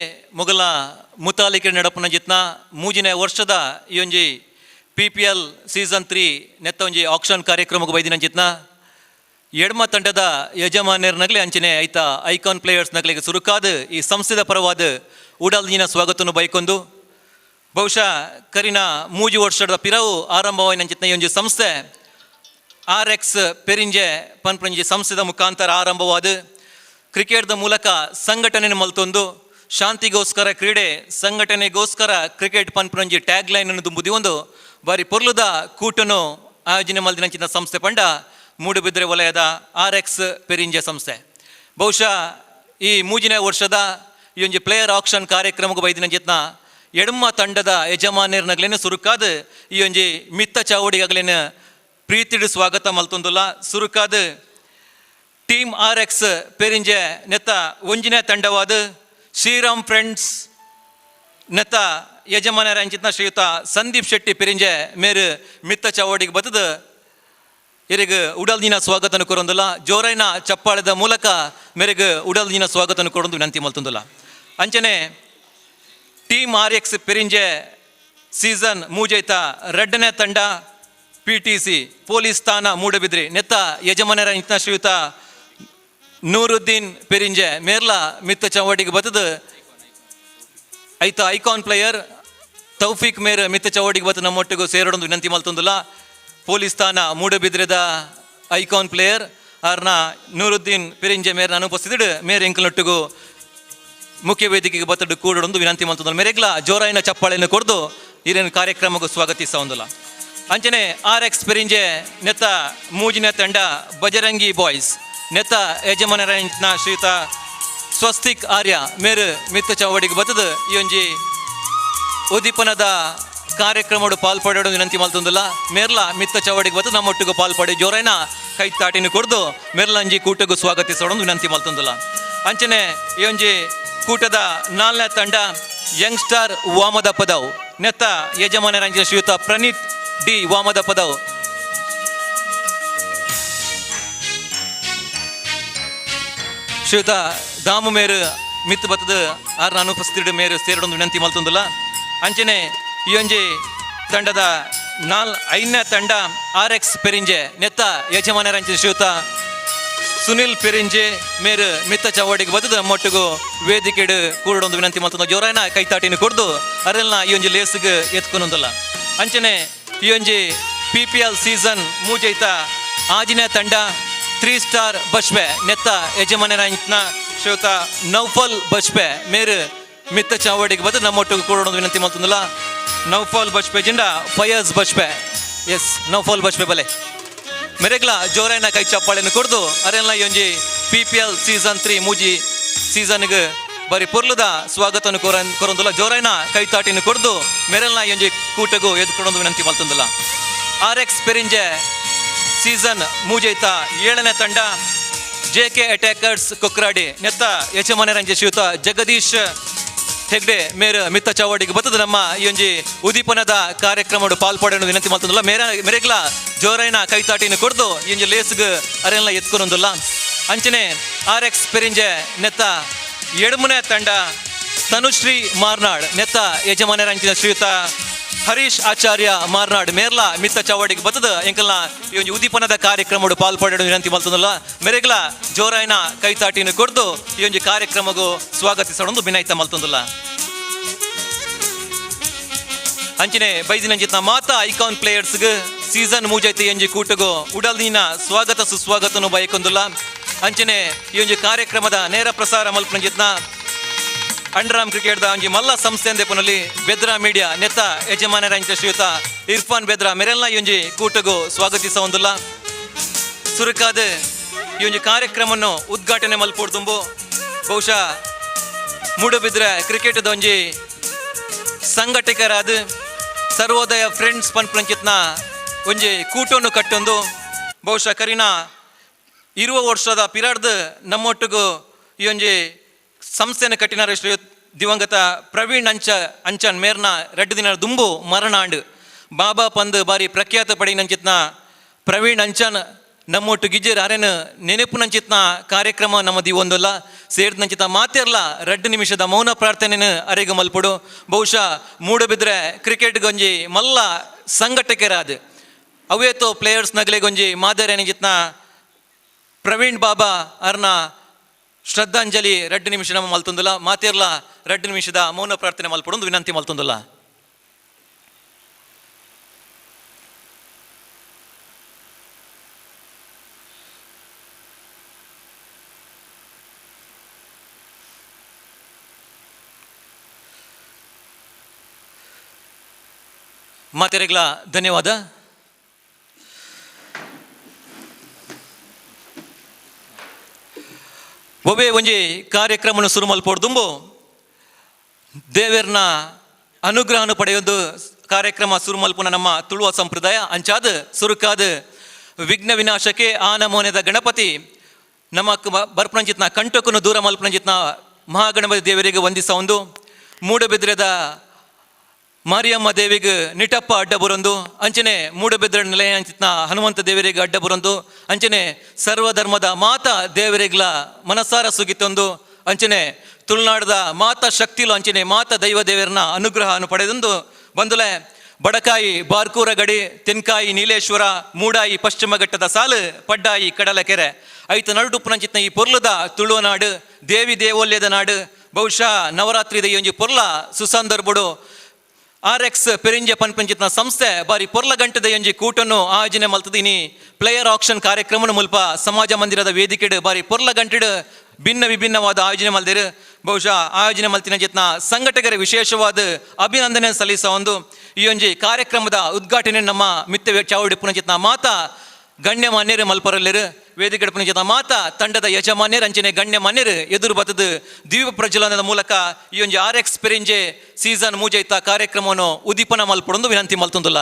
ಮೊಗಲ ಮುತಾಲಿಕೆ ನಡಪನ ಜಿತ್ನ ಮೂಜಿನ ವರ್ಷದ ಈ ಒಂಜಿ PPL ಸೀಸನ್ 3 ನೆತ್ತ ಒಂಜಿ ಆಕ್ಷನ್ ಕಾರ್ಯಕ್ರಮಕ್ಕೆ ಬೈದಿನ ಜಿತ್ನ ಎಡ್ಮ ತಂಡದ ಯಜಮಾನರ್ನಗ್ಲಿ ಅಂಚನೆ ಐತ ಐಕಾನ್ ಪ್ಲೇಯರ್ಸ್ ನಗ್ಲಿಗೆ ಸುರುಕಾದ ಈ ಸಂಸ್ಥೆದ ಪರವಾದ ಉಡಲ್ಜಿನ ಸ್ವಾಗತವನ್ನು ಬೈಕೊಂದು ಬಹುಶಃ ಕರಿನ ಮೂಜಿ ವರ್ಷದ ಪಿರವು ಆರಂಭವಾಯಿನ ಜಿತ್ನ ಈ ಒಂಜಿ ಸಂಸ್ಥೆ RX ಪೆರಿಂಜೆ ಪನ್ಪಂಜಿ ಸಂಸ್ಥೆದ ಮುಖಾಂತರ ಆರಂಭವಾದ ಕ್ರಿಕೆಟ್ದ ಮೂಲಕ ಸಂಘಟನೆ ಮಲ್ತೊಂದು ಶಾಂತಿಗೋಸ್ಕರ ಕ್ರೀಡೆ ಸಂಘಟನೆಗೋಸ್ಕರ ಕ್ರಿಕೆಟ್ ಪನ್ಪಂಜಿ ಟ್ಯಾಗ್ ಲೈನ್ ಅನ್ನು ತುಂಬುದಿ ಒಂದು ಬಾರಿ ಪೊರ್ಲುದ ಕೂಟನು ಆಯೋಜನೆ ಮಲ್ದಿನಂಚಿನ ಸಂಸ್ಥೆ ಪಂಡ ಮೂಡುಬಿದ್ರೆ ವಲಯದ RX ಪೆರಿಂಜೆ ಸಂಸ್ಥೆ ಬಹುಶಃ ಈ ಮೂಜಿನ ವರ್ಷದ ಈ ಒಂಜಿ ಪ್ಲೇಯರ್ ಆಕ್ಷನ್ ಕಾರ್ಯಕ್ರಮಕ್ಕೆ ಬೈದಿನ ಜಿತ್ನ ಎಡಮ್ಮ ತಂಡದ ಯಜಮಾನರ್ನಗ್ಲೇನು ಸುರುಕಾದ ಈ ಒಂಜಿ ಮಿತ್ತ ಚಾವಡಿಗಾಗ್ಲೇನು ಪ್ರೀತಿಡು ಸ್ವಾಗತ ಮಲ್ತೊಂದುಲ್ಲ ಸುರುಕಾದ ಟೀಮ್ RX ಪೆರಿಂಜೆ ನೆತ್ತ ಒಂಜಿನ ತಂಡವಾದ ಶ್ರೀರಾಮ್ ಫ್ರೆಂಡ್ಸ್ ನೆತ್ತ ಯಜಮಾನರ ಅಂಚಿತ್ನ ಶ್ರೀಯುತ ಸಂದೀಪ್ ಶೆಟ್ಟಿ ಪೆರಿಂಜೆ ಮೇರು ಮಿತ್ತ ಚಾವಡಿಗೆ ಬತ್ತದ ಇರಿಗೆ ಉಡಲ್ದಿನ ಸ್ವಾಗತನ ಕೊರೊಂದಿಲ್ಲ ಜೋರೈನ ಚಪ್ಪಾಳದ ಮೂಲಕ ಮೇರೆಗೆ ಉಡಲ್ದಿನ ಸ್ವಾಗತನ ಕೊರೊಂದು ವಿನಂತಿ ಮಲ್ತೊಂದಿಲ್ಲ ಅಂಚನೆ ಟೀಮ್ RX ಪೆರಿಂಜೆ ಸೀಸನ್ ಮೂಜೈತ ರೆಡ್ಡನೇ ತಂಡ PTC ಪೊಲೀಸ್ ಥಾನಾ ಮೂಡಬಿದ್ರಿ ನೆತ್ತ ಯಜಮಾನರ ಇಂಚಿನ ಶ್ರೀಯುತ ನೂರುದ್ದೀನ್ ಪೆರಿಂಜೆ ಮೇರ್ಲ ಮಿತ್ತ ಚವಡಿಗೆ ಬತ್ತದ ಐತ ಐಕಾನ್ ಪ್ಲೇಯರ್ ತೌಫೀಕ್ ಮೇರ್ ಮಿತ್ತ ಚವಡಿಗೆ ಬತ್ತ ನಮ್ಮೊಟ್ಟಿಗೂ ಸೇರೋಡೊಂದು ವಿನಂತಿ ಮಲ್ತೊಂದಿಲ್ಲ ಪೊಲೀಸ್ ಥಾನಾ ಮೂಡಬಿದ್ರದ ಐಕಾನ್ ಪ್ಲೇಯರ್ ಆರ್ನ ನೂರುದ್ದೀನ್ ಪೆರಿಂಜೆ ಮೇರ್ನ ಅನುಪಸ್ಥಿತಿಡು ಮೇರ್ ಎಂಕಲ್ನೊಟ್ಟಿಗೂ ಮುಖ್ಯ ವೇದಿಕೆಗೆ ಬತ್ತಡು ಕೂಡೊಂದು ವಿನಂತಿ ಮಲ್ತೊಂದಿಲ್ಲ ಮೇರೆಗ್ಲ ಜೋರಾಯಿನ ಚಪ್ಪಾಳೆಯನ್ನು ಕೊಡ್ದು ಹಿರಿಯನ ಕಾರ್ಯಕ್ರಮಕ್ಕೂ ಸ್ವಾಗತಿಸ ಒಂದಿಲ್ಲ ಅಂಚನೆ RX ಪೆರಿಂಜೆ ನೆತ್ತ ಮೂಜಿನ ತಂಡ ಬಜರಂಗಿ ಬಾಯ್ಸ್ ನೆತ್ತ ಯಜಮಾನರ ಶ್ರೀಯುತ ಸ್ವಸ್ತಿಕ್ ಆರ್ಯ ಮೇರು ಮಿತ್ತ ಚವಡಿಗೆ ಬತ್ತದ ಈ ಒಂಜಿ ಉದ್ದೀಪನದ ಕಾರ್ಯಕ್ರಮಡು ಪಾಲ್ಪಡೋದು ವಿನಂತಿ ಮಲ್ತೊಂದಿಲ್ಲ ಮೇರ್ಲ ಮಿತ್ತ ಚವಡಿಗೆ ಬತ್ತದ ನಮ್ಮೊಟ್ಟಿಗೂ ಪಾಲ್ಪಡಿ ಜೋರೈನ ಕೈ ತಾಟಿನ ಕೊಡ್ದು ಮೇರ್ಲ ಅಂಜಿ ಕೂಟಗೂ ಸ್ವಾಗತಿಸೋದು ವಿನಂತಿ ಮಲ್ತೊಂದಿಲ್ಲ ಅಂಚನೆ ಈ ಒಂಜಿ ಕೂಟದ 4ನೇ ತಂಡ ಯಂಗ್ ಸ್ಟಾರ್ ವಾಮದ ಪದವ್ ನೆತ್ತ ಯಜಮಾನರ ಶ್ರೀಯುತ ಪ್ರಣೀತ್ ಡಿ ವಾಮದ ಪದವ್ ಶ್ರೀಯುತ ದಾಮು ಮೇರು ಮಿತ್ ಬತ್ತದ ಆರ್ನ ಅನುಪಸ್ಥಿತಿ ಮೇರು ಸೇರಡೊಂದು ವಿನಂತಿ ಮಲ್ತೊಂದಿಲ್ಲ ಅಂಚನೆ ಈ ಒಂಜಿ ತಂಡದ 5ನೇ ತಂಡ RX ಪೆರಿಂಜೆ ನೆತ್ತ ಯಜಮಾನರ ಶ್ರೀಯುತ ಸುನಿಲ್ ಪೆರಿಂಜೆ ಮೇರು ಮಿತ್ತ ಚವಡಿಗೆ ಬತ್ತದ ನಮ್ಮೊಟ್ಟಿಗೂ ವೇದಿಕೆಡು ಕೂಡೊಂದು ವಿನಂತಿ ಮಲ್ತೊಂದು ಜೋರಾಯಿನ ಕೈತಾಟಿನ ಕೊಡ್ದು ಅರೆಲ್ನ ಈ ಒಂಜಿ ಲೇಸ್ಗೆ ಎತ್ಕೊನೊಂದಿಲ್ಲ ಅಂಚನೆ ಈ ಒಂಜಿ PPL ಸೀಸನ್ ಮೂಜೈತ ಆಜಿನ ತಂಡ 3 ಸ್ಟಾರ್ ಬಶ್ಪೆ ನೆತ್ತ ಯಜಮಾನರ ಶ್ರೀಯುತ ನೌಫಲ್ ಬಶ್ಪೆ ಮೇರು ಮಿತ್ತ ಚಾವಡಿಗೆ ಬತ್ತ ನಮ್ಮೊಟ್ಟಿಗೆ ಕೂಡೊಂದು ವಿನಂತಿ ಮಲ್ತೊಂದಿಲ್ಲ ನೌಫಲ್ ಬಶ್ಪೆ ಜಿಂಡ ಫಯಜ್ ಬಶ್ಪೆ ಎಸ್ ನೌಫಲ್ ಬಶ್ಪೆ ಬಲೆ ಮೆರೆಗ್ಲ ಜೋರೈನ ಕೈ ಚಪ್ಪಾಳೆಯನ್ನು ಕೊಡ್ದು ಅರೆಲ್ಲ ಈ ಒಂಜಿ PPL ಸೀಸನ್ 3 ಮೂಜಿ ಸೀಸನ್ಗೆ ಬರೀ ಪೊರ್ಲುದ ಸ್ವಾಗತನ ಕೊರೊಂದಿಲ್ಲ ಜೋರೈನ ಕೈ ತಾಟಿನ ಕೊಡ್ದು ಮೆರೆಲ್ನ ಈ ಒಂಜಿ ಕೂಟಗೂ ಎದ್ಕೊಡೊಂದು ವಿನಂತಿ ಮಲ್ತೊಂದಿಲ್ಲ RX ಪೆರಿಂಜೆ ಸೀಸನ್ ಮೂಜೈತ 7ನೇ ತಂಡ JK ಅಟ್ಯಾಕರ್ಸ್ ಕೊಕ್ರಾಡಿ ನೆತ್ತ ಯಜಮಾನರ ಶ್ರೀಯುತ ಜಗದೀಶ್ ಹೆಗ್ಡೆ ಮೇರು ಮಿತ್ತ ಚಾವಡಿಗೆ ಬತ್ತದ ನಮ್ಮ ಈ ಒಂಜಿ ಉದ್ದೀಪನದ ಕಾರ್ಯಕ್ರಮ ಪಾಲ್ಪಡೋಣ ವಿನಂತಿ ಮಾಡ್ತಂದಿಲ್ಲ ಮೆರೆಗ್ಲ ಜೋರೈನ ಕೈತಾಟಿನ ಕೊಡ್ದು ಈ ಒಂಜಿ ಲೇಸ್ಗೆ ಅರೆಲ್ಲ ಎತ್ಕೊನೊಂದಿಲ್ಲ ಅಂಚನೆ RX ಪೆರಿಂಜೆ ನೆತ್ತ ಎಡಮನೆ ತಂಡ ತನುಶ್ರೀ ಮಾರ್ನಾಡ್ ನೆತ್ತ ಯಜಮಾನರ ಶ್ರೀಯುತ ಹರೀಶ್ ಆಚಾರ್ಯ ಮಾರ್ನಾಡ್ ಮೇರ್ಲ ಮಿತ್ತ ಚಾವಡಿಗೆ ಬತ್ತದ ಎಂಕಲ್ನ ಈ ಒಂದು ಉದ್ದೀಪನದ ಕಾರ್ಯಕ್ರಮ ಪಾಲ್ಪಡೋಣ ವಿನಂತಿ ಮಲ್ತೊಂದಿಲ್ಲ ಮೆರೆಗ್ಲ ಜೋರಾಯಿನ ಕೈತಾಟಿನ ಕೊಡ್ದು ಈ ಒಂದು ಕಾರ್ಯಕ್ರಮಗೂ ಸ್ವಾಗತಿಸೋಣ ವಿನಂತಿ ಮಲ್ತೊಂದಿಲ್ಲ ಅಂಚನೆ ಬೈದಿನ ಜಿತ್ನ ಮಾತ ಐಕಾನ್ ಪ್ಲೇಯರ್ಸ್ಗೆ ಸೀಸನ್ ಮೂಜೈತಿ ಎಂಜಿ ಕೂಟಗೂ ಉಡಲ್ದಿನ ಸ್ವಾಗತ ಸುಸ್ವಾಗತನು ಬಯಕೊಂದಿಲ್ಲ ಅಂಚನೆ ಈ ಒಂದು ಕಾರ್ಯಕ್ರಮದ ನೇರ ಪ್ರಸಾರ ಮಲ್ಪನ ಜಿತ್ನ ಅಂಡರ್ಆರ್ಮ್ ಕ್ರಿಕೆಟ್ದ ಒಂಜಿ ಮಲ್ಲ ಸಂಸ್ಥೆ ಅಂದೆಪುನಲ್ಲಿ ಬೆದ್ರಾ ಮೀಡಿಯಾ ನೆತ್ತ ಯಜಮಾನರ ಶ್ರೀಯುತ ಇರ್ಫಾನ್ ಬೆದ್ರಾ ಮೆರೆಲ್ನ ಈ ಒಂಜಿ ಕೂಟಗೂ ಸ್ವಾಗತಿಸ ಒಂದಿಲ್ಲ ಸುರುಕಾದ ಈ ಒಂಜಿ ಕಾರ್ಯಕ್ರಮವನ್ನು ಉದ್ಘಾಟನೆ ಮಲ್ಪೋಡು ತುಂಬು ಬಹುಶಃ ಮೂಡುಬಿದ್ರೆ ಕ್ರಿಕೆಟ್ದ ಒಂಜಿ ಸಂಘಟಕರಾದ ಸರ್ವೋದಯ ಫ್ರೆಂಡ್ಸ್ ಪನ್ಪಂಚಿತ್ನ ಒಂಜಿ ಕೂಟವನ್ನು ಕಟ್ಟೊಂದು ಬಹುಶಃ ಕರಿನ 20 ವರ್ಷದ ಪಿರಾಡ್ದು ನಮ್ಮೊಟ್ಟಿಗೂ ಈ ಒಂಜಿ ಸಂಸ್ಥೆನ ಕಟ್ಟಿನಾರ ಶ್ರೀ ದಿವಂಗತ ಪ್ರವೀಣ್ ಅಂಚನ್ ಮೇರ್ನ 2 ದಿನ ದುಂಬು ಮರಣಾಂಡ್ ಬಾಬಾ ಪಂದ್ ಬಾರಿ ಪ್ರಖ್ಯಾತ ಪಡಿನಂಚಿತ್ನ ಪ್ರವೀಣ್ ಅಂಚನ್ ನಮ್ಮೊಟ್ಟು ಗಿಜ್ಜರ್ ಅರೆನ ನೆನಪು ನಂಚಿತ್ನ ಕಾರ್ಯಕ್ರಮ ನಮ್ಮದು ಒಂದಲ್ಲ ಸೇರಿದ ನಂಚಿತ ಮಾತಿರ್ಲ 2 ನಿಮಿಷದ ಮೌನ ಪ್ರಾರ್ಥನೆನ ಅರೆಗೆ ಮಲ್ಪಡು ಬಹುಶಃ ಮೂಡಬಿದ್ರೆ ಕ್ರಿಕೆಟ್ ಗೊಂಜಿ ಮಲ್ಲ ಸಂಘಟಕರಾದ ಅವೇತೋ ಪ್ಲೇಯರ್ಸ್ ನಗಲೆ ಗೊಂಜಿ ಮಾದರಿ ನಂಚಿತ್ನ ಪ್ರವೀಣ್ ಬಾಬಾ ಅರ್ನ ಶ್ರದ್ಧಾಂಜಲಿ 2 ನಿಮಿಷ ನಮ್ಮ ಮಲ್ತೊಂದಿಲ್ಲ ಮಾತಿರ್ಲ 2 ನಿಮಿಷದ ಮೌನ ಪ್ರಾರ್ಥನೆ ಮಲ್ಪಡೊಂದು ವಿನಂತಿ ಮಲ್ತೊಂದಿಲ್ಲ. ಮಾತೆರೆಗ್ಲ ಧನ್ಯವಾದ. ಒಬ್ಬೇ ಒಂಜಿ ಕಾರ್ಯಕ್ರಮನ ಶುರು ಮಲ್ಪೊಡ್ದುಂಬು ದೇವೇರ್ನ ಅನುಗ್ರಹನ ಪಡೆಯೊಂದು ಕಾರ್ಯಕ್ರಮ ಶುರು ಮಲ್ಪುನ ನಮ್ಮ ತುಳುವ ಸಂಪ್ರದಾಯ ಅಂಚಾದ ಸುರುಕಾದ ವಿಘ್ನ ವಿನಾಶಕ್ಕೆ ಆನಮೋನೆದ ಗಣಪತಿ ನಮ್ಮ ಬರ್ಪಣಂಚಿತ್ನ ಕಂಟಕನು ದೂರ ಮಲ್ಪಣಂಚಿತ್ನ ಮಹಾಗಣಪತಿ ದೇವರಿಗೆ ವಂದಿಸ ಒಂದು ಮೂಡಬಿದ್ರೆದ ಮಾರಿಯಮ್ಮ ದೇವಿಗೆ ನಿಟಪ್ಪ ಅಡ್ಡ ಬರೊಂದು ಅಂಚನೆ ಮೂಡಬಿದ್ರೆ ನಿಲಯ ಅಂಚಿತ್ನ ಹನುಮಂತ ದೇವರಿಗೆ ಅಡ್ಡ ಬರೊಂದು ಅಂಚನೆ ಸರ್ವಧರ್ಮದ ಮಾತಾ ದೇವರಿಗ್ಲ ಮನಸಾರ ಸುಗಿತೊಂದು ಅಂಚನೆ ತುಳುನಾಡದ ಮಾತಾ ಶಕ್ತಿಲು ಅಂಚನೆ ಮಾತಾ ದೈವ ದೇವರನ್ನ ಅನುಗ್ರಹವನ್ನು ಪಡೆದೊಂದು ಬಂದುಲೆ ಬಡಕಾಯಿ ಬಾರ್ಕೂರ ಗಡಿ ತೆನ್ಕಾಯಿ ನೀಲೇಶ್ವರ ಮೂಡಾಯಿ ಪಶ್ಚಿಮ ಘಟ್ಟದ ಸಾಲು ಪಡ್ಡಾಯಿ ಕಡಲಕೆರೆ ಐತ ನಡುಪುನಂಚಿತ್ನ ಈ ಪೊರ್ಲದ ತುಳುನಾಡು ದೇವಿ ದೇವೋಲ್ಯದ ನಾಡು ಬಹುಶಃ ನವರಾತ್ರಿದ ಈ ಒಂಜಿ ಪೊರ್ಲ ಸುಸಂದರ್ಬುಡು RX ಪೆರಿಂಜೆ ಪನ್ಪಂಚಿತ್ನ ಸಂಸ್ಥೆ ಬಾರಿ ಪೊರ್ಲ ಗಂಟೆದ ಎಂಜಿ ಕೂಟನ್ನು ಆಯೋಜನೆ ಮಲ್ತದಿನಿ ಪ್ಲೇಯರ್ ಆಕ್ಷನ್ ಕಾರ್ಯಕ್ರಮನ ಮುಲ್ಪ ಸಮಾಜ ಮಂದಿರದ ವೇದಿಕೆಡು ಬಾರಿ ಪೊರ್ಲ ಗಂಟೆಡು ಭಿನ್ನ ವಿಭಿನ್ನವಾದ ಆಯೋಜನೆ ಮಲ್ದಿರು ಬಹುಶಃ ಆಯೋಜನೆ ಮಲ್ತಿನ ಜತ್ನ ಸಂಘಟಕರ ವಿಶೇಷವಾದ ಅಭಿನಂದನೆ ಸಲ್ಲಿಸ ಒಂದು ಈ ಒಂಜಿ ಕಾರ್ಯಕ್ರಮದ ಉದ್ಘಾಟನೆ ನಮ್ಮ ಮಿತ್ತ ಚಾವಡಿ ಪುನಚಿತ್ನ ಮಾತಾ ಗಣ್ಯಮಾನ್ಯರು ಮಲ್ಪರಲ್ಲಿರು ವೇದಿಕೆ ಪುನಚಿತ್ನ ಮಾತಾ ತಂಡದ ಯಜಮಾನ್ಯರು ಅಂಚನೆ ಗಣ್ಯಮಾನ್ಯರು ಎದುರು ಬತ್ತದ ದೀಪ ಪ್ರಜ್ವಲನದ ಮೂಲಕ ಈ ಒಂಜಿ RX ಪೆರಿಂಜೆ ಸೀಸನ್ ಮೂಜೈತ ಕಾರ್ಯಕ್ರಮವನ್ನು ಉದ್ದೀಪನ ಮಲ್ಪಡೊಂದು ವಿನಂತಿ ಮಲ್ತೊಂದುಲ್ಲ.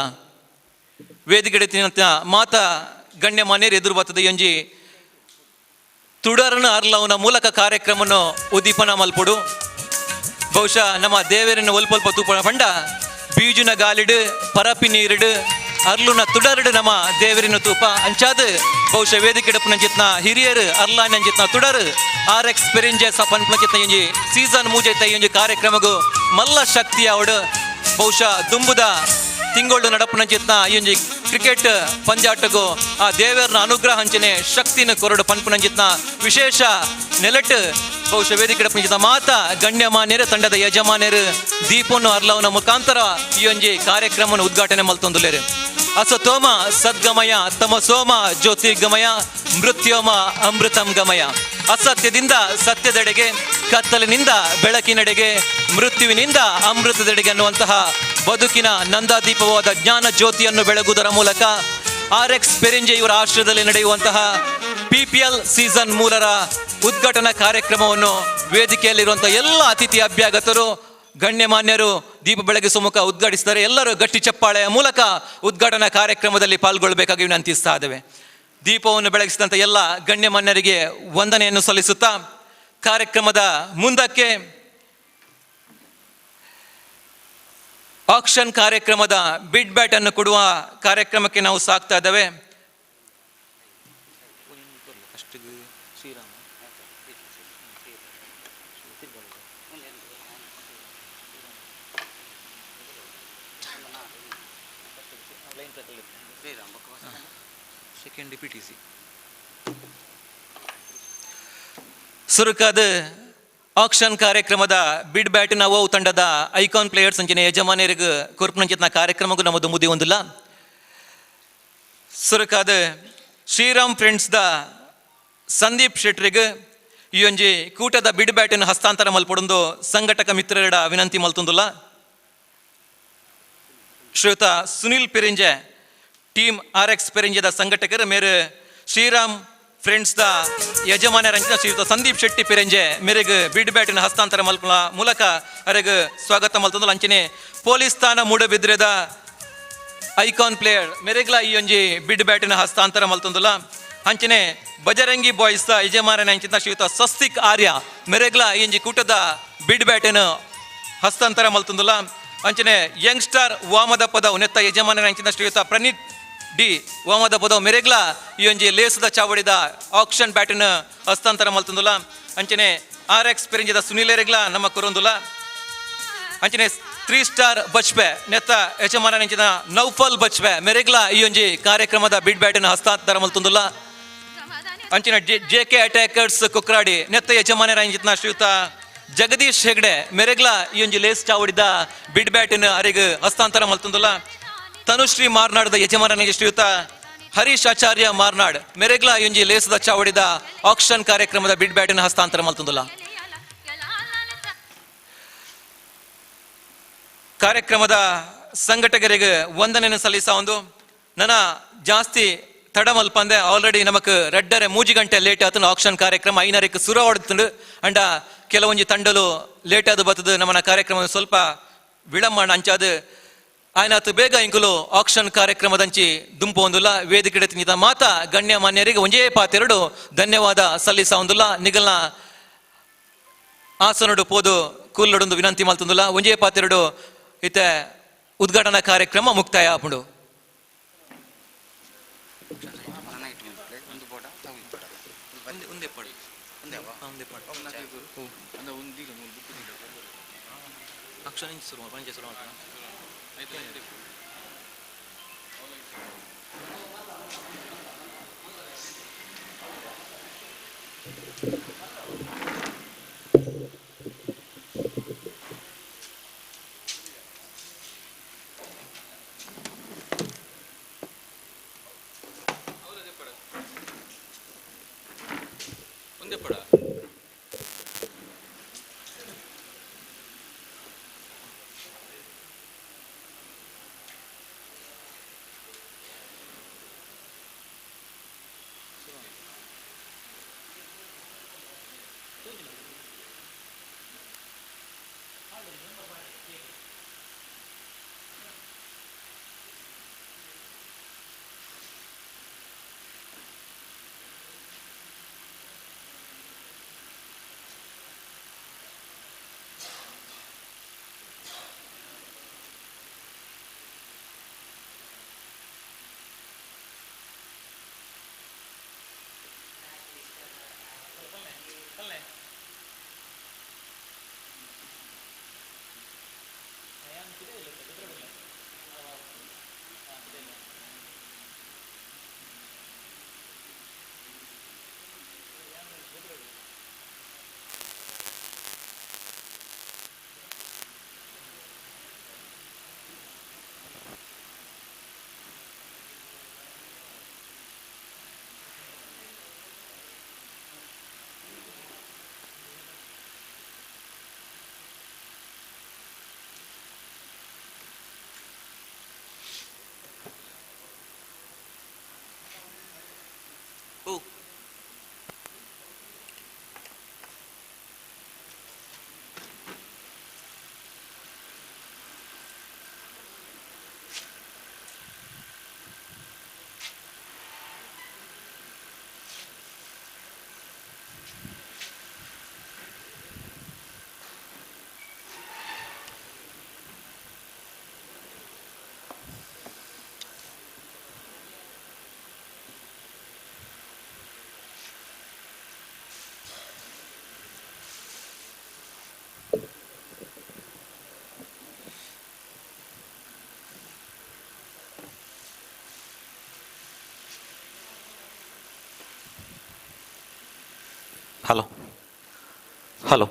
ವೇದಿಕೆ ಮಾತಾ ಗಣ್ಯಮಾನ್ಯರು ಎದುರು ಬತ್ತದ ಈ ಒಂಜಿ ತುಡರನ ಅರ್ಲವನ ಮೂಲಕ ಕಾರ್ಯಕ್ರಮವನ್ನು ಉದ್ದೀಪನ ಮಲ್ಪಡು ಬಹುಶಃ ನಮ್ಮ ದೇವರನ್ನು ಒಲ್ಪ ತೂಪಣ ಪಂಡ ಬೀಜುನ ಗಾಲಿಡು ಪರಪಿ ನೀರಿಡು ಅರ್ಲುನ ತುಡರ್ಡು ನಮ್ಮ ದೇವರಿನ ತೂಪ ಅಂಚಾದ ಬಹುಶಃ ವೇದಿಕೆ ನಂಚಿತ್ನ ಹಿರಿಯರು ಅರ್ಲಾನ್ ಅಂಚಿತ್ನ ತುಡರು RX ಪೆರಿಂಜೆ ಸಪನ್ ಪಂಚಿತ್ನ ಇಂಜಿ ಸೀಸನ್ ಮೂಜೈತ ಇಂಜಿ ಕಾರ್ಯಕ್ರಮಗೂ ಮಲ್ಲ ಶಕ್ತಿ ಅವಡು ಬಹುಶಃ ದುಂಬುದ ತಿಂಗಳು ನಡಪನಂಚಿತ್ನ ಇಂಜಿ ಕ್ರಿಕೆಟ್ ಪಂದ್ಯಾಟಗೂ ಆ ದೇವರನ ಅನುಗ್ರಹ ಹಂಚನೆ ಶಕ್ತಿನ ಕೊರಡು ಪನ್ಪನಂಚಿತ್ನ ವಿಶೇಷ ನೆಲೆಟ್ ಬಹುಶಃ ವೇದಿಕೆ ಪಂಚಿತ ಮಾತಾ ಗಣ್ಯಮಾನ್ಯರು ತಂಡದ ಯಜಮಾನ್ಯರು ದೀಪವನ್ನು ಅರ್ಲವನ ಮುಖಾಂತರ ಈ ಒಂಜಿ ಕಾರ್ಯಕ್ರಮವನ್ನು ಉದ್ಘಾಟನೆ ಮಲ್ತೊಂದುಲ್ಲೇರು. ಅಸತೋಮ ಸದ್ಗಮಯ ತಮಸೋಮ ಜ್ಯೋತಿರ್ಗಮಯ ಮೃತ್ಯೋಮ ಅಮೃತಂ ಗಮಯ. ಅಸತ್ಯದಿಂದ ಸತ್ಯದೆಡೆಗೆ ಕತ್ತಲಿನಿಂದ ಬೆಳಕಿನೆಡೆಗೆ ಮೃತ್ಯುವಿನಿಂದ ಅಮೃತದೆಡೆಗೆ ಅನ್ನುವಂತಹ ಬದುಕಿನ ನಂದಾದೀಪವಾದ ಜ್ಞಾನ ಜ್ಯೋತಿಯನ್ನು ಬೆಳಗುವುದರ ಮೂಲಕ RX ಪೆರಿಂಜೆ ಇವರ ಆಶ್ರಯದಲ್ಲಿ ನಡೆಯುವಂತಹ PPL ಸೀಸನ್ 3ರ ಉದ್ಘಾಟನಾ ಕಾರ್ಯಕ್ರಮವನ್ನು ವೇದಿಕೆಯಲ್ಲಿರುವಂತಹ ಎಲ್ಲ ಅತಿಥಿ ಅಭ್ಯಾಗತರು ಗಣ್ಯಮಾನ್ಯರು ದೀಪ ಬೆಳಗಿಸುವ ಮುಖ ಉದ್ಘಾಟಿಸಿದ್ದಾರೆ. ಎಲ್ಲರೂ ಗಟ್ಟಿ ಚಪ್ಪಾಳೆಯ ಮೂಲಕ ಉದ್ಘಾಟನಾ ಕಾರ್ಯಕ್ರಮದಲ್ಲಿ ಪಾಲ್ಗೊಳ್ಳಬೇಕಾಗಿ ವಿನಂತಿಸ್ತಾ ಇದ್ದೇವೆ. ದೀಪವನ್ನು ಬೆಳಗಿಸಿದಂಥ ಎಲ್ಲ ಗಣ್ಯಮಾನ್ಯರಿಗೆ ವಂದನೆಯನ್ನು ಸಲ್ಲಿಸುತ್ತಾ ಕಾರ್ಯಕ್ರಮದ ಮುಂದಕ್ಕೆ ಆಕ್ಷನ್ ಕಾರ್ಯಕ್ರಮದ ಬಿಡ್ ಬ್ಯಾಟ್ ಅನ್ನು ಕೊಡುವ ಕಾರ್ಯಕ್ರಮಕ್ಕೆ ನಾವು ಸಾಕ್ತಾ ಇದ್ದೇವೆ. ಸುರುಕಾದ ಆಕ್ಷನ್ ಕಾರ್ಯಕ್ರಮದ ಬಿಡ್ ಬ್ಯಾಟ್ ನಾವು ತಂಡದ ಐಕಾನ್ ಪ್ಲೇಯರ್ಸ್ ಅಂಚನೆ ಯಜಮಾನ್ಯರಿಗೆ ಕೊರ್ಪನಂಚಿತ್ನ ಕಾರ್ಯಕ್ರಮಕ್ಕೂ ನಮ್ಮದು ಮುದಿ ಹೊಂದಿಲ್ಲ. ಸುರುಕಾದ ಶ್ರೀರಾಮ್ ಫ್ರೆಂಡ್ಸ್ ದ ಸಂದೀಪ್ ಶೆಟ್ರಿಗೆ ಈ ಒಂಜಿ ಕೂಟದ ಬಿಡ್ ಬ್ಯಾಟನ್ನು ಹಸ್ತಾಂತರ ಮಲ್ಪಡೊಂದು ಸಂಘಟಕ ಮಿತ್ರರ ವಿನಂತಿ ಮಲ್ತೊಂದುಲ್ಲ. ಶ್ರೀಯುತ ಸುನಿಲ್ ಪೆರಿಂಜೆ ಟೀಮ್ RX ಪೆರಿಂಜೆದ ಸಂಘಟಕರು ಮೇರೆ ಶ್ರೀರಾಮ್ ಫ್ರೆಂಡ್ಸ್ ದ ಯಜಮಾನ್ಯರಂಚಿನ ಶ್ರೀಯುತ ಸಂದೀಪ್ ಶೆಟ್ಟಿ ಪೆರಿಂಜೆ ಮೇರೆಗೆ ಬಿಡ್ ಬ್ಯಾಟಿನ ಹಸ್ತಾಂತರ ಮಲ್ಪನ ಮೂಲಕ ಅವರಿಗೆ ಸ್ವಾಗತ ಮಲ್ತೊಂದು ಅಂಚನೆ ಪೊಲೀಸ್ ಸ್ಥಾನ ಮೂಡಬಿದ್ರೆದ ಐಕಾನ್ ಪ್ಲೇಯರ್ ಮೇರೆಗ್ಲ ಈ ಒಂಜಿ ಬಿಡ್ ಬ್ಯಾಟಿನ ಹಸ್ತಾಂತರ ಮಲ್ತೊಂದುಲ್ಲ. ಅಂಚನೆ ಬಜರಂಗಿ ಬಾಯ್ಸ್ ದ ಯಜಮಾನನ ಅಂಚಿನ ಶ್ರೀಯುತ ಸ್ವಸ್ತಿಕ್ ಆರ್ಯ ಮೇರೆಗ್ಲ ಈ ಒಂಜಿ ಕೂಟದ ಬಿಡ್ ಬ್ಯಾಟಿನ ಹಸ್ತಾಂತರ ಮಲ್ತೊಂದುಲ್ಲ. ಅಂಚನೆ ಯಂಗ್ಸ್ಟಾರ್ ವಾಮದಪ್ಪದ ಉನ್ನತ ಯಜಮಾನನ ಅಂಚಿನ ಶ್ರೀಯುತ ಡಿ ವಾಮದ ಪದ ಮೆರೆಗ್ಲ ಈ ಒಂಜಿ ಲೇಸದ ಚಾವಡಿದ ಆಕ್ಷನ್ ಬ್ಯಾಟಿನ ಹಸ್ತಾಂತರ ಮಲ್ತಂದುಲ ಅಂಚನೆ RX ಪೆರಿಂಜದ ಸುನೀಲ್ ರೆಗ್ಲ ನಮ್ಮ ಕೊರೊಂದುಲ ಅಂಚನೆ 3 ಸ್ಟಾರ್ ಬಚ್ಪೆ ನೆತ್ತ ಯಜಮಾನ ನೆಂಚಿನ ನೌಫಲ್ ಬಚ್ಪೆ ಮೆರೆಗ್ಲ ಈ ಒಂಜಿ ಕಾರ್ಯಕ್ರಮದ ಬಿಡ್ ಬ್ಯಾಟಿನ ಹಸ್ತಾಂತರ ಮಲ್ತಂದುಲ ಅಂಚಿನ JK ಅಟ್ಯಾಕರ್ಸ್ ಕುಕ್ರಾಡಿ ನೆತ್ತ ಯಜಮಾನ ರಂಜಿತ್ನ ಶ್ರೀಯುತ ಜಗದೀಶ್ ಹೆಗ್ಡೆ ಮೆರೆಗ್ಲ ಈ ಒಂಜಿ ಲೇಸ್ ಚಾವಡಿದ ಬಿಡ್ ಬ್ಯಾಟಿನ ಅರಿಗ ಹಸ್ತಾಂತರ ಮಲ್ತಂದುಲ ತನುಶ್ರೀ ಮಾರ್ನಾಡ್ದ ಯಜಮಾನನಿಗೆ ಶ್ರೀಯುತ ಹರೀಶ್ ಆಚಾರ್ಯ ಮಾರ್ನಾಡ್ ಮೆರೆಗ್ಲ ಈ ಒಂಜಿ ಲೇಸದ ಚಾವಡಿದ ಆಕ್ಷನ್ ಕಾರ್ಯಕ್ರಮದ ಬಿಡ್ ಬ್ಯಾಟಿನ ಹಸ್ತಾಂತರ ಮಲ್ತಂದುಲ ಕಾರ್ಯಕ್ರಮದ ಸಂಘಟಕರಿಗೆ ವಂದನೆಯನ್ನು ಸಲ್ಲಿಸ ಒಂದು ನನ್ನ ಜಾಸ್ತಿ ತಡ ಮಲ್ಪಂದೆ ಆಲ್ರೆಡಿ ನಮಕ್ ರೆಡ್ಡರೆ 3 ಗಂಟೆ ಲೇಟ್ ಆತನ ಆಕ್ಷನ್ ಕಾರ್ಯಕ್ರಮ 5:30 ಸುರ ಹೊಡ್ತಂಡು ಅಂಡ ಕೆಲವೊಂಜಿ ತಂಡಲು ಲೇಟ್ ಆದ ಬತ್ತದ ನಮ್ಮನ ಕಾರ್ಯಕ್ರಮ ಸ್ವಲ್ಪ ವಿಳಂಬ ಅಂಚಾದ ಆಯ್ನಾತು ಬೇಗ ಇಂಕುಲು ಆಕ್ಷನ್ ಕಾರ್ಯಕ್ರಮದಂಚಿ ದುಂಪು ಒಂದುಲ್ಲ ವೇದಿಕೆ ತಿಂದ ಮಾತ ಗಣ್ಯ ಮಾನ್ಯರಿಗೆ ಒಂಜೇ ಪಾತೆರಡು ಧನ್ಯವಾದ ಸಲ್ಲಿಸ ಒಂದುಲ್ಲ ನಿಗಲ್ನ ಆಸನಡು ಪೋದು ಕೂಲ್ಲಡೊಂದು ವಿನಂತಿ ಮಲ್ತಂದುಲ್ಲ ಒಂಜೇ ಪಾತೆರಡು ಇತ್ತೆ ಉದ್ಘಾಟನಾ ಕಾರ್ಯಕ್ರಮ ಮುಕ್ತಾಯ ಆಪುಂಡು ಹಲೋ ಹಲೋ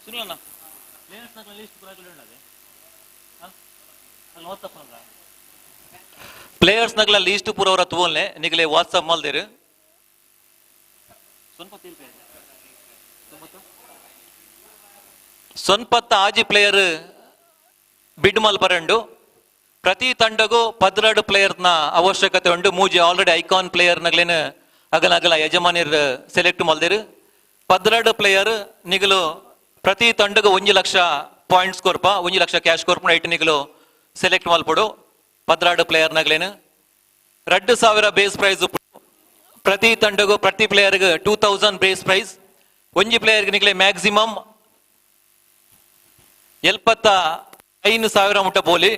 ಸುನಿಲಣ್ಣ ಪ್ಲೇಯರ್ಸ್ನ ಲಿಸ್ಟ್ ಪೂರ ಉಳ್ಳದೆ ಅಲ್ಲಿ ಓದ್ತಪ್ಪ ಪ್ಲೇಯರ್ಸ್ನಾಗ್ಲ ಲೀಸ್ಟ್ ಪೂರ ಅವರ ತೋಲ್ನೆ ನಿಗಲೆ ವಾಟ್ಸಪ್ ಮಲ್ದೇರು ಸೊನ್ಪತ್ತ ಆಜಿ ಪ್ಲೇಯರ್ ಬಿಡ್ ಮಲ್ ಪರಂಡು ಪ್ರತಿ ತಂಡಗೂ 12 ಪ್ಲೇಯರ್ನ ಅವಶ್ಯಕತೆ ಉಂಟು. ಮೂಜಿ ಆಲ್ರೆಡಿ ಐಕಾನ್ ಪ್ಲೇಯರ್ ನಗ್ಲೇನು ಅಗಲ ಅಗಲ ಯಜಮಾನಿರ್ ಸೆಲೆಕ್ಟ್ ಮಲ್ದಿರು. 12 ಪ್ಲೇಯರ್ ನಿಗಲು ಪ್ರತಿ ತಂಡಗೂ 1 ಲಕ್ಷ ಪಾಯಿಂಟ್ಸ್ ಕೊರ್ಪ 1 ಲಕ್ಷ ಕ್ಯಾಶ್ ಕೊರ್ಪ ಐಟ್ ನಿಗಲು ಸೆಲೆಕ್ಟ್ ಮಲ್ಪಡು. 12 ಪ್ಲೇಯರ್ ನಗ್ಲೇನು 2,000 ಬೇಸ್ ಪ್ರೈಸ್ ಪ್ರತಿ ತಂಡಗೂ ಪ್ರತಿ ಪ್ಲೇಯರ್ಗೆ 2000 ಬೇಸ್ ಪ್ರೈಸ್. ಒಂಜಿ ಪ್ಲೇಯರ್ಗೆ ನಿಗಲೆ ಮ್ಯಾಕ್ಸಿಮಮ್ 75,000 ಮುಟ್ಟ ಪೋಲಿ.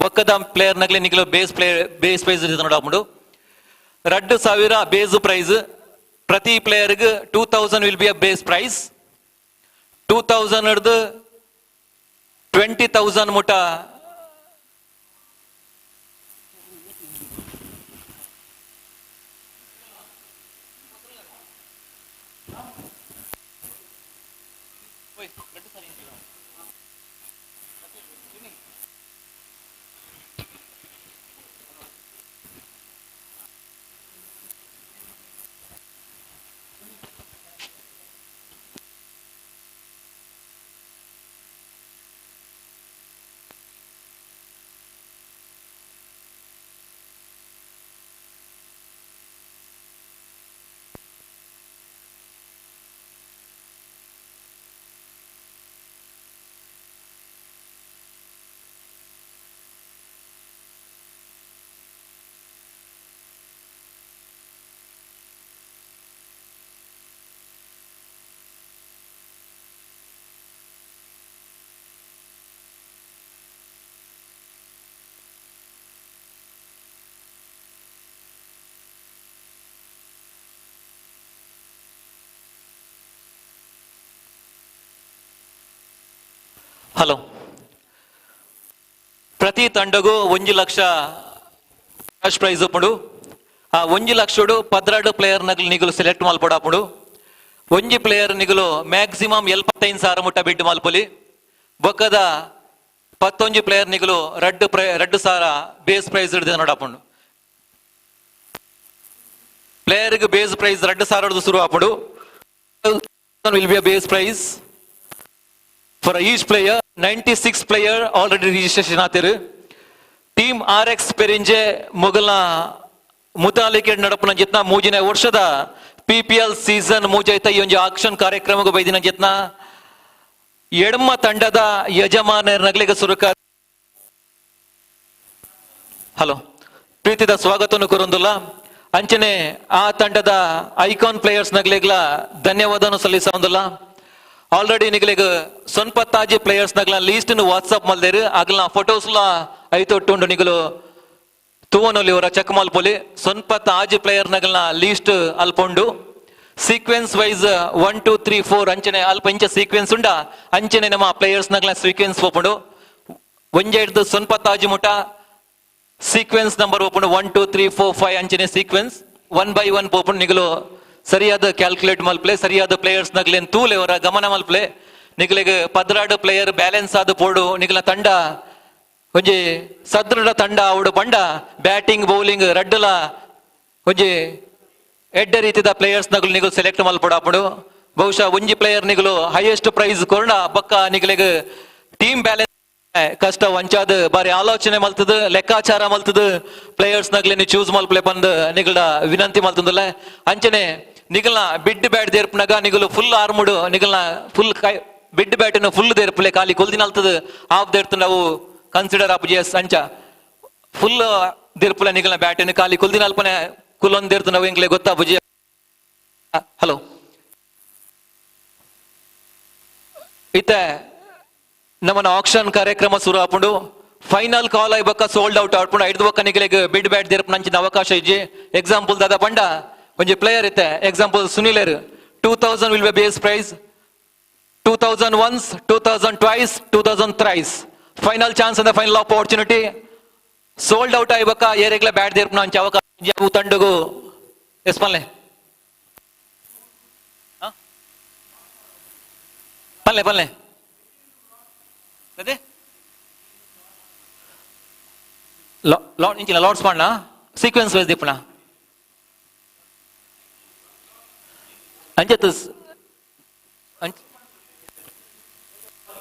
ಬೊಕ್ಕದ ಪ್ಲೇಯರ್ ನಗಲಿ ನಿಗಲು ಬೇಸ್ ಪ್ರೈಸ್ ನೋಡಾಪುಂಡು. 2,000 ಬೇಸ್ ಪ್ರೈಸ್ ಪ್ರತಿ ಪ್ಲೇಯರ್ಗೆ 2000 will be a base price. 2000 ಹಿಡ್ದು 20,000 ಮುಟ್ಟ ಹಲೋ. ಪ್ರತಿ ತಂಡಗೂ 1 ಲಕ್ಷ ಕ್ಯಾಶ್ ಪ್ರೈಸ್ ಉಪ್ಪುಂಡು. ಆ 1 ಲಕ್ಷಡು 12 ಪ್ಲೇಯರ್ ನಗಲು ನಿಗಲು ಸೆಲೆಕ್ಟ್ ಮಲ್ಪಡಾಪುಂಡು. ಒಂಜಿ ಪ್ಲೇಯರ್ ನಿಗಲು ಮ್ಯಾಕ್ಸಿಮಮ್ 75,000 ಮುಟ್ಟ ಬಿಡ್ ಮಲ್ಪೊಲಿ. ಬೊಕ್ಕದ 11 ಪ್ಲೇಯರ್ ನಿಗಲು 2,000 ಬೇಸ್ ಪ್ರೈಸ್ ಹಿಡಿದ ನೋಡಾಪುಂಡು. ಪ್ಲೇಯರ್ಗೆ ಬೇಸ್ ಪ್ರೈಸ್ 2,000 ಶುರು ಆಪುಂಡು. Will be a base price for each player. 96 player already registration ಆತಿರು. ಟೀಮ್ RX PERINJE ಮೊಗಲ ಮುತಾಲಿಕೆ ನಡಪನ ಜಿತ್ನ ಮೂಜಿನ ವರ್ಷದ PPL ಸೀಸನ್ ಮೂಜೈತ ಈ ಒಂದು ಆಕ್ಷನ್ ಕಾರ್ಯಕ್ರಮಕ್ಕೆ ಬೈದಿನ ಜಿತ್ನ ಎಡಮ ತಂಡದ ಯಜಮಾನರ ನಗಲಿಗೆ ಸುರುಕ ಹಲೋ ಪ್ರೀತಿದ ಸ್ವಾಗತವನ್ನು ಕೋರೊಂದುಲ್ಲ. ಅಂಚನೆ ಆ ತಂಡದ ಐಕಾನ್ ಪ್ಲೇಯರ್ಸ್ ನಗಲಿಗ್ಲ ಧನ್ಯವಾದವನ್ನು ಸಲ್ಲಿಸೊಂದುಲ್ಲ. ಆಲ್ರೆಡಿ ನಿಗಲಿಗೆ ಸ್ವಲ್ಪ ತಾಜಿ ಪ್ಲೇಯರ್ಸ್ ನಗಲ ಲೀಸ್ಟ್ ವಾಟ್ಸಪ್ ಮಲ್ದೇರು ಆಗಲ ಫೋಟೋಸ್ ಐತೊಟ್ಟು ನಿಗಲು ತೂವನೊಲಿ ಅವರ ಚೆಕ್ ಮಲ್ಪೊಲಿ. ಸ್ವಲ್ಪ ತಾಜಿ ಪ್ಲೇಯರ್ ನಗಲ ಲೀಸ್ಟ್ ಅಲ್ಪೊಂಡು ಸೀಕ್ವೆನ್ಸ್ ವೈಸ್ 1 2 3 4 ಅಂಚನೆ ಅಲ್ಪ ಇಂಚ ಸೀಕ್ವೆನ್ಸ್ ಉಂಡ ಅಂಚನೆ ನಮ್ಮ ಪ್ಲೇಯರ್ಸ್ ನಗಲ ಸೀಕ್ವೆನ್ಸ್ ಒಪ್ಪುಂಡು. ಒಂಜೆ ಹಿಡ್ದು ಸ್ವಲ್ಪ ತಾಜಿ ಮುಟ ಸೀಕ್ವೆನ್ಸ್ ನಂಬರ್ ಒಪ್ಪುಂಡು 1 2 3 4 5 ಅಂಚನೆ ಸೀಕ್ವೆನ್ಸ್ 1 by 1 ಪೋಪುಂಡು. ನಿಗಲು ಸರಿಯಾದ ಕ್ಯಾಲ್ಕುಲೇಟ್ ಮಲ್ಪ್ಲೆ ಸರಿಯಾದ ಪ್ಲೇಯರ್ಸ್ ನಗಲೇನ್ ತೂಲೆ ಅವರ ಗಮನ ಮಲ್ಪ್ಲೆ ನಿಗಲಿಗೆ 12 ಪ್ಲೇಯರ್ ಬ್ಯಾಲೆನ್ಸ್ ಆದ ಪೋಡು ನಿಗಲ ತಂಡ ಒಂಜಿ ಸದೃಢ ತಂಡ ಅವಡು ಬಂಡ ಬ್ಯಾಟಿಂಗ್ ಬೌಲಿಂಗ್ ರಡ್ಡಲ ಒಂಜಿ ಎಡ್ಡ ರೀತಿದ ಪ್ಲೇಯರ್ಸ್ ನಗಲು ನಿಗಲು ಸೆಲೆಕ್ಟ್ ಮಲ್ಪಡಾಪುಡು. ಬಹುಶಃ ಒಂಜಿ ಪ್ಲೇಯರ್ ನಿಗಲು ಹೈಯೆಸ್ಟ್ ಪ್ರೈಸ್ ಕೊರ್ಣ ಬಕ್ಕ ನಿಗಲಿಗೆ ಟೀಮ್ ಬ್ಯಾಲೆನ್ಸ್ ಕಷ್ಟ ವಂಚಾದ ಬಾರಿ ಆಲೋಚನೆ ಮಲ್ತದ ಲೆಕ್ಕಾಚಾರ ಮಲ್ತದ ಪ್ಲೇಯರ್ಸ್ ನಗಲಿ ಚೂಸ್ ಮಲ್ಪ್ಲೆ ಬಂದ್ ನಿಗಲ ವಿನಂತಿ ಮಲ್ತದಲ್ಲ. ಅಂಚನೆ ನಿಗಲ್ನ ಬಿಡ್ ಬ್ಯಾಟ್ ದೇರ್ಪನಾಗ ನಿಗಲು ಫುಲ್ ಆರ್ಮುಡು ನಿಗಲ್ನ ಫುಲ್ ಬಿಡ್ ಬ್ಯಾಟ್ ಫುಲ್ ದೇರ್ಪಲೆ ಖಾಲಿ ಕೊಲ್ದಿನ ಅಲ್ತದ ಆಫ್ ದೇರ್ತು ನಾವು ಕನ್ಸಿಡರ್ ಆಪ್ ಜೆಸ್ ಅಂಚ ಫುಲ್ ದೇರ್ಪಲೆ ನಿಗಲ್ನ ಬ್ಯಾಟ್ ಖಾಲಿ ಕೊಲ್ದಿನ ಅಲ್ಪನೆ ಕುಲೊಂದ್ ದೇರ್ತು ನಾವು ಎಂಗ್ಲೆ ಗೊತ್ತಾ ಬುಜಿ. ಹಲೋ ಇತ್ತೆ ನಮ್ಮನ ಆಕ್ಷನ್ ಕಾರ್ಯಕ್ರಮ ಶುರು ಆಪುಂಡು. ಫೈನಲ್ ಕಾಲ್ ಆಯ್ಬಕ್ಕ ಸೋಲ್ಡ್ ಔಟ್ ಆಡ್ಪುಂಡು. 5 ಬಕ್ಕ ನಿಗಲಿಗೆ ಬಿಡ್ ಬ್ಯಾಟ್ ದೇರ್ಪ ನಂಚಿನ ಅವಕಾಶ ಇಜ್ಜಿ. ಎಕ್ಸಾಂಪಲ್ ದಾದ ಪಂಡ ಒಂಜಿ ಪ್ಲೇಯರ್ ಇತ್ತೆ ಎಕ್ಸಾಂಪಲ್ ಸುನಿಲೇರ್ 2000 will be base price 2000 once 2000 twice 2000 thrice. Final chance ಅಂದ ಫೈನಲ್ ಆಪರ್ಚುನಿಟಿ ಸೋಲ್ಡ್ ಔಟ್ ಆಯ್ಬಕ್ಕ ಏರೆಗ್ಲ ಬ್ಯಾಟ್ ದೇರ್ಪ ನಂಚ ಅವಕಾಶ ತಂಡಗು ಎಸ್ಪಲ್ಲೆ ಪಲ್ಲೆ ಪಲ್ಲೆ ಅದೇ ಇಂಚಿನ ಲಾರ್ಡ್ಸ್ ಮಾಡ್ನ ಸೀಕ್ವೆನ್ಸ್ ವೈಸ್ ದಿಪ್ಪಣ ಅಂಚತ್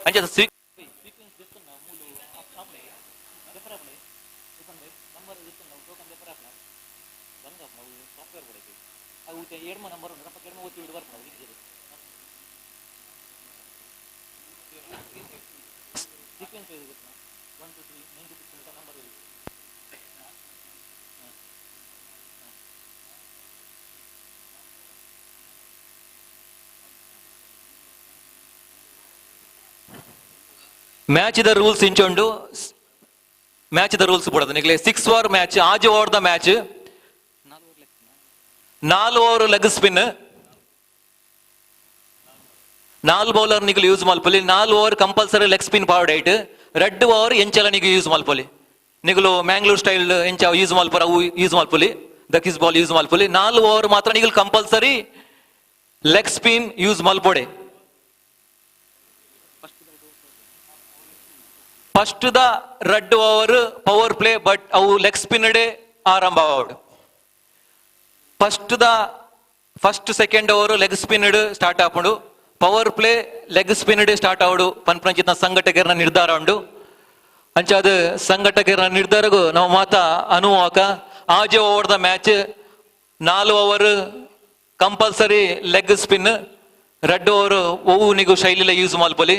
ಅಂಚತ್ ಮ್ಯಾಚ್ ದ ರೂಲ್ಸ್ ಇಂಚೊಂಡು ಮ್ಯಾಚ್ ದ ರೂಲ್ಸ್ ಬಿಡೋದು ನಿಗಲೆ 6 ಓವರ್ ಮ್ಯಾಚ್ ಆಜು ಓವರ್ ದ match 4 over leg spin 4 bowler ನಿಗಲು ಯೂಸ್ ಮಲ್ಪಲಿ 4 over compulsory leg spin forward ಐಟ್ 2 ಓವರ್ ಎಂಚಲ ನಿಗ ಯೂಸ್ ಮಲ್ಪಲಿ ನಿಗಲು ಮ್ಯಾಂಗ್ಳೂರ್ ಸ್ಟೈಲ್ ಎಂಚ ಯೂಸ್ ಮಲ್ಪರ ಅವು ಯೂಸ್ ಮಲ್ಪಲಿ ದಕಿಸ್ ಬಾಲ್ ಯೂಸ್ ಮಲ್ಪಲಿ 4 ಓವರ್ ಮಾತ್ರ ನಿಗಲು ಕಂಪಲ್ಸರಿ ಲೆಗ್ ಸ್ಪಿನ್ ಯೂಸ್ ಮಲ್ಪೊಡೆ ಫಸ್ಟ್ ದ 2 ಓವರ್ ಪವರ್ ಪ್ಲೇ ಬಟ್ ಅವು ಲೆಗ್ ಸ್ಪಿನ್ ಡೇ ಆರಂಭ ಆವಡು first second over leg spin start ಆಪುಂಡು power play leg spin start ಆವಡು ಪನ್ಪಂಚಿತ ಸಂಘಟಕರ ನಿರ್ಧಾರ ಉಂಡು ಅಂಚಾದ ಸಂಘಟಕರ ನಿರ್ಧಾರಗೂ ನಾವು ಮಾತ ಅನುವಾಕ ಆಜೆ ಓವರ್ ದ match 4 over compulsory leg spin 2 over ಒವು ನಿಗು ಶೈಲಿಲ ಯೂಸ್ ಮಲ್ಪಲಿ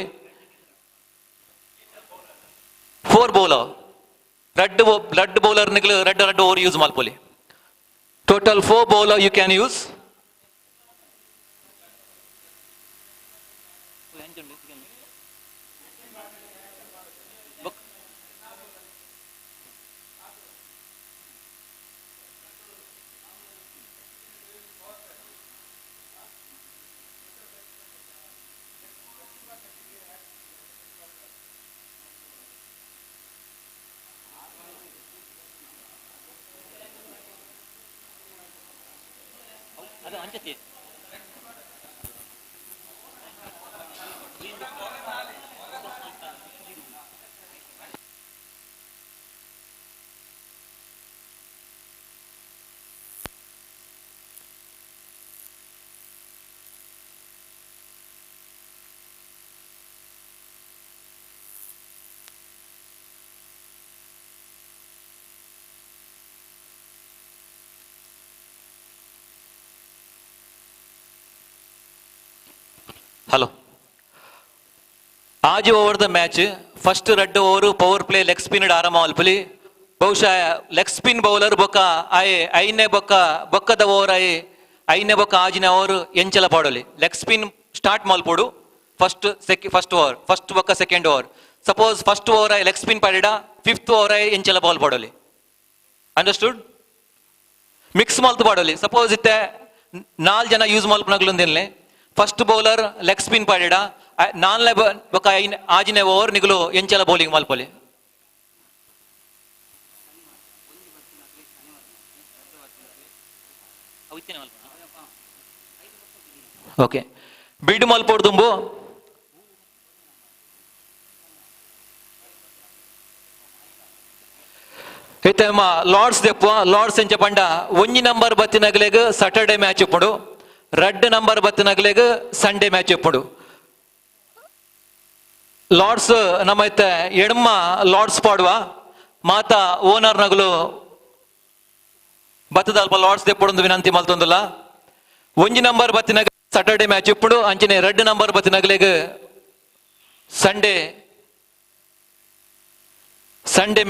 4 ಬೌಲರ್ ರೆಡ್ ಬೌಲರ್ ನಿಗಲು ರೆಡ್ ಓವರ್ ಯೂಸ್ ಮಲ್ಪಲಿ total 4 bowler you can use hello ಆಜು ಓವರ್ ದ match first 2 over power play leg spin ಆರಂಭ ಮಲ್ಪಲಿ ಬಹುಶಃ ಲೆಗ್ ಸ್ಪಿನ್ ಬೌಲರ್ ಬೊಕ್ಕ ಐನೇ ಬೊಕ್ಕದ ಓವರ್ ಐನೇ ಬೊಕ್ಕ ಆಜಿನ ಓವರ್ ಎಂಚಲ ಪಾಡೋಲಿ ಲೆಗ್ ಸ್ಪಿನ್ ಸ್ಟಾರ್ಟ್ ಮಲ್ಪೋಡು ಫಸ್ಟ್ ಓವರ್ ಫಸ್ಟ್ ಬೊಕ್ಕ second over suppose first over leg spin ಪಾಡಿಡ 5th ಓವರ್ ಎಂಚಲ ಬಾಲ್ ಪಾಡೋಲಿ ಅಂಡರ್ಸ್ಟುಡ್ ಮಿಕ್ಸ್ ಮಲ್ತು ಪಾಡೋಲಿ ಸಪೋಸ್ ಇತ್ತೆ 4 ಜನ ಯೂಸ್ ಮಲ್ಪನಗ್ಲೊಂದಿಲ್ಲೆ ಫಸ್ಟ್ ಬೌಲರ್ ಲೆಗ್ ಸ್ಪಿನ್ ಪಾಡಿಡ 4ನೇ ಬೊಕ್ಕ ಆಜಿನ ಓವರ್ ನಿಗಲು ಎಂಚಲ ಬೌಲಿಂಗ್ ಮಲ್ಪೊಲಿ ಓಕೆ ಬಿಡ್ ಮಲ್ಪೋಡು ತುಂಬು ಐತೆ ಲಾರ್ಡ್ಸ್ ದೆಪ್ಪು ಲಾರ್ಡ್ಸ್ ಎಂಚ ಪಂಡ 1 ನಂಬರ್ ಬತ್ತಿನಗ್ಲೆಗ್ ಸಾಟರ್ಡೆ ಮ್ಯಾಚ್ ಇಪ್ಪುಡು 2 ನಂಬರ್ ಬತ್ತಿನಗ್ಲೆಗ್ ಸಂಡೇ ಮ್ಯಾಚ್ ಇಪ್ಪುಡು ಲಾರ್ಡ್ಸ್ ನಮ್ಮ ಐತೆ ಎಡ್ಮ ಲಾರ್ಡ್ಸ್ ಪಾಡುವ ಮಾತ ಓನರ್ ನಗಲು ಬತ್ತದ ಅಲ್ಪ ಲಾರ್ಡ್ಸ್ ದೆಪ್ಪುಡು ವಿನಂತಿ ಮಲ್ತೊಂದುಲ್ಲ 1 ನಂಬರ್ ಬತ್ತಿನಗ ಸಾಟರ್ಡೆ ಮ್ಯಾಚ್ ಇಪ್ಪುಡು ಅಂಚನೆ 2 ನಂಬರ್ ಬತ್ತಿನಗ್ಲೆಗ್ ಸಂಡೇ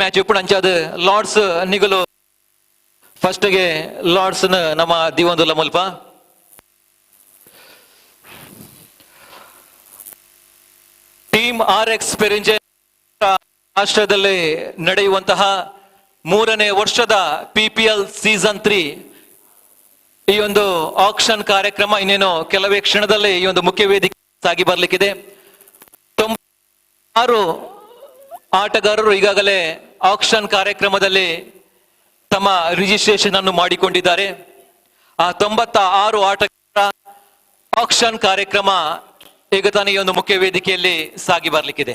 ಮ್ಯಾಚ್ ಇಪ್ಪುಡು ಅಂಚಾದ ಲಾರ್ಡ್ಸ್ ನಿಗಲು ಫಸ್ಟ್ಗೆ ಲಾರ್ಡ್ಸ್ ನಮ್ಮ ದಿವಂದುಲ್ಲ ಮುಲ್ಪ ಟೀಮ್ RX ಪೆರಿಂಜೆ ರಾಷ್ಟ್ರದಲ್ಲಿ ನಡೆಯುವಂತಹ 3ನೇ ವರ್ಷದ PPL ಸೀಸನ್ 3 ಈ ಒಂದು ಆಕ್ಷನ್ ಕಾರ್ಯಕ್ರಮ ಇನ್ನೇನು ಕೆಲವೇ ಕ್ಷಣದಲ್ಲಿ ಈ ಒಂದು ಮುಖ್ಯ ವೇದಿಕೆ ಸಾಗಿ ಬರ್ಲಿಕ್ಕಿದೆ 96 ಆಟಗಾರರು ಈಗಾಗಲೇ ಆಕ್ಷನ್ ಕಾರ್ಯಕ್ರಮದಲ್ಲಿ ತಮ್ಮ ರಿಜಿಸ್ಟ್ರೇಷನ್ ಅನ್ನು ಮಾಡಿಕೊಂಡಿದ್ದಾರೆ ಆ 96 ಆಟಗಾರರ ಆಕ್ಷನ್ ಕಾರ್ಯಕ್ರಮ ಈಗ ತಾನೇ ಈ ಒಂದು ಮುಖ್ಯ ವೇದಿಕೆಯಲ್ಲಿ ಸಾಗಿ ಬರ್ಲಿಕ್ಕಿದೆ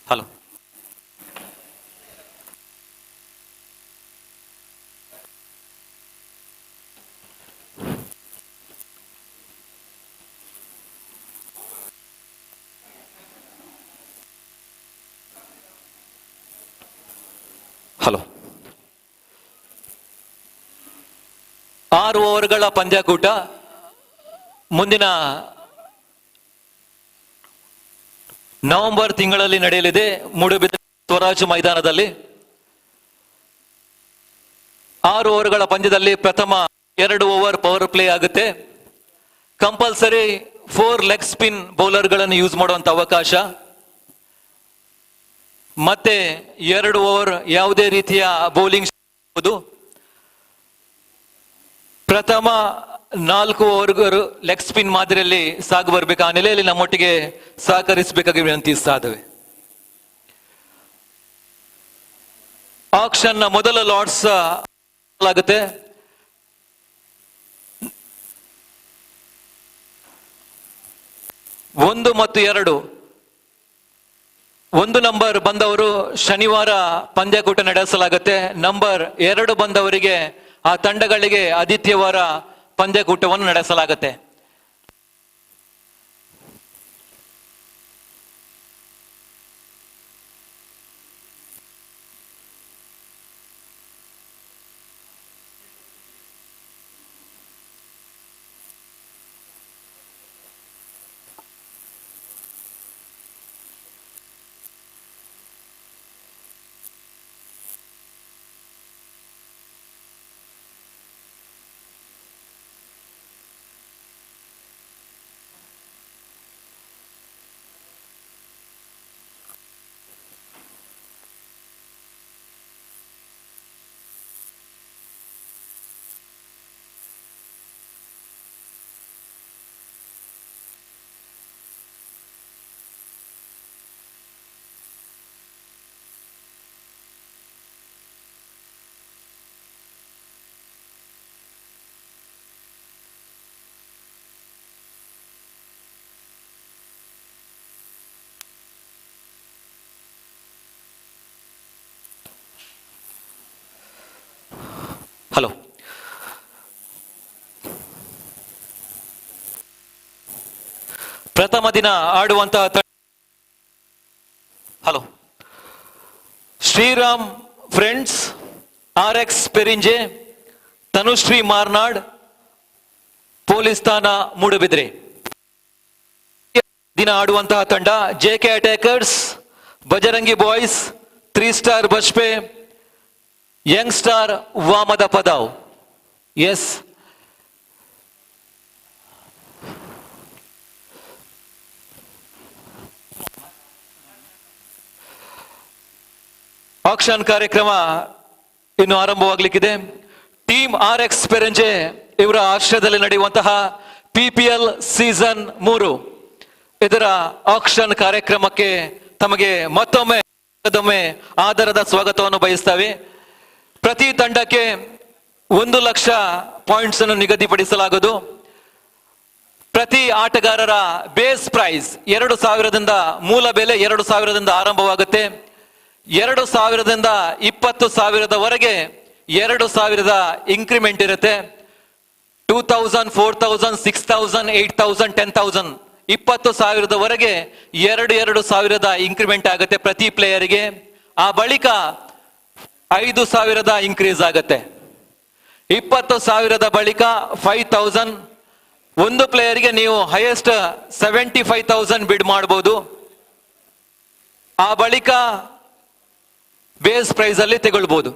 ಹಲೋ 6 ಓವರ್ಗಳ ಪಂದ್ಯಾಕೂಟ ಮುಂದಿನ ನವೆಂಬರ್ ತಿಂಗಳಲ್ಲಿ ನಡೆಯಲಿದೆ ಮೂಡುಬಿದಿರೆ ಸ್ವರಾಜ್ ಮೈದಾನದಲ್ಲಿ. 6 ಓವರ್ಗಳ ಪಂದ್ಯದಲ್ಲಿ ಪ್ರಥಮ 2 ಓವರ್ ಪವರ್ ಪ್ಲೇ ಆಗುತ್ತೆ. ಕಂಪಲ್ಸರಿ 4 ಲೆಗ್ ಸ್ಪಿನ್ ಬೌಲರ್ಗಳನ್ನು ಯೂಸ್ ಮಾಡುವಂತ ಅವಕಾಶ, ಮತ್ತೆ 2 ಓವರ್ ಯಾವುದೇ ರೀತಿಯ ಬೌಲಿಂಗ್. ಪ್ರಥಮ 4 ಓವರ್ ಲೆಗ್ ಸ್ಪಿನ್ ಮಾದರಿಯಲ್ಲಿ ಸಾಗು ಬರಬೇಕು. ಆ ನೆಲೆಯಲ್ಲಿ ನಮ್ಮೊಟ್ಟಿಗೆ ಸಹಕರಿಸಬೇಕಾಗಿ ವಿನಂತಿಸ್ತಾ ಇದ್ದೇವೆ. ಆಕ್ಷನ್ ನ ಮೊದಲ ಲಾಟ್ಸ್ ಆಗುತ್ತೆ. ಒಂದು ಮತ್ತು 2 1 ನಂಬರ್ ಬಂದವರು ಶನಿವಾರ ಪಂದ್ಯಾಕೂಟ ನಡೆಸಲಾಗುತ್ತೆ. ನಂಬರ್ 2 ಬಂದವರಿಗೆ ಆ ತಂಡಗಳಿಗೆ ಆದಿತ್ಯವಾರ ಪಂದ್ಯಾಕೂಟವನ್ನು ನಡೆಸಲಾಗುತ್ತೆ. ಹಲೋ, ಪ್ರಥಮ ದಿನ ಆಡುವಂತಹ hello Shriram friends, RX Perinje, Tanushree Marnad, police ಠಾಣಾ ಮೂಡುಬಿದ್ರೆ. ದಿನ ಆಡುವಂತಹ ತಂಡ JK attackers, Bajrangi boys, 3 star Bajpe, young star Vamadapadavu. Yes, action ಕಾರ್ಯಕ್ರಮ ಇನ್ನು ಆರಂಭವಾಗಲಿಕ್ಕಿದೆ. ಟೀಮ್ RX ಪೆರಿಂಜೆ ಇವರ ಆಶ್ರಯದಲ್ಲಿ ನಡೆಯುವಂತಹ PPL ಸೀಸನ್ 3 ಇದರ ಆಕ್ಷನ್ ಕಾರ್ಯಕ್ರಮಕ್ಕೆ ತಮಗೆ ಮತ್ತೊಮ್ಮೆ ಆದರದ ಸ್ವಾಗತವನ್ನು ಬಯಸ್ತೇವೆ. ಪ್ರತಿ ತಂಡಕ್ಕೆ 1 ಲಕ್ಷ ಪಾಯಿಂಟ್ಸ್ ಅನ್ನು ನಿಗದಿಪಡಿಸಲಾಗುವುದು. ಪ್ರತಿ ಆಟಗಾರರ ಬೇಸ್ ಪ್ರೈಸ್ 2,000ದಿಂದ, ಮೂಲ ಬೆಲೆ 2,000ದಿಂದ ಆರಂಭವಾಗುತ್ತೆ. 2,000ದಿಂದ 20,000ದವರೆಗೆ 2,000ದ ಇನ್ಕ್ರಿಮೆಂಟ್ ಇರುತ್ತೆ. 2,000, 4,000, 6,000, 8,000, 10,000, 20,000ದವರೆಗೆ 2,000ದ ಇನ್ಕ್ರಿಮೆಂಟ್ ಆಗುತ್ತೆ ಪ್ರತಿ ಪ್ಲೇಯರ್ಗೆ. ಆ ಬಳಿಕ 5,000ದ ಇನ್ಕ್ರೀಸ್ ಆಗುತ್ತೆ. 20,000ದ ಬಳಿಕ 5,000. ಒಂದು ಪ್ಲೇಯರ್ಗೆ ನೀವು ಹೈಯೆಸ್ಟ್ 75,000 ಬಿಡ್ ಮಾಡಬಹುದು. ಆ ಬಳಿಕ ಬೇಸ್ ಪ್ರೈಸ್ ಅಲ್ಲಿ ತಗೊಳ್ಬಹುದು.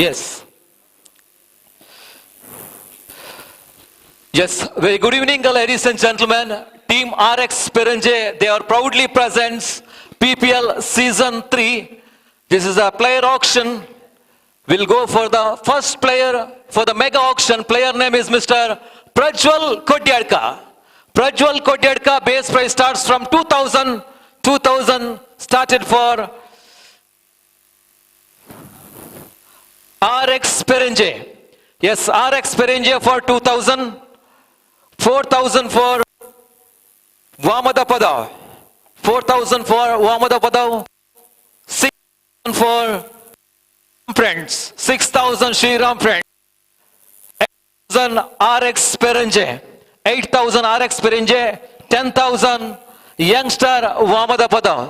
Yes. Yes. Very good evening, ladies and gentlemen. Team RX PERINJE, they are proudly presents PPL Season 3. This is a player auction. We'll go for the first player for the mega auction. Player name is Mr. Prajwal Kodyadka. Prajwal Kodyadka, base price starts from 2,000. 2,000 started for RX PERINJE. Yes, RX PERINJE for 2,000. 4,000 for Vamada Padav. 4,000 for Vamada Padav. 6,000 for friends. 6,000 Shriram friends. 8,000 RX PERINJE. 8,000 RX PERINJE. 10,000 youngster Vamada Padav.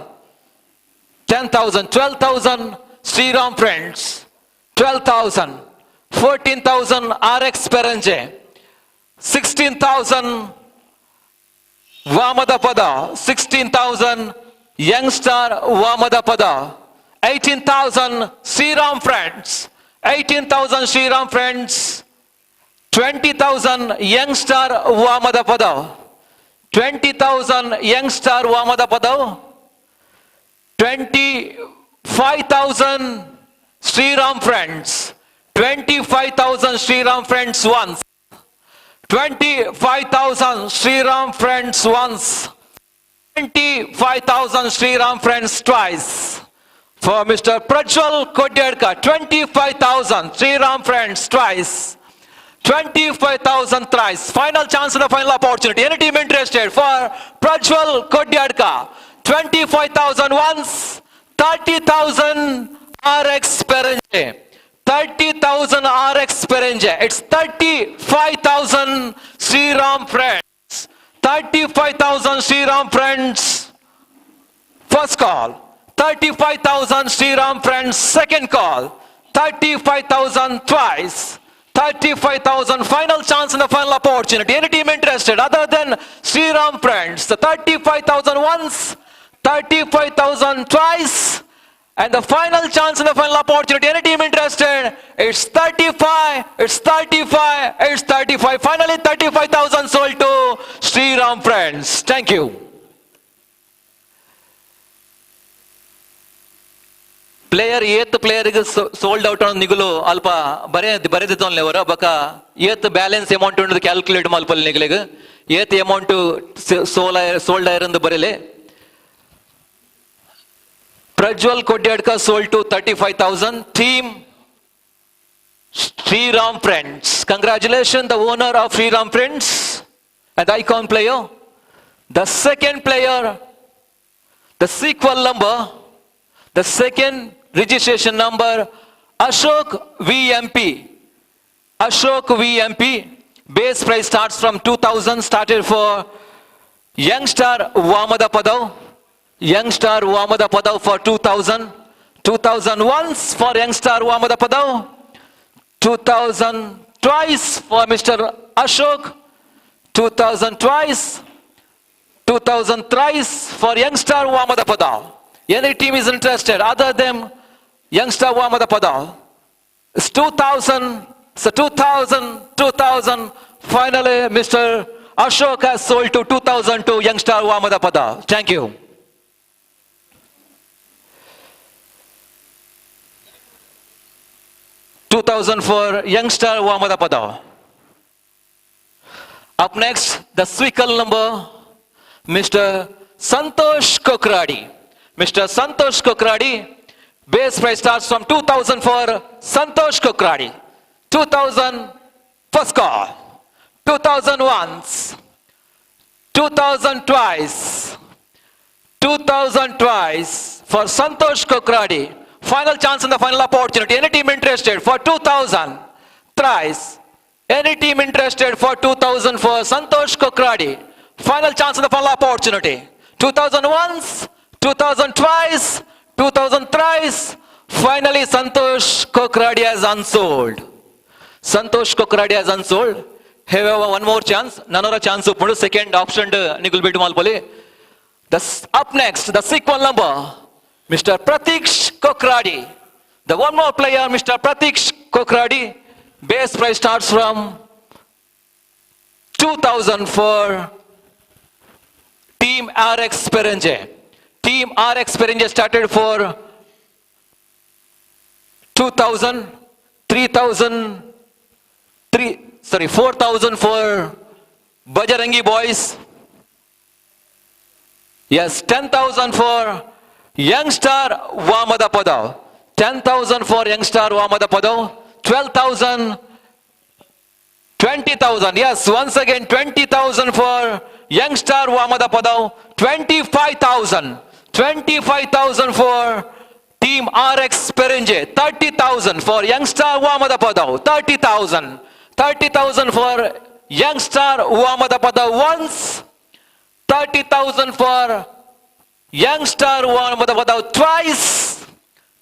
10,000, 12,000 Sriram friends, 12,000, 14,000 RX Perinje, 16,000 Vamadapada, 16,000 Youngstar Vamadapada, 18,000 Sriram friends, 18,000 Sriram friends, 20,000 Youngstar Vamadapada, 20,000 Youngstar Vamadapada, 25,000 Sriram friends, 25,000 Sriram friends once, 25,000 Sriram friends once, 25,000 Sriram friends twice. For Mr. Prajwal Kodyadka, 25,000 Sriram friends twice, 25,000 thrice. Final chance and a final opportunity. Any team interested for Prajwal Kodyadka? 25,000 once, 30,000 RX Perinje. 30,000 RX Perinje. It's 35,000 Sriram friends. 35,000 Sriram friends. First call. 35,000 Sriram friends. Second call. 35,000 twice. 35,000 final chance and the final opportunity. Any team interested other than Sriram friends? The 35,000 once, 35,000 twice, and the final chance and the final opportunity. Any team interested? It's 35, it's 35, it's 35. Finally 35,000 sold to Sriram friends. Thank you. Player ಏತ್ ಪ್ಲೇಯರ್ಗೆ sold out ಅನ್ನೋ ನಿಗಲು ಅಲ್ಪ ಬರೆದಿದ್ದವನ್ಲೇವರ ಬಕ ಏತ್ balance amount ಉಂಟು calculate ಮಲ್ಪಲ್ ನಿಗಲಿಗೆ ಏತ್ ಅಮೌಂಟ್ ಸೋಲ್ಡ್ ಆಗಿರಂದು ಬರೀಲಿ. Prajwal Kodyadka sold to 35,000. Team Sriram Friends. Congratulations, the owner of Sriram Friends and the icon player. The second player, the sequel number, the second registration number, Ashok VMP. Ashok VMP. Base price starts from 2,000. Started for Youngstar Vamadapada. Youngstar Vamadapada for 2,000. 2,000 once for Youngstar Vamadapada. 2,000 twice for Mr. Ashok. 2,000 twice. 2,000 thrice for Youngstar Vamadapada. Any team is interested other than Youngstar Vamadapada? It's 2,000. So 2,000, 2,000. Finally, Mr. Ashok has sold to 2,000 to Youngstar Vamadapada. Thank you. $2,000 for Youngstar Vamadapada. Up next, the sequel number, Mr. Santosh Kokradi. Mr. Santosh Kokradi, base price starts from 2,000 for Santosh Kokradi. 2,000 first call. 2,000 once. 2,000 twice. 2,000 twice for Santosh Kokradi. Final chance and the final opportunity. Any team interested for 2,000 thrice? Any team interested for 2,000 for Santosh Kokradi? Final chance and the final opportunity. 2,000 once, 2,000 twice, 2,000 thrice. Finally, Santosh Kokradi has unsold. Santosh Kokradi has unsold. However, one more chance. Nanora chance uppudu second option nikul bitu malpoli. Up next, the sequel number, Mr. Pratiksh Kokradi. The one more player, Mr. Pratiksh Kokradi. Base price starts from 2,000 for Team RX Perinje. Team RX Perinje started for 2,000, 4,000 for Bajarangi boys. Yes, 10,000 for Youngstar Vamadapada. 10,000 for Youngstar Vamadapada. 12,000, 20,000. Yes, once again 20,000 for Youngstar Vamadapada. 25,000. 25,000 for Team RX Perinje. 30,000 for Youngstar Vamadapada. 30,000. 30,000 for Youngstar Vamadapada once. 30,000 for Youngster Wamadapadao twice.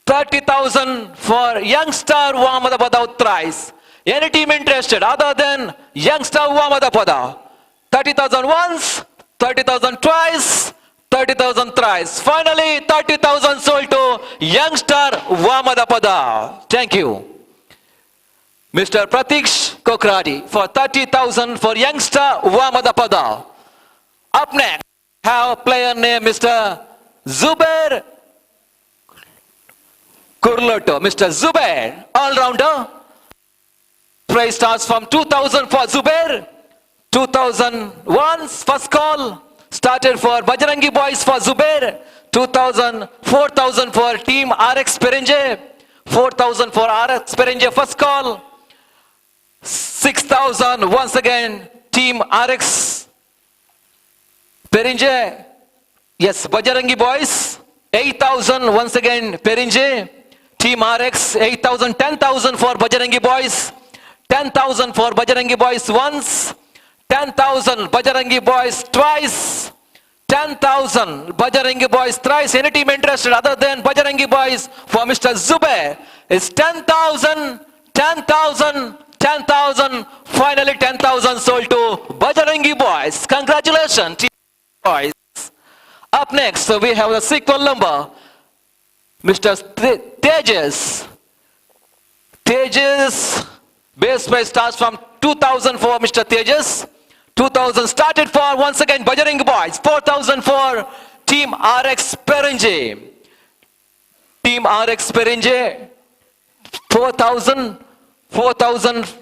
30,000 for Youngster Wamadapadao thrice. Any team interested other than Youngster Wamadapada? 30,000 once, 30,000 twice, 30,000 thrice. Finally, 30,000 sold to Youngster Wamadapada. Thank you. Mr. Pratish Kokradi for 30,000 for Youngster Wamadapada. Up next, have player name Mr. Zubair Kurloto. Mr. Zubair, all-rounder. Price starts from 2,000 for Zubair. 2,000 once, first call. Started for Bajrangi Boys for Zubair. 2,000, 4,000 for Team RX Perinje. 4,000 for RX Perinje, first call. 6,000 once again, Team RX Perinje. Yes, Bajrangi Boys. 8,000 once again, Perinje. Team RX, 8,000, 10,000 for Bajrangi Boys. 10,000 for Bajrangi Boys once. 10,000 Bajrangi Boys twice. 10,000 Bajrangi Boys thrice. Any team interested other than Bajrangi Boys for Mr. Zubair is 10,000, 10,000, 10,000. Finally 10,000 sold to Bajrangi Boys. Congratulations, team boys. Up next, so we have the sequel number. Mr. Tejas. Tejas, base price starts from 2,000 for Mr. Tejas. 2,000 started for once again Bajrangi Boys. 4,000 for Team RX Perinje. Team RX Perinje. 4,000, 4,000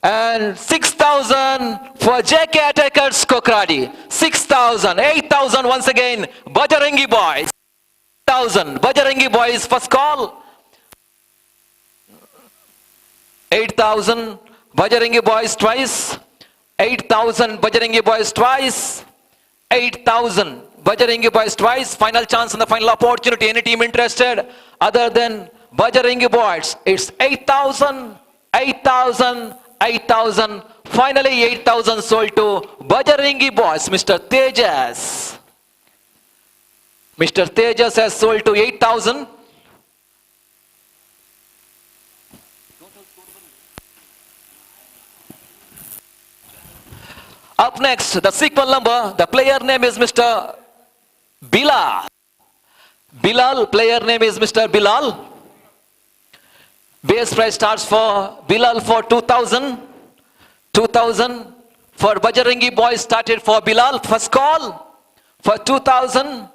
and 6,000 for JK Attackers Kokradi. 6,000, 8,000 once again Bajrangi Boys. 8,000 Bajrangi Boys first call. 8,000 Bajrangi Boys twice. 8,000 Bajrangi Boys twice. 8,000 Bajrangi Boys twice. Final chance and the final opportunity. Any team interested other than Bajrangi Boys? It's 8,000, 8,000, 8,000. Finally 8,000 sold to Bajrangi Boys. Mr. Tejas. Mr. Tejas has sold to 8,000. Up next, the sequel number, the player name is Mr. Bilal. Bilal, player name is Mr. Bilal. Base price starts for Bilal for 2,000. 2,000 for Bajrangi Boys started for Bilal. First call for 2,000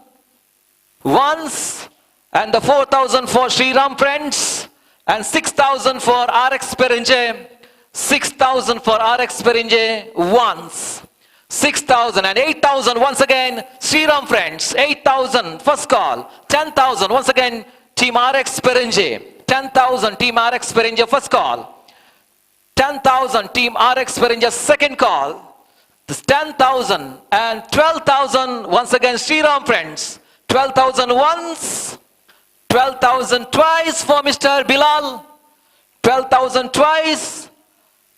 once, and the 4,000 for Sriram Friends, and 6,000 for RX Perinje. 6,000 for RX Perinje once. 6,000 and 8,000 once again Sriram Friends. 8,000 first call. 10,000 once again Team RX Perinje. 10,000 Team RX Perinje first call. 10,000 Team RX Perinje second call. This 10,000 and 12,000 once again Sriram Friends. 12,000 once. 12,000 twice for Mr. Bilal. 12,000 twice.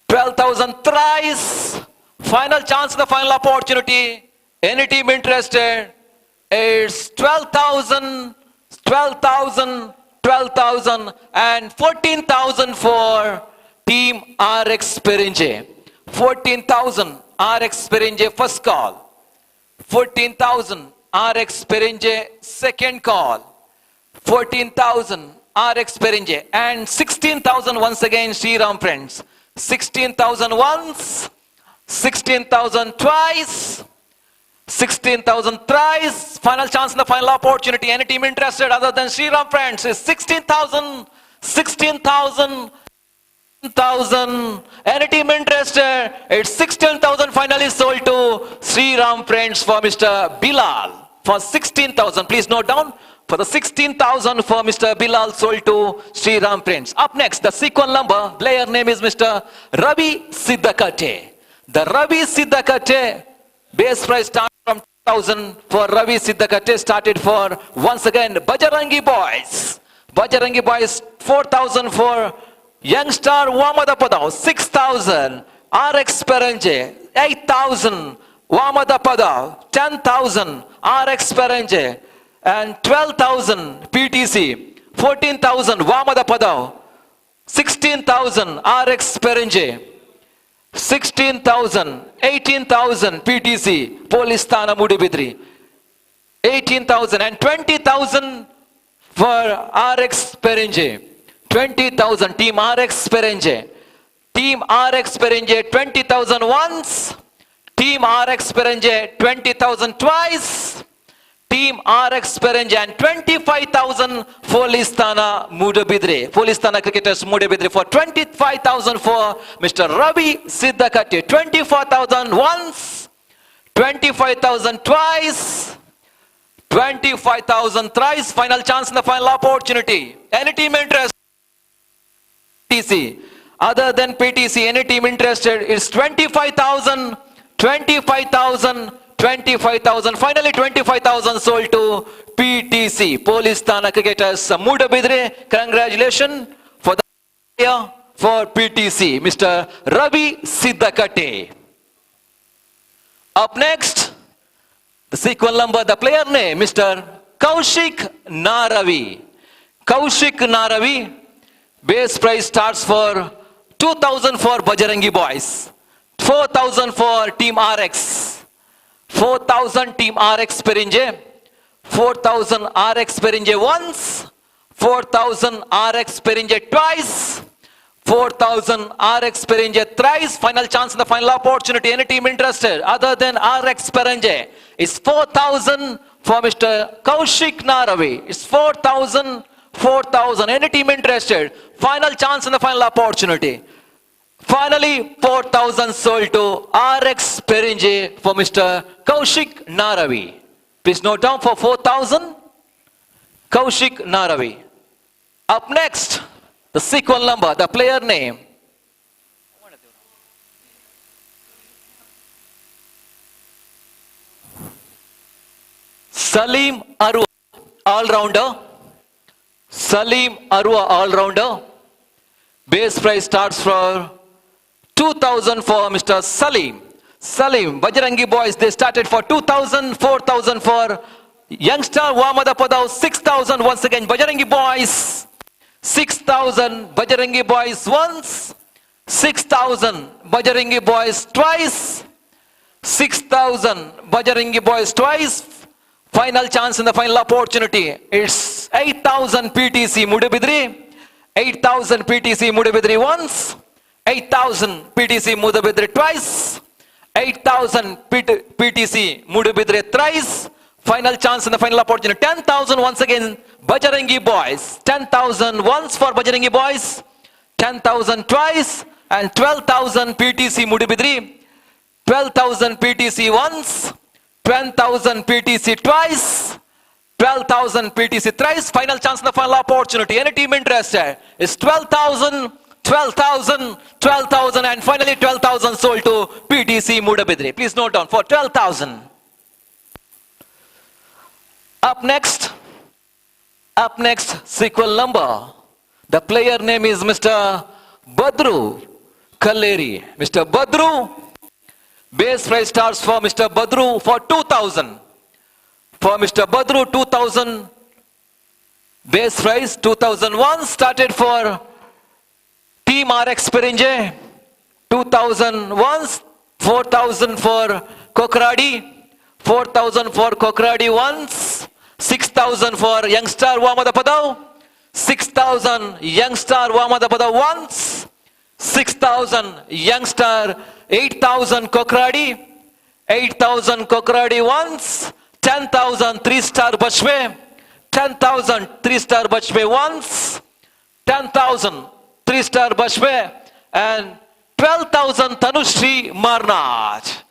12,000 thrice. Final chance, the final opportunity. Any team interested? It's 12,000, 12,000, 12,000 and 14,000 for Team RX Perinje. 14,000 RX Perinje first call. 14,000 RX Perinje second call. 14,000 RX Perinje and 16,000 once again Sriram Friends. 16,000 once, 16,000 twice, 16,000 thrice. Final chance and the final opportunity. Any team interested other than Sriram Friends is 16,000, 16,000, 16,000. Any team interested? It's 16,000 finally sold to Sriram Friends for Mr. Bilal. For 16,000, please note down. For the 16,000 for Mr. Bilal sold to Sriram Friends. Up next, the sequel number, player name is Mr. Ravi Siddakate. The Ravi Siddakate base price starts from 2,000 for Ravi Siddakate, started for once again Bajrangi Boys. Bajrangi Boys 4,000 for Youngstar Wamadapada. 6,000 RX Perinje. 8,000 Wamadapada. 10,000 RX Perinje. and 12,000 PTC, 14,000 Vamada Padav, 16,000 RX Perinje, 16,000, 18,000 PTC, Police Thana Mudibidri, 18,000 and 20,000 for RX Perinje, 20,000 Team RX Perinje, Team RX Perinje 20,000 once, Team RX Perinje 20,000 twice, Team RX Perinje and 25,000 Police Thana Mudabidre. Police Thana cricketers Mudabidre for 25,000 for Mr. Ravi Siddhakatti. 24,000 once, 25,000 twice, 25,000 thrice. Final chance in the final opportunity. Any team interested? PTC. Other than PTC, any team interested is 25,000, 25,000, 25,000. Finally 25,000 sold to PTC. Police Thana cricketers Mudabidre. Congratulations for the player for PTC, Mr. Ravi Siddhakatti. Up next, the sequel number, the player name, Mr. Kaushik Naravi. Kaushik Naravi. Base price starts for 2,000 for Bajarangi boys, 4,000 for Team RX, 4,000 Team RX Perinje, 4,000 RX Perinje once, 4,000 RX Perinje twice, 4,000 RX Perinje thrice. Final chance in the final opportunity. Any team interested other than RX Perinje is 4,000 for Mr. Kaushik Naravi. It's 4,000, 4,000. Any team interested? Final chance in the final opportunity. Finally, 4,000 sold to RX Perinje for Mr. Kaushik Naravi. Please note down for 4,000, Kaushik Naravi. Up next, the sequel number, the player name. Salim Arwa, all-rounder. Salim Arwa, all-rounder. Base price starts for 2,000 for Mr. Salim. Salim, Bajarangi boys, they started for 2,000, 4,000 for youngster Wamada Padav, 6,000 once again. Bajarangi boys, 6,000 Bajarangi boys once, 6,000 Bajarangi boys twice, 6,000 Bajarangi boys twice. Final chance in the final opportunity. It's 8,000 PTC Mudabidri, 8,000 PTC Mudabidri once, 8,000 PTC Mudabidri twice, 8,000 PTC Mudabidri thrice. Final chance in the final opportunity. 10,000 once again Bajarangi boys. 10,000 once for Bajarangi boys, 10,000 twice, and 12,000 PTC Mudabidri, 12,000 PTC once, 10,000 PTC twice, 12,000 PTC thrice. Final chance in the final opportunity. Any team interested is 12,000, 12,000, 12,000, and finally 12,000 sold to PTC Mudabidri. Please note down for 12,000. Up next, sequel number. The player name is Mr. Bedra Kalleri. Mr. Bedra. Base price starts for Mr. Bedra for 2,000. For Mr. Bedra, 2,000. Base price 2001 started for Team RX Perinje. 2,000 once, 4,000 for Kokradi, 4,000 for Kokradi once, 6,000 for youngster Wamada Padav, 6,000 youngster Wamada Padav once, 6,000 youngster, 8,000 Kokradi, 8,000 Kokradi once, 10,000 3-star Bachwe, 10,000 3-star Bachwe once, 10,000 3-star Bachwe, and 12,000 Tanushri Marnad.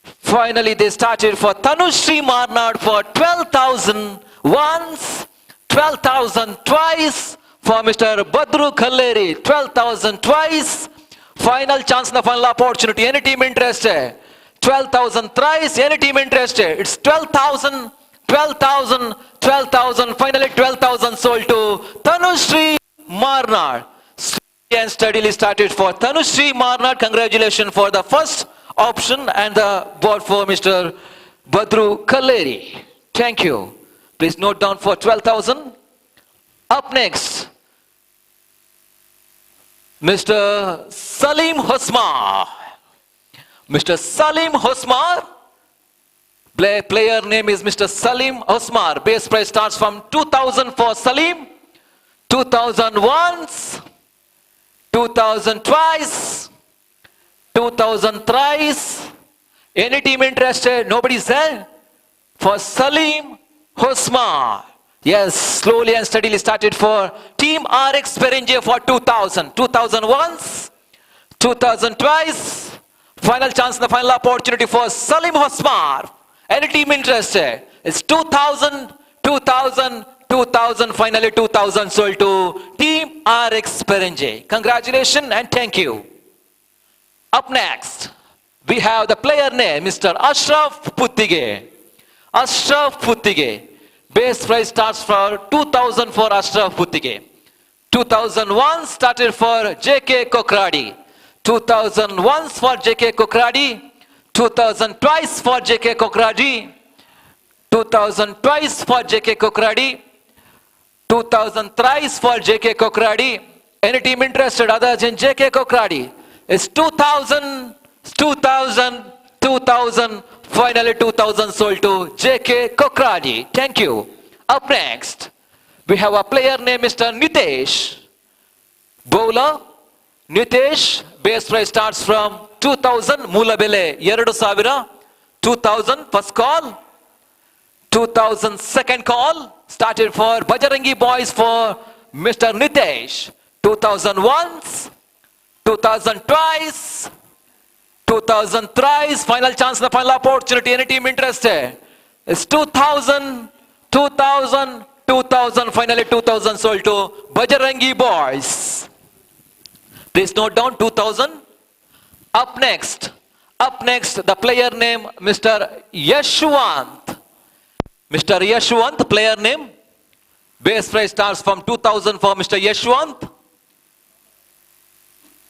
Finally, they started for Tanushri Marnad for 12,000 once, 12,000 twice. For Mr. Bedra Kalleri, 12,000 twice. Final chance in the final opportunity. Any team interested? 12,000 thrice. Any team interested? It's 12,000, 12,000, 12,000. Finally, 12,000 sold to Tanushri Marnad. And steadily started for Tanushri Marnad. Congratulations for the first option and the board for Mr. Bedra Kalleri. Thank you. Please note down for 12,000. Up next, Mr. Salim Hosmar. Mr. Salim Hosmar. Player name is Mr. Salim Hosmar. Base price starts from 2,000 for Salim. 2,000 once. 2,000 twice. 2,000 thrice. Any team interested? Nobody's there? For Salim Hosmar. Yes, slowly and steadily started for Team RX Perinje for 2,000. 2,000 once. 2,000 twice. Final chance, the final opportunity for Salim Hosmar. Any team interested? It's 2,000, 2,000, 2,000, finally 2,000 sold to Team RX Perinje. Congratulations and thank you. Up next, we have the player name, Mr. Ashraf Puttige. Ashraf Puttige. Base price starts for 2,000 for Ashraf Puttige. 2001 started for JK Kokradi. 2000 once for JK Kokradi. 2000 twice for JK Kokradi. 2000 twice for JK Kokradi. 2000 thrice for JK Kokradi. Any team interested other than JK Kokradi? It's 2,000, 2,000, 2,000. Finally 2,000 sold to JK Kokradi. Thank you. Up next, we have a player named Mr. Nitesh. Bowler, Nitesh. Base price starts from 2,000. Moola bele 2,000. 2,000 first call. 2,000 second call. Started for Bajarangi Boys for Mr. Nitesh. 2,000 once. 2,000 twice. 2,000 thrice. Final chance, the final opportunity. Any team interested? It's 2,000, 2,000, 2,000. Finally 2,000 sold to Bajarangi Boys. Please note down 2,000. Up next, the player name Mr. Yashwant. Mr. Yashwant, player name. Base price starts from 2,000 for Mr. Yashwant.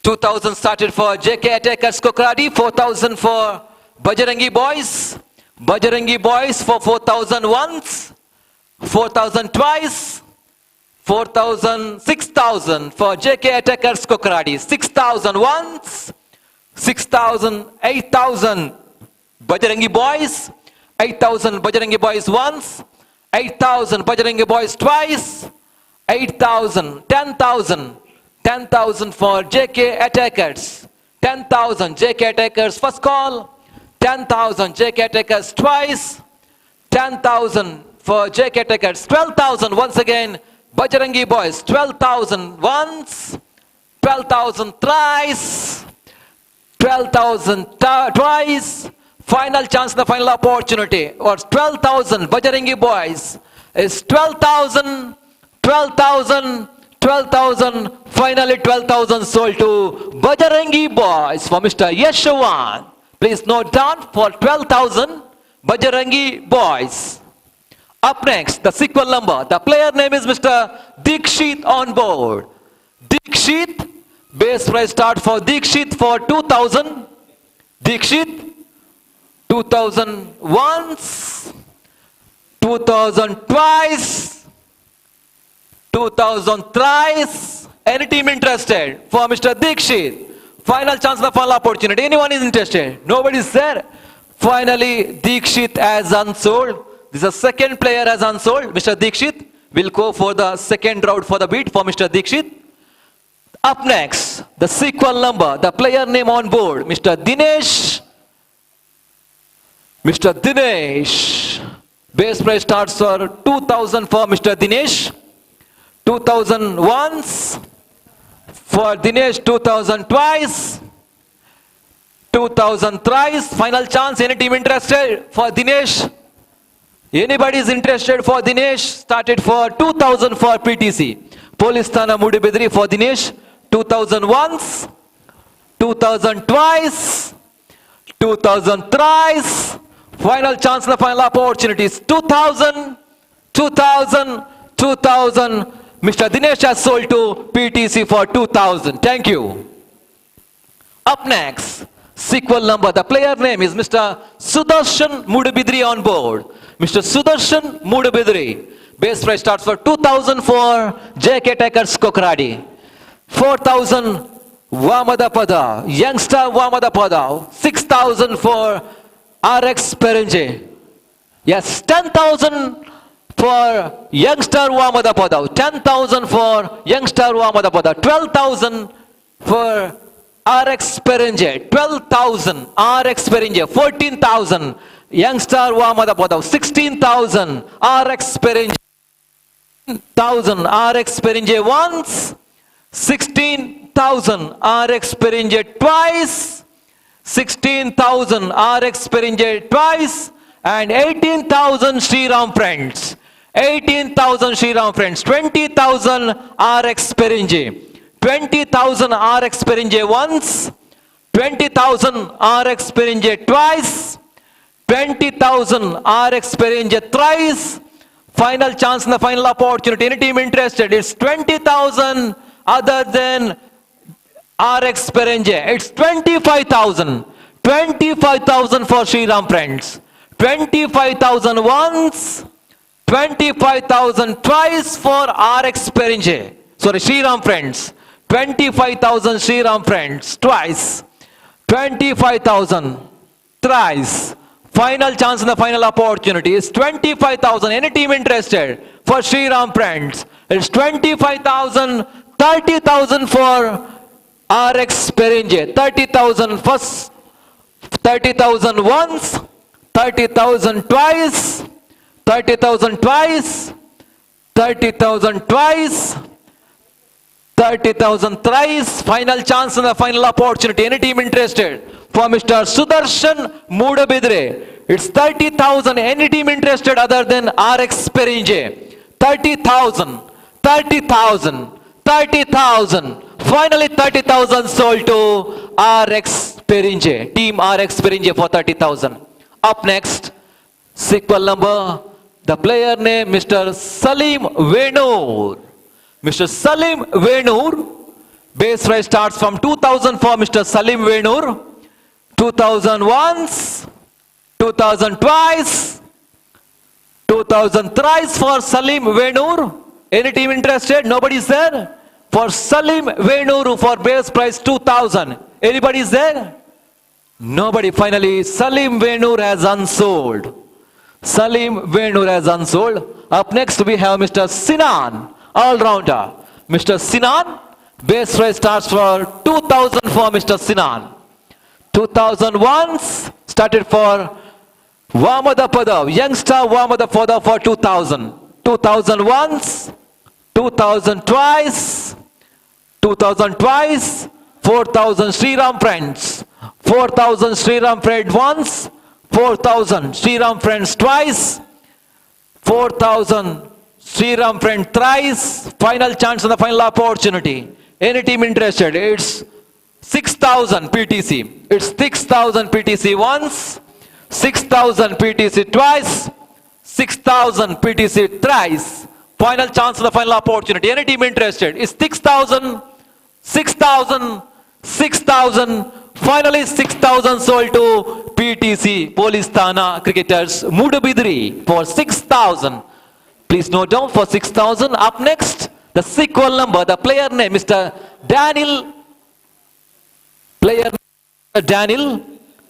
2,000 started for JK Attackers Kokradi. 4,000 for Bajarangi Boys. Bajarangi Boys for 4,000 once. 4,000 twice. 4,000, 6,000 for JK Attackers Kokradi. 6,000 once. 6,000, 8,000 Bajarangi Boys. 8,000 Bajarangi Boys once. 8,000 Bajarangi Boys twice. 8,000, 10,000. 10,000 for JK Attackers. 10,000 JK Attackers first call. 10,000 JK Attackers twice. 10,000 for JK Attackers. 12,000 once again. Bajarangi Boys. 12,000 once. 12,000 thrice. 12,000 twice. Final chance, the final opportunity. Or 12,000 Bajarangi Boys. Is 12,000. 12,000. 12,000, finally 12,000 sold to Bajarangi Boys for Mr. Yashwan. Please note down for 12,000 Bajarangi Boys. Up next, the sequel number. The player name is Mr. Dikshit on board. Dikshit, base price start for Dikshit for 2,000. Dikshit, 2,000 once, 2,000 twice. 2,000 thrice. Any team interested for Mr. Dikshit? Final chance, the final opportunity. Anyone is interested? Nobody is there. Finally, Dikshit has unsold. This is the second player has unsold. Mr. Dikshit will go for the second round for the bid for Mr. Dikshit. Up next, the sequel number, the player name on board, Mr. Dinesh. Mr. Dinesh. Base price starts for 2,000 for Mr. Dinesh. 2,000 once. For Dinesh, 2,000 twice. 2,000 thrice. Final chance. Any team interested for Dinesh? Anybody is interested for Dinesh? Started for 2,000 for PTC. Police Thana Mudibedri for Dinesh. 2,000 once. 2,000 twice. 2,000 thrice. Final chance, the final opportunities. 2,000. 2,000. 2,000. Mr. Dinesh has sold to PTC for 2,000. Thank you. Up next, sequel number. The player name is Mr. Sudarshan Mudabidri on board. Mr. Sudarshan Mudabidri. Base price starts for 2000 for JK Takers Kokradi. 4000 Vamadapada, youngster Vamadapada. 6000 for RX Perinje. Yes, 10,000 for youngster Vamadapada. 10,000 for youngster Vamadapada. 12,000 for RX Perinje. 12,000 RX Perinje. 14,000 youngster Vamadapada. 16,000 RX Perinje. 1,000 RX Perinje once. 16,000 RX Perinje twice. 16,000 RX Perinje twice. And 18,000 Sriram friends. 18,000 Sriram friends. 20,000 RX Perinje. 20,000 RX Perinje once. 20,000 RX Perinje twice. 20,000 RX Perinje thrice. Final chance in the final opportunity. Any team interested? It's 20,000 other than RX Perinje. It's 25,000. 25,000 for Sriram friends. 25,000 once. 25,000 twice for RX Perinje. Sorry, Sriram friends. 25,000 Sriram friends twice. 25,000 thrice. Final chance in the final opportunity is 25,000. Any team interested for Sriram friends? It's 25,000. 30,000 for RX Perinje. 30,000 first. 30,000 once. 30,000 twice. 30,000 twice. 30,000 twice. 30,000 thrice. Final chance and the final opportunity. Any team interested? For Mr. Sudarshan Mudabidre. It's 30,000. Any team interested other than RX Perinje? 30,000. 30,000. 30,000. Finally 30,000 sold to RX Perinje. Team RX Perinje for 30,000. Up next, sequel number. The player name Mr. Salim Venur. Mr. Salim Venur. Base price starts from 2,000 for Mr. Salim Venur. 2,000 once. 2,000 twice. 2,000 thrice for Salim Venur. Any team interested? Nobody is there? For Salim Venur for base price 2,000. Anybody is there? Nobody. Finally, Salim Venur has unsold. Salim Venur has unsold. Up next we have Mr. Sinan, all-rounder. Mr. Sinan, base price starts for 2,000 for Mr. Sinan. 2,000 once, started for Vamadapada, youngster Vamadapada for 2,000. 2,000 once, 2,000 twice, 2,000 twice, 4,000 Sriram friends. 4,000 Sriram friends once, 4,000 Sriram friends twice, 4,000 Sriram friends thrice. Final chance and the final opportunity. Any team interested? It's 6,000 PTC. It's 6,000 PTC once, 6,000 PTC twice, 6,000 PTC thrice. Final chance and the final opportunity. Any team interested? It's 6,000, 6,000, 6,000. Finally 6,000 sold to PTC Police Thana Cricketers Mudabidri for 6,000. Please note down for 6,000. Up next, the sequel number, the player name Mr. Daniel. Player Daniel.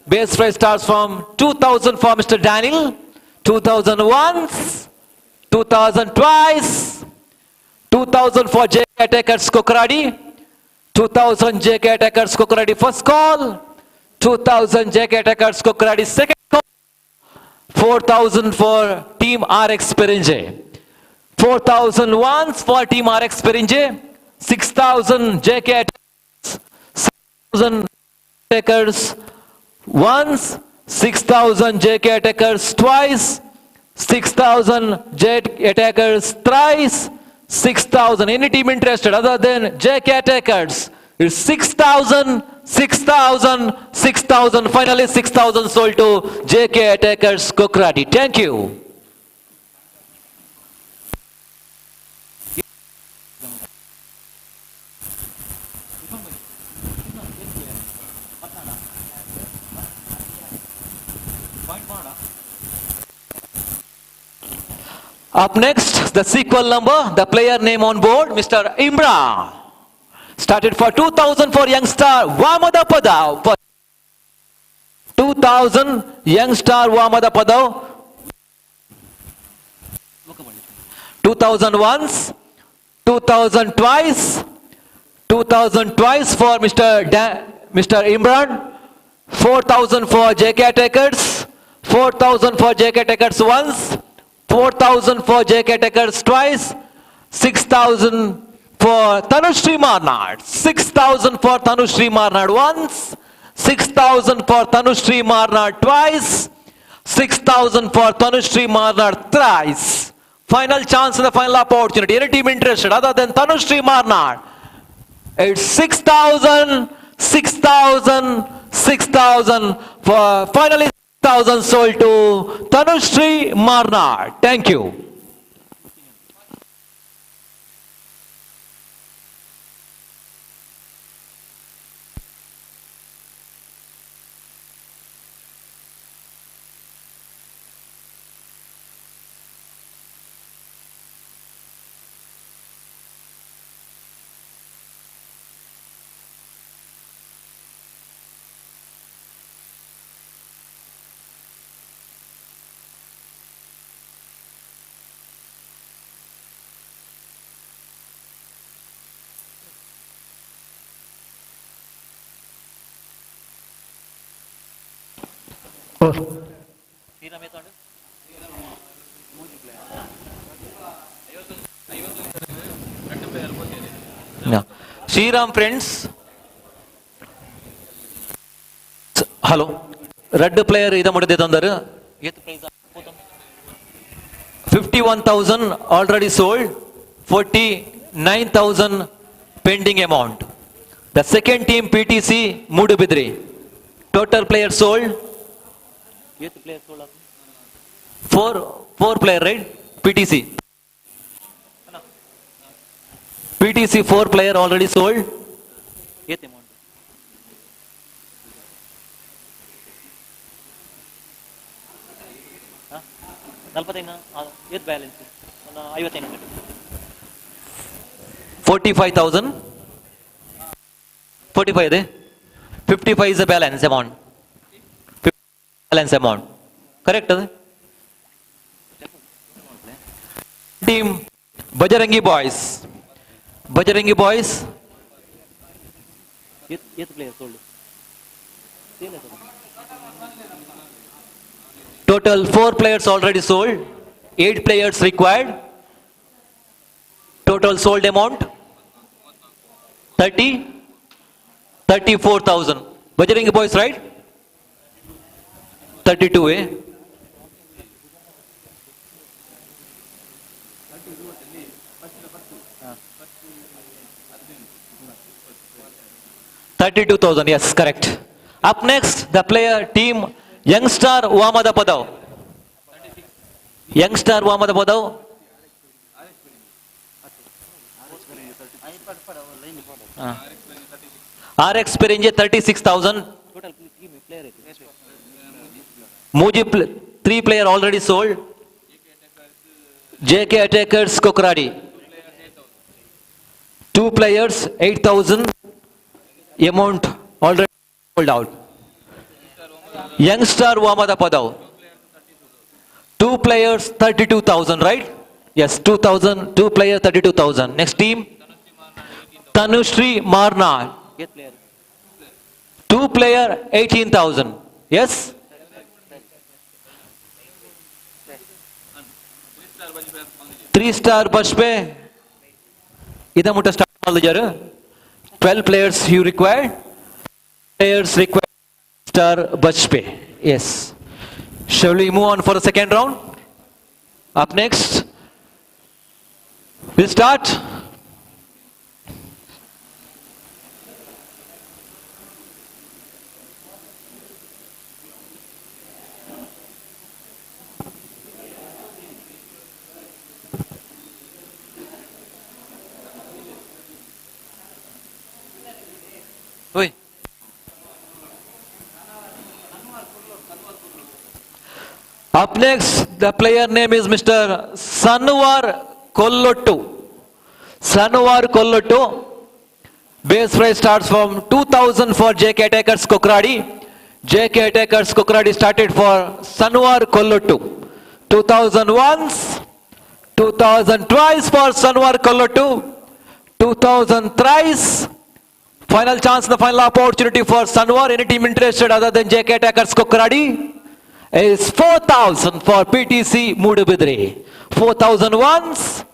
Base price starts from 2,000 for Mr. Daniel. 2,000 once, 2,000 twice, 2,000 for JK Attackers Kokradi. 2,000 JK Attackers Kokradi first call. 2,000 JK Attackers Kokradi second call. 4,000 for Team RX Perinje. 4,000 once for Team RX Perinje. 6,000 JK Attackers. 6,000 Attackers once. 6,000 JK Attackers twice. 6,000 JK Attackers thrice. 6,000. Any team interested other than JK Attackers? It's 6,000, 6,000, 6,000. Finally 6,000 sold to JK Attackers Kokradi. Thank you. Up next, the sequel number, the player name on board, Mr. Imran. Started for 2000 for youngster Wamadapada. For 2000 youngster Wamadapada. 2000 once, 2000 twice, 2000 twice for Mr. Imran. 4000 for JK Attackers. 4000 for JK Attackers once. 4000 for JK Attackers twice. 6000 for Tanushri Marnad. 6000 for Tanushri Marnad once. 6000 for Tanushri Marnad twice. 6000 for Tanushri Marnad thrice. Final chance and the final opportunity. Any team interested other than Tanushri Marnad? It's 6000, 6000, 6000 for finally 6000 sold to Tanushri Marnad. Thank you. Sriram friends. Hello. Red player ida mudide tandaru. 51,000 already sold. 49,000 pending amount. The second team PTC Mudubidri. Total player sold. Four player, right? PTC. PTC 4 player already sold. balance 45,000. 45 ಇದೆ. 55 is the balance amount. Balance amount. Correct ಇದೆ. Team Bajarangi boys. Bajarangi boys. Player sold. Total 4 players already sold. 8 players required. Total sold amount 34,000. Bajarangi boys, right? 32, eh? $32,000, yes, correct. Up next, the player team Youngstar Wamadapadao. Youngstar Wamadapadao. RX PERINJE 36,000. Muji 3 player already sold. JK Attackers Kokradi. 2 players 8,000. Amount already sold out. Youngstar Wamadapadao. 2 players 32,000, right? Yes, 2,000. 2 players 32,000. Next team Tanushri Marnad. 2 player 18,000. Yes. 3-star Bashpe. Ida mutta start ಮಾಡಿದ್ದಾರೆ. 12 players you required. Players required star Bashpe. Yes. Shall we move on for the second round? Up next, we'll start. Oi. Up next, the player name is Mr. Sanuvar Kollottu. Sanuvar Kollottu. Base price starts from 2000 for JK Attackers Kokradi. JK Attackers Kokradi started for Sanuvar Kollottu. 2000 once, 2000 twice for Sanuvar Kollottu. 2000 thrice. Final chance, the final opportunity for Sanuvar. Any team interested other than JK Attackers Kokradi? Is 4,000 for PTC Mudubidri. 4,000 once,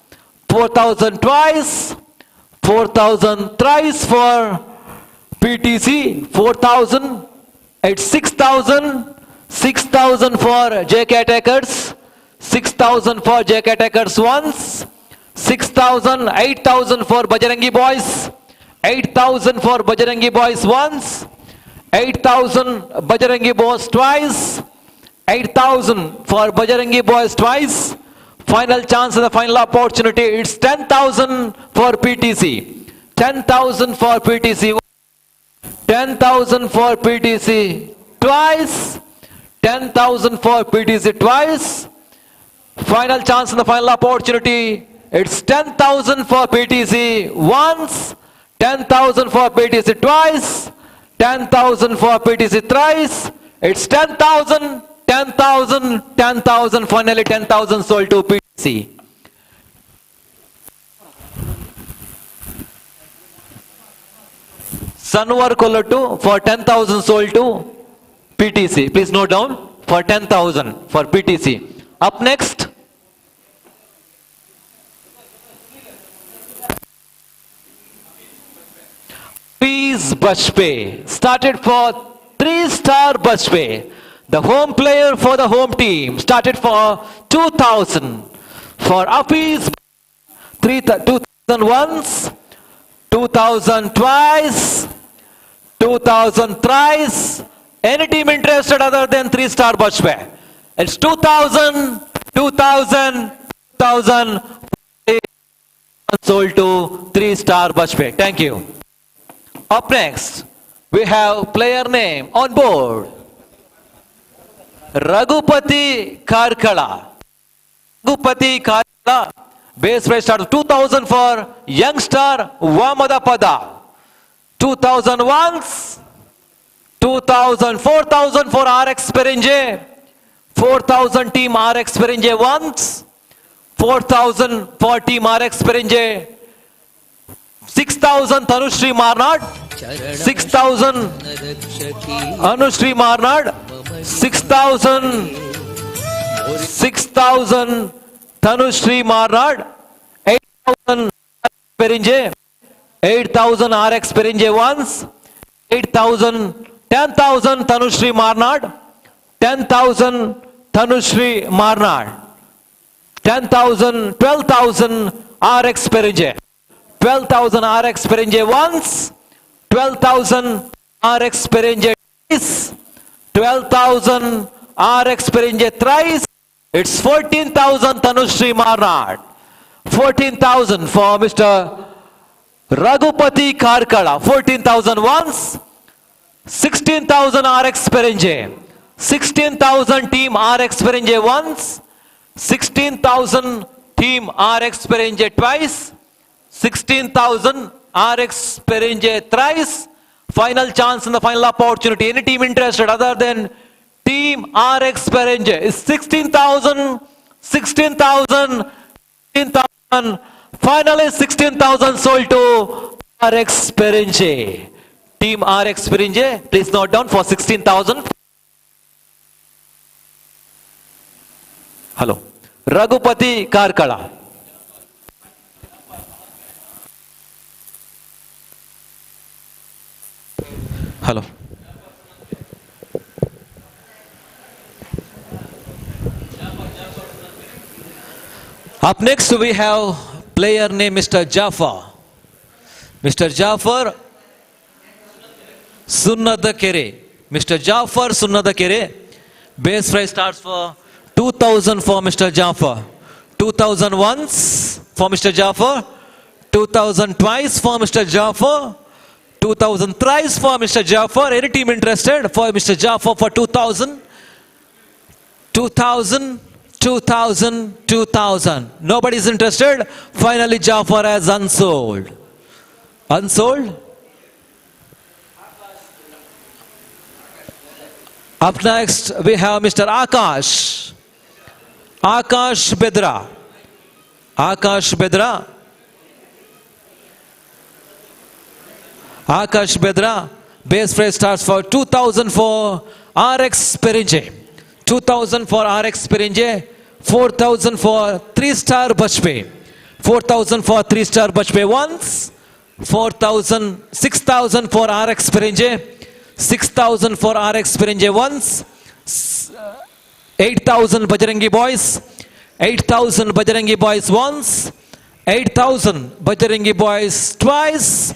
4,000 twice, 4,000 thrice for PTC. 4,000. It's 6,000. 6,000 for JK Attackers. 6,000 for JK Attackers once. 6,000. 8,000 for Bajarangi Boys. 8,000 for Bajarangi Boys once. 8,000 Bajarangi Boys twice. 8,000 for Bajarangi Boys twice. Final chance of the final opportunity. It's 10,000 for PTC. 10,000 for PTC. 10,000 for PTC twice. 10,000 for PTC twice. Final chance of the final opportunity. It's 10,000 for PTC once. 10,000 for PTC twice. 10,000 for PTC thrice. It's 10,000. 10,000, 10,000, finally 10,000 sold to PTC. Sanuvar Kollottu for 10,000 sold to PTC. Please note down, for 10,000 for PTC. Up next, Peace Bajpayee started for 3-star Bajpayee. The home player for the home team started for 2,000 for Apis. 2,000 once, 2,000 twice, 2,000 thrice. Any team interested other than 3-star Bajpayee? It's 2,000, 2,000, 2,000 sold to 3-star Bajpayee. Thank you. Up next, we have player name on board. Raghupati Karkala. Raghupati Karkala. Base price start 2,000 for youngster Vamadapada. 2,000 once. 2,000, 4,000 for RX Perinje. 4,000 team RX Perinje once. 4,000 for team RX Perinje. 6,000 Tanushri Marnad. 6,000 Anushri Marnad. 6,000 Tanushri Marnad. 8,000 Perinje. 8,000 RX Perinje once. 8,000, 10,000 Tanushri Marnad. 10,000 Tanushri Marnad. 10,000, 12,000 RX Perinje. 12,000 RX Perinje once. 12,000 RX Perinje twice. 12,000 RX Perinje thrice. It's 14,000 Tanushri Marnad. 14,000 for Mr. Raghupati Karkala. 14,000 once. 16,000 RX Perinje. 16,000 team RX Perinje once. 16,000 team RX Perinje twice. 16,000 RX Perinje thrice. Final chance and the final opportunity. Any team interested other than team RX Perinje is 16,000, 16,000, 16,000. Finally 16,000 sold to RX Perinje. Team RX Perinje, please note down for 16,000. Hello. Raghupati Karkala. Hello. Up next we have player name Mr. Jafar. Mr. Jafar Sunnadakere. Mr. Jafar Sunnadakere. Base price starts for 2,000 for Mr. Jafar. 2,000 once for Mr. Jafar. 2,000 twice for Mr. Jafar. 2,000 thrice for Mr. Jafar. Any team interested for Mr. Jafar for 2,000? 2000, 2000, 2000. Nobody is interested. Finally, Jafar has unsold. Unsold? Up next, we have Mr. Akash. Akash Bedra. Akash Bedra. Akash Bedra. Base price starts for 2000 for RX PERINJE. 2000 for RX PERINJE. 4000 for 3-star Bajpayee. 4000 for 3-star Bajpayee once. 4000, 6000 for RX PERINJE. 6,000 for RX PERINJE once. 8,000 Bajrangi Boys. 8,000 Bajrangi Boys once. 8,000 Bajrangi Boys twice.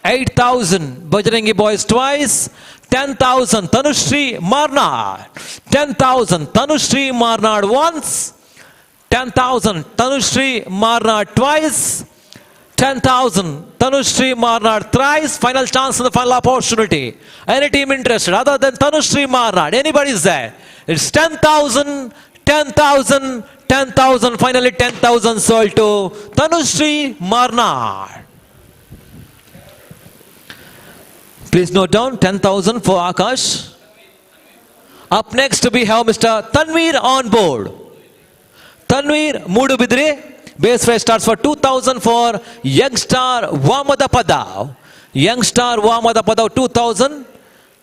8,000 Bajrangi Boys twice. 10,000 Tanushri Marnad. 10,000 Tanushri Marnad once. 10,000 Tanushri Marnad twice. 10,000 Tanushri Marnad thrice. Final chance in the final opportunity. Any team interested other than Tanushri Marnad? Anybody is there? It's 10,000, 10,000, 10,000. Finally 10,000 sold to Tanushri Marnad. Please note down 10,000 for Akash. Up next we have Mr. Tanveer on board. Tanveer Mudubidri. Base price starts for 2,000 for Youngstar Vamadapada. Youngstar Vamadapada 2,000.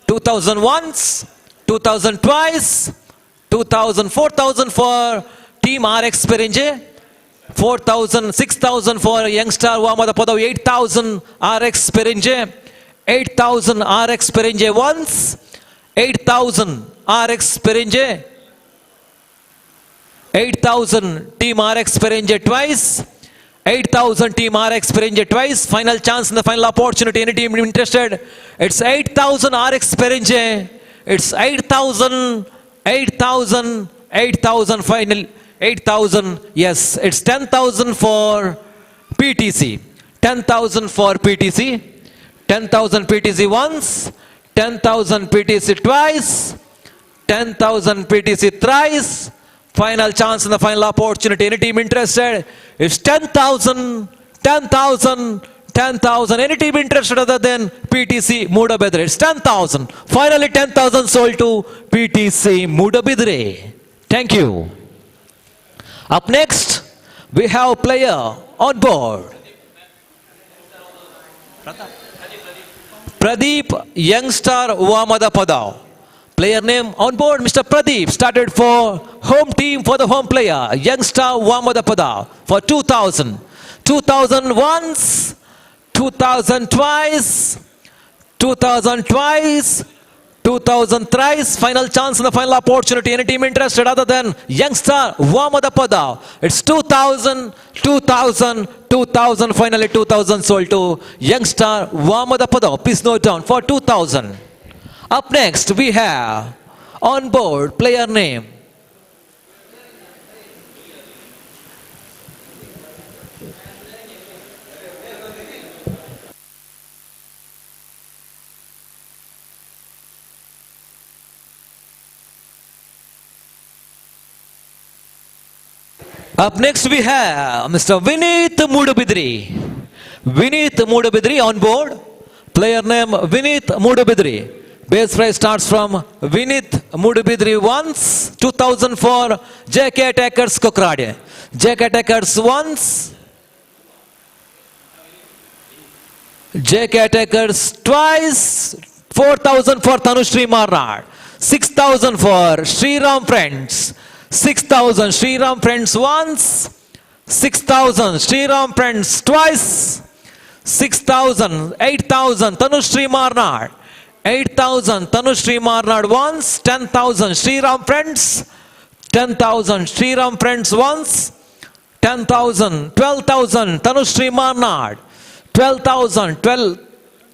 2,000 once. 2,000 twice. 2,000, 4,000 for Team RX PERINJE. 4,000, 6,000 for Youngstar Vamadapada. 8,000 RX PERINJE. 8,000 RX PERINJE once. 8,000 RX PERINJE. 8,000 Team RX PERINJE twice. 8,000 Team RX PERINJE twice. Final chance in the final opportunity. Any team interested? It's 8,000 RX PERINJE. It's 8,000, 8,000, 8,000 final. 8,000. Yes, it's 10,000 for PTC. 10,000 for PTC. 10,000 PTC once. 10,000 PTC twice. 10,000 PTC thrice. Final chance in the final opportunity. Any team interested? It's 10,000, 10,000, 10,000. Any team interested other than PTC Mudabidre? It's 10,000. Finally 10,000 sold to PTC Mudabidre. Thank you. Up next, we have a player on board. Pradeep Youngstar Vamadapada. Player name on board, Mr. Pradeep, started for home team for the home player, Youngstar Vamadapada, for 2,000. 2,000 once, 2,000 twice, 2,000 twice, 2,000 thrice. Final chance in the final opportunity. Any team interested other than Youngstar Vamadapada? It's 2,000, 2,000, 2,000. Finally 2,000 sold to Youngstar Vamadapada. Please note down for 2,000. Up next, we have on board player name. Up next, we have Mr. Vinith Mudabidri. Vinith Mudabidri on board. Player name Vinith Mudabidri. Base price starts from Vinith Mudabidri once. 2,000 for JK Attackers Kokrade. JK Attackers once. JK Attackers twice. 4,000 for Tanushri Marnad. 6,000 for Sriram Friends. 6,000 Sriram Friends once. 6,000 Sriram Friends twice. 6,000, 8,000 Tanushri Marnad. 8,000 Tanushri Marnad once. 10,000 Sriram Friends. 10,000 Sriram Friends once. 10,000, 12,000 Tanushri Marnad. 12,000, 12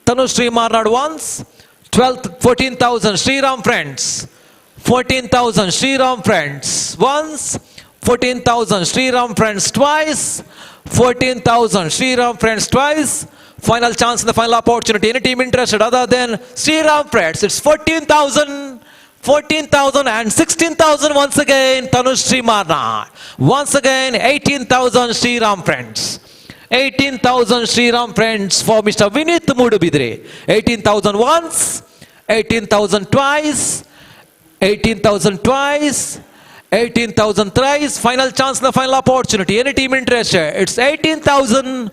Tanushri Marnad once. 14,000 Sriram Friends. 14,000 Sriram Friends once. 14,000 Sriram Friends twice. 14,000 Sriram Friends twice. Final chance in the final opportunity. Any team interested other than Sriram Friends? It's 14,000, 14,000 and 16,000 once again, Tanushree Marna. Once again, 18,000 Sriram friends. 18,000 Sriram friends for Mr. Vinith Mudubidre. 18,000 once, 18,000 twice, 18,000 twice, 18,000 thrice. Final chance, the final opportunity. Any team interested? It's 18,000,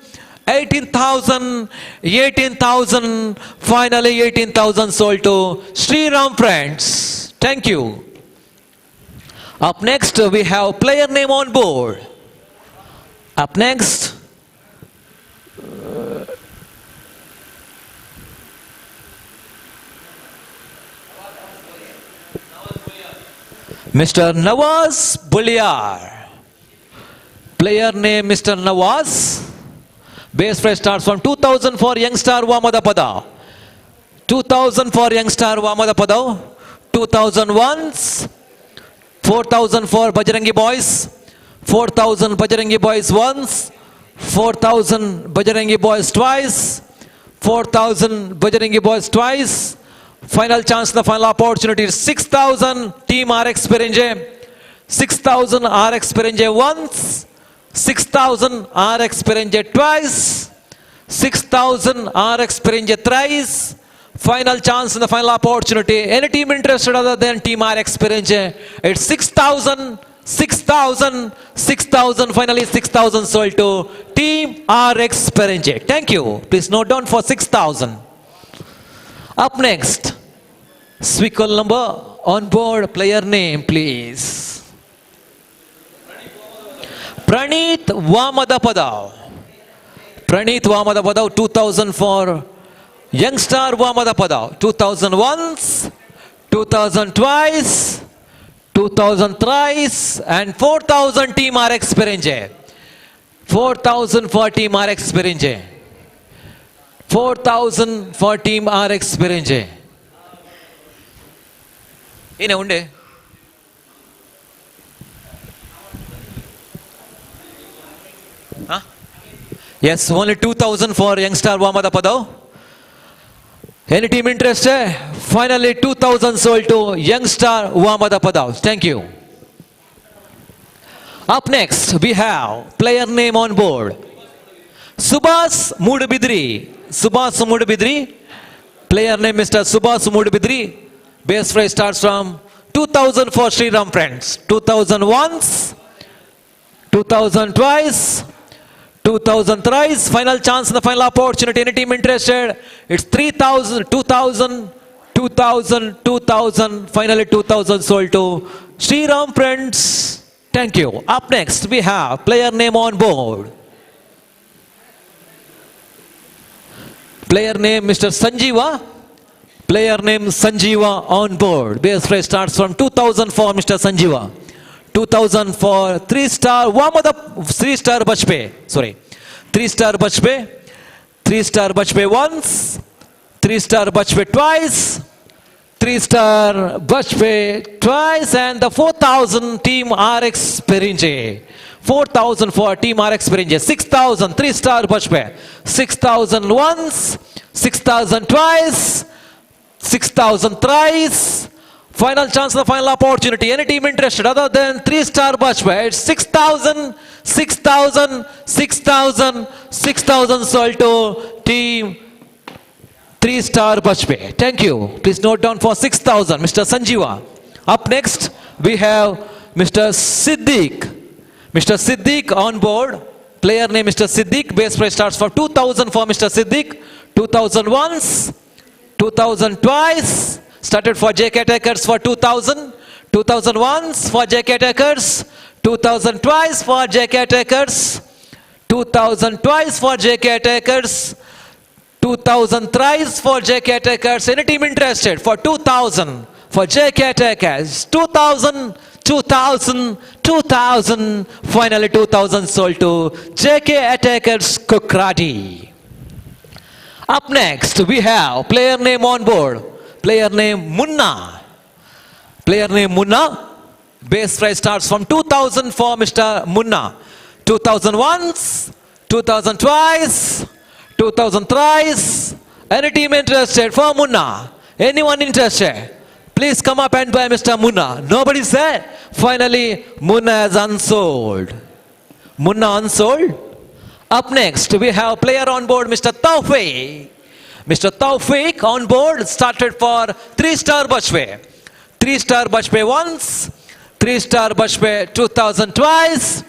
18,000, 18,000. Finally, 18,000 sold to Sriram friends. Thank you. Up next, we have player name on board. Up next, Mr. Nawaz Buliar. Player name Mr. Nawaz. Base price starts from 2,000 for youngstar Vamadapada. 2,000 for youngstar Vamadapada. 2,000 once. 4,000 for Bajrangi boys. 4,000 Bajrangi boys once. 4,000 Bajrangi boys twice. 4,000 Bajrangi boys twice. Final chance, the final opportunity is 6,000 Team RX Perinje. 6,000 RX Perinje once. 6,000 RX Perinje twice. 6,000 RX Perinje thrice. Final chance and the final opportunity. Any team interested other than Team RX Perinje? It's 6,000, 6,000, 6,000. Finally 6,000 sold to Team RX Perinje. Thank you. Please note down for 6,000. Up next, Swikol number on board, player name please. Praneeth Vamadapada. Praneeth Vamadapada, 2,000 for youngstar Vamadapada. 2,000 once, 2,000 twice, 2,000 thrice, and 4,000 Team RX Perinje. 4,000 for Team RX Perinje. 4,000 for Team RX Perinje. Ine unde? Huh? Yes, only 2,000 for youngstar Vamadapada. Any team interested? Finally 2,000 sold to youngstar Vamadapada. Thank you. Up next, we have player name on board. Subhas Mudubidri. Subhas Mudubidri. Player name Mr. Subhas Mudubidri. Base price starts from 2,000 for Sriram friends. 2,000 once, 2,000 twice, 2,000 thrice. Final chance and the final opportunity. Any team interested? It's 3,000, 2,000, 2,000, 2,000. Finally 2,000 sold to Sriram friends. Thank you. Up next, we have player name on board. Player name Mr. Sanjeeva. Player name Sanjeeva on board. Base price starts from 2,000 for Mr. Sanjeeva. 2,000 for 3-star Vamada, 3-star Bajpe. Sorry. 3-star Bajpe. 3-star Bajpe once. 3-star Bajpe twice. 3-star Bajpe twice. And the 4,000 Team RX Perinje. 4,000 for Team RX Perinje. 6,000 3-star Bajpe. 6,000 once. 6,000 twice. 6,000 thrice. Final chance, the final opportunity. Any team interested other than 3-star Bajpe? It's 6,000, 6,000, 6,000, 6,000 sold to Team 3-star Bajpe. Thank you. Please note down for 6,000. Mr. Sanjeeva. Up next, we have Mr. Siddiq. Mr. Siddiq on board. Player name Mr. Siddiq. Base price starts for 2,000 for Mr. Siddiq. 2,000 once. 2,000 twice. Started for JK Takers for 2,000. 2,000 once for JK Takers. 2,000 twice for JK Takers. 2,000 twice for JK Takers. 2,000 thrice for JK Takers. Any team interested? For 2,000 for JK Takers. 2,000, 2,000, 2,000. Finally 2,000 sold to JK Attackers Kukradi. Up next, we have player name on board. Player name Munna. Player name Munna. Base price starts from 2,000 for Mr. Munna. 2,000 once, 2,000 twice, 2,000 thrice. Any team interested for Munna? Anyone interested? Please come up and buy Mr. Munna. Nobody's there. Finally, Munna is unsold. Munna unsold. Up next, we have player on board, Mr. Tawfiq. Mr. Tawfiq on board, started for 3-star Bashwe. 3-star Bashwe once, 3-star Bashwe 2000 twice,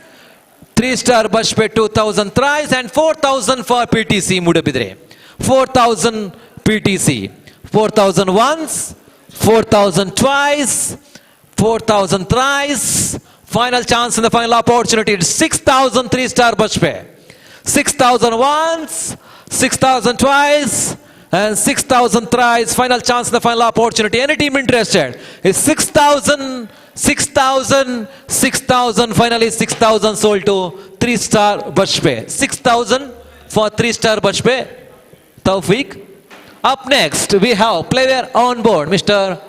3-star Bashwe 2000 thrice, and 4000 for PTC Mudabidre. 4000 PTC. 4000 once, 4000 twice, 4000 thrice. Final chance in the final opportunity. 6000 3-star Bashwe. 6000 once, 6000 twice, and 6000 thrice. Final chance in the final opportunity. Any team interested? Is 6000, 6000, 6000. Finally 6000 sold to 3-star Bashwe. 6000 for 3-star Bashwe. Tawfiq. Up next, we have player on board, Mr.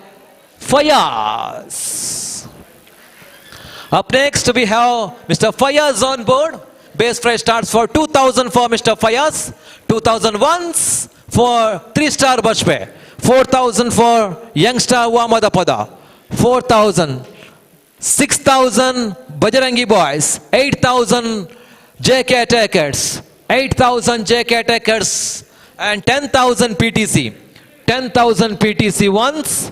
Fayaz. Up next, we have Mr. Fayaz on board. Base price starts for 2000 for Mr. Fayaz. 2000 once for 3-star Bashwe. 4000 for youngster Wamadapada. 4000. 6000 Bajarangi boys. 8000 JK attackers. 8000 JK attackers. And 10,000 PTC. 10,000 PTC once.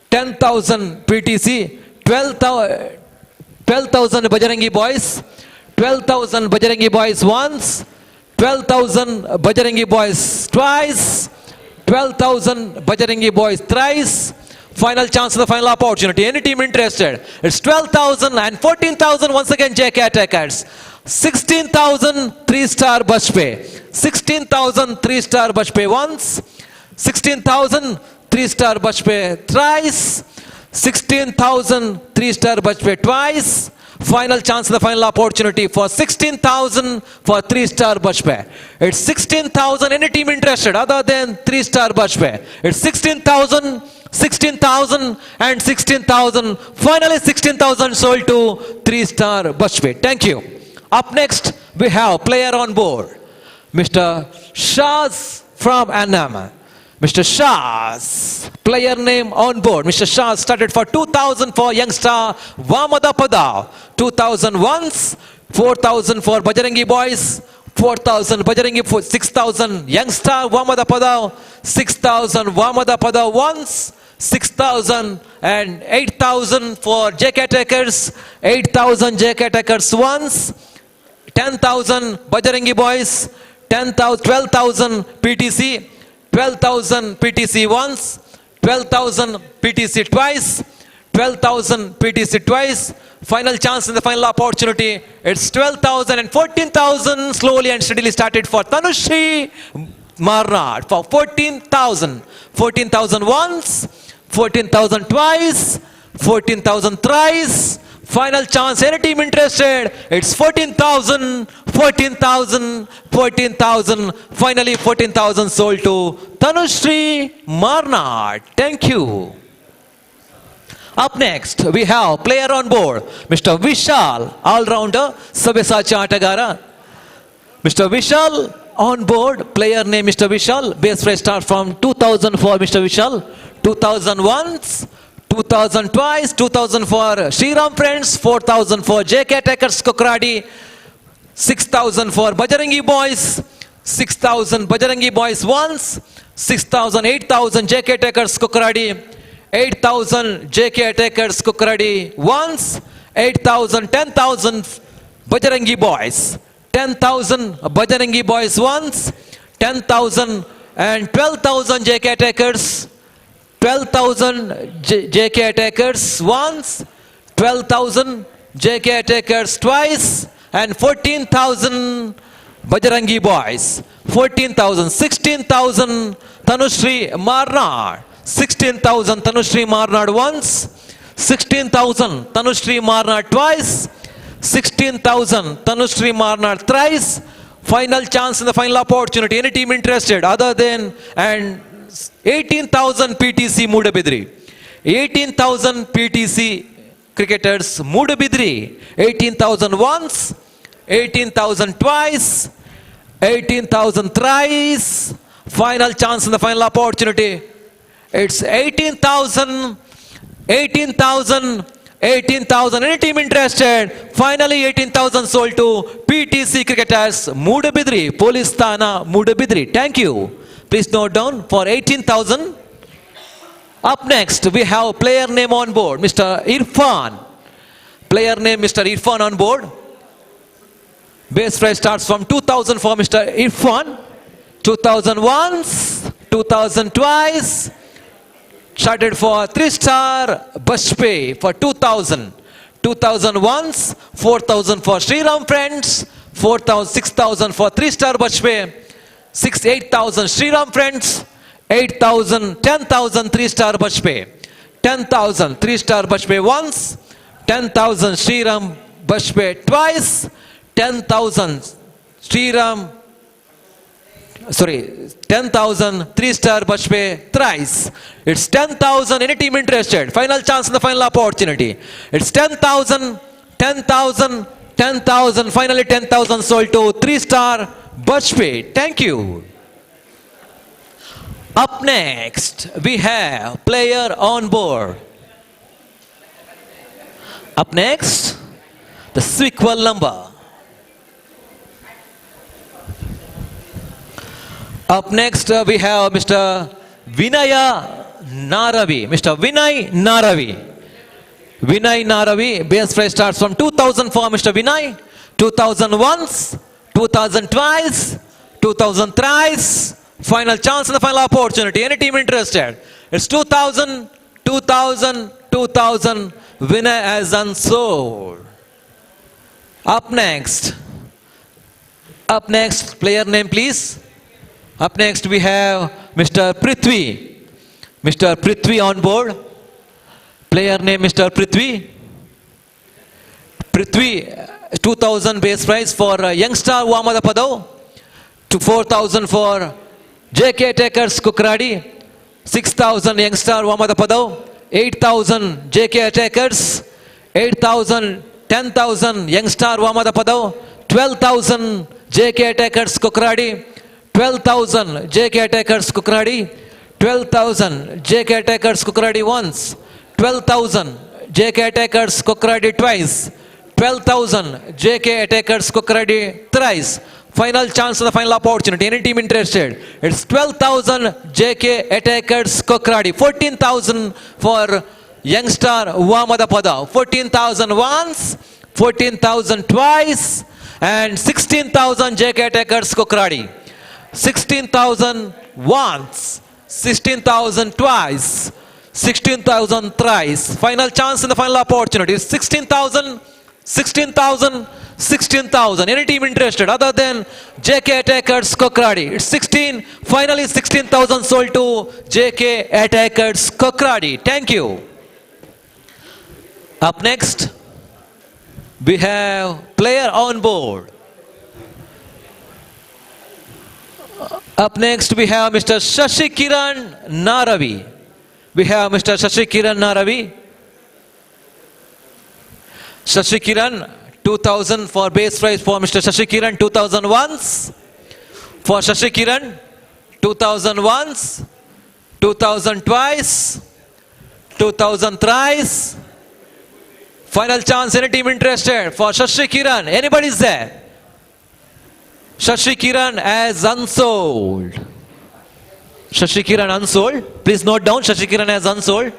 10,000 PTC. 12,000 Bajarangi boys. 12,000 Bajarangi boys once. 12,000 Bajarangi boys twice. 12,000 Bajarangi boys thrice. Final chance of the final opportunity. Any team interested? It's 12,000 and 14,000 once again JK attackers. 16,000 3-star Bashwe. 16,000 3-star Bashwe once. 16,000 3-star Bashwe thrice. 16,000 3-star Bashwe twice. Final chance of the final opportunity for 16,000 for 3-star Bashwe. It's 16,000. Any team interested other than 3-star Bashwe? It's 16,000, 16,000 and 16,000. Finally 16,000 sold to 3-star Bashwe. Thank you. Up next, we have player on board, Mr. Shaz from Annam. Mr. Shaz, player name on board. Mr. Shaz started for 2000 for youngster Wamadapada. 2000 once, 4000 for Bajarangi boys, 4000 Bajarangi, 6000 youngster Wamadapada, 6000 Wamadapada once, 6,000 and 8,000 for JK attackers, 8,000 JK attackers once, 10,000 Bajarangi boys, 10,000, 12,000 PTC, 12,000 PTC once, 12,000 PTC twice, 12,000 PTC twice. Final chance in the final opportunity. It's 12,000 and 14,000 slowly and steadily started for Tanushri Marnad for 14,000. 14,000 once, 14,000 twice, 14,000 thrice. Final chance. Any team interested? It's 14,000, 14,000, 14,000. Finally 14,000 sold to Tanushri Marnad. Thank you. Up next, we have player on board, Mr. Vishal, all-rounder, Sabyasachi Atagara. Mr. Vishal on board, player name Mr. Vishal. Base price start from 2000 for Mr. Vishal. 2000 once, 2000 twice, 2000 for Shriram Friends, 4000 for JK Attackers Kokradi, 6000 for Bajarangi Boys, 6,000 Bajarangi Boys once, 6,000, 8,000 JK Attackers Kokradi, 8,000 JK Attackers Kokradi once, 8,000, 10,000 Bajarangi Boys, 10,000 Bajarangi Boys once, 10,000 and 12,000 JK Attackers, 12,000 JK Attackers once, 12,000 JK Attackers twice, and 14,000 Bajarangi Boys. 14,000, 16,000 Tanushri Marnad. 16,000 Tanushri Marnad once, 16,000 Tanushri Marnad twice, 16,000 Tanushri Marnad thrice. Final chance in the final opportunity. Any team interested other than and 18,000 PTC Mudabidri. 18,000 PTC cricketers Mudabidri. 18,000 once, 18,000 twice, 18,000 thrice. Final chance in the final opportunity. It's 18,000 18,000. 18,000. Any team interested? Finally 18,000 sold to PTC Cricketers, Mudabidri, Police Thana, Mudabidri. Thank you. Please note down for 18,000. Up next, we have player name on board, Mr. Irfan. Player name Mr. Irfan on board. Base price starts from 2,000 for Mr. Irfan. 2,000 once, 2,000 twice. Started for 3-star Bashpe for 2,000. 2,000 once, 4,000 for Sriram Friends. 4,000, 6,000 for 3-star Bashpe. 8,000 Sriram Friends. 8,000, 10,000 3-star Bashpe. 10,000 3-star Bashpe once. 10,000 Sriram Bashpe twice. 10,000 Sriram, 10,000 3-star Bashpe thrice. It's 10,000. Any team interested? Final chance in the final opportunity. It's 10,000, 10,000, 10,000. Finally 10,000 sold to 3-star Bashpe. Thank you. Up next, we have player on board. Up next, the sequel number. Up next, we have Mr. Vinaya Naravi. Mr. Vinay Naravi. Vinay Naravi. Base price starts from 2,000 for Mr. Vinay. 2,000 once, 2,000 twice, 2,000 thrice. Final chance and the final opportunity. Any team interested? It's 2,000, 2,000, 2,000. Winner has unsold. Up next, player name please. Up next we have Mr. Prithvi. Mr. Prithvi on board. Player name Mr. Prithvi. Prithvi, 2,000 base price for youngstar Wamada Padav. To 4,000 for JK Attackers Kukradi. 6,000 youngstar Wamada Padav. 8,000 JK Attackers. 8,000, 10,000 youngstar Wamada Padav. 12,000 JK Attackers Kukradi. 12,000 JK Attackers Kukradi. 12,000 JK Attackers Kukradi once. 12,000 JK Attackers Kukradi twice. 12,000 JK Attackers Kukradi thrice. Final chance of the final opportunity. Any team interested? It's 12,000 JK Attackers Kokradi. 14,000 for youngstar Wamadapada. 14,000 once, 14,000 twice, and 16,000 JK Attackers Kokradi. 16,000 once, 16,000 twice, 16,000 thrice. Final chance in the final opportunity. 16,000, 16,000, 16,000. Any team interested other than JK Attackers Kokradi? It's 16. Finally 16,000 sold to JK Attackers Kokradi. Thank you. Up next, we have player on board. Up next, we have Mr. Shashi Kiran Naravi. We have Mr. Shashi Kiran Naravi. Shashi Kiran, 2,000 for base price for Mr. Shashi Kiran. 2,000 once for Shashi Kiran. 2,000 once, 2,000 twice, 2,000 thrice. Final chance. Any team interested for Shashi Kiran? Anybody's there? Shashi Kiran as unsold. Shashi Kiran unsold. Please note down, Shashi Kiran as unsold.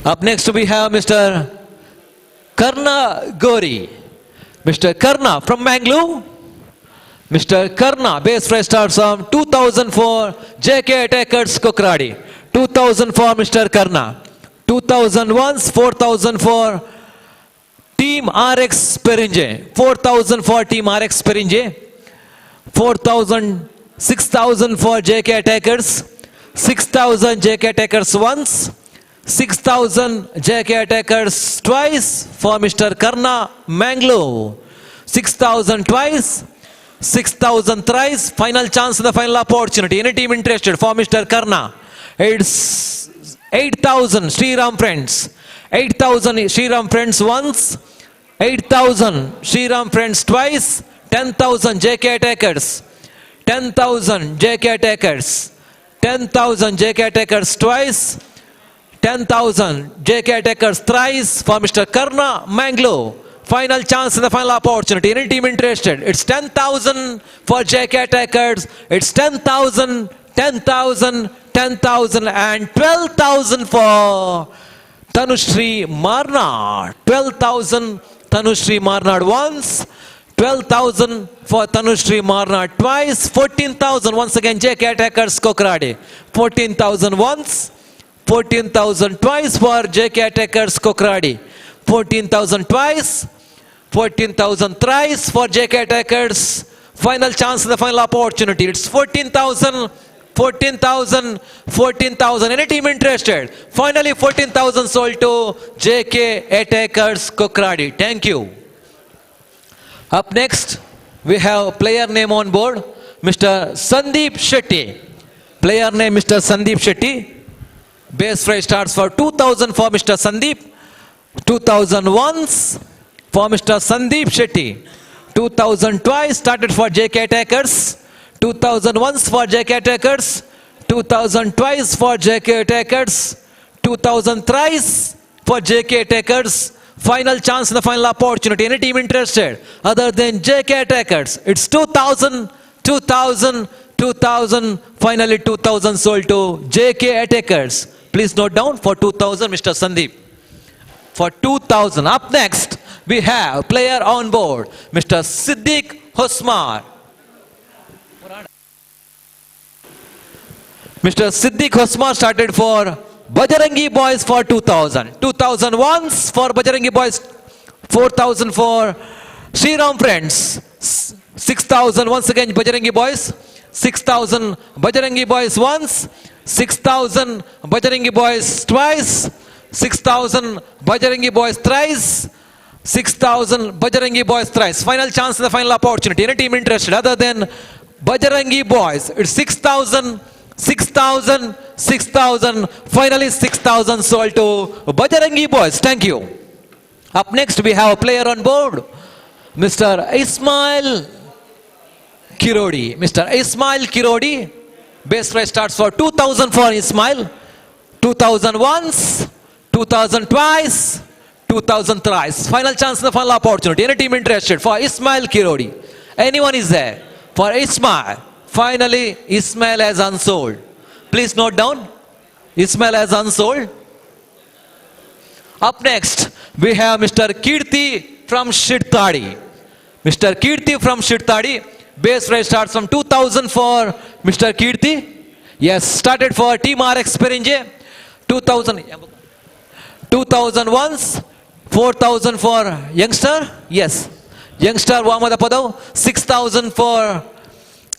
Up next we have Mr. Karna Gori. Mr. Karna from Mangalore. Mr. Karna, base price starts from 2,000 for JK Attackers Kokradi. 2,000 for Mr. Karna. 2,000 once, 4,000 for Team RX Perinje. 4,000 for Team RX Perinje. 4,000, 6,000 for JK Attackers. 6,000 JK Attackers once. 6,000 JK Attackers twice for Mr. Karna Mangalore. 6,000 twice, 6,000 thrice. Final chance in the final opportunity. Any team interested for Mr. Karna? It's 8,000 Sriram friends. 8,000 Sriram friends once. 8,000 Sriram friends twice. 10,000 JK attackers. 10,000 JK attackers. 10,000 JK attackers twice. 10,000 JK attackers thrice for Mr. Karna Mangalore. Final chance and the final opportunity. Any team interested? It's 10,000 for JK attackers. It's 10,000, 10,000, 10,000 and 12,000 for Tanushri Marnad. 12,000 Tanushri Marnad once. 12,000 for Tanushri Marnad twice. 14,000 once again JK attackers Kokradi. 14,000 once. 14,000 twice for JK attackers Kokradi. 14,000 twice. 14,000 thrice for JK attackers. Final chance and the final opportunity. It's 14,000, 14,000, 14,000. Any team interested? Finally 14,000 sold to JK attackers Kokradi. Thank you. Up next, we have player name on board, Mr. Sandeep Shetty. Player name Mr. Sandeep Shetty. Base price starts for 2,000 for Mr. Sandeep. 2,000 once for Mr. Sandeep Shetty. 2,000 twice started for JK attackers. 2,000 once for JK attackers. 2,000 twice for JK attackers. 2,000 thrice for JK attackers. Final chance and the final opportunity. Any team interested other than JK attackers? It's 2,000, 2,000, 2,000. Finally 2,000 sold to JK attackers. Please note down for 2,000 Mr. Sandeep. For 2,000. Up next we have player on board, Mr. Siddiq Hosmar. Mr. Siddiq Hosmar started for Bajarangi Boys for 2,000. 2,000 once for Bajarangi Boys. 4,000 for Sriram Friends. 6,000 once again Bajarangi Boys. 6,000 Bajarangi Boys once. 6,000 Bajarangi Boys twice. 6,000 Bajarangi Boys thrice. 6,000 Bajarangi Boys thrice. Final chance and the final opportunity. Any team interested other than Bajarangi Boys? It's 6,000, 6,000, 6,000. Finally 6,000 sold to Bajarangi Boys. Thank you. Up next we have a player on board, Mr. Ismail Kirodi. Mr. Ismail Kirodi. Base price starts for 2,000 for Ismail. 2,000 once. 2,000 twice. 2,000 thrice. Final chance and the final opportunity. Any team interested for Ismail Kirodi? Anyone is there? For Ismail. Finally Ismail has unsold. Please note down. Ismail has unsold. Up next we have Mr. Kirti from Shirtadi. Mr. Kirti from Shirtadi. Base price starts from 2,000 for Mr. Kirti. Yes, started for Team RX Perinje. 2,000. 2,000 once. 4,000 for youngster. Yes. Youngster Vamadapadav. 6,000 for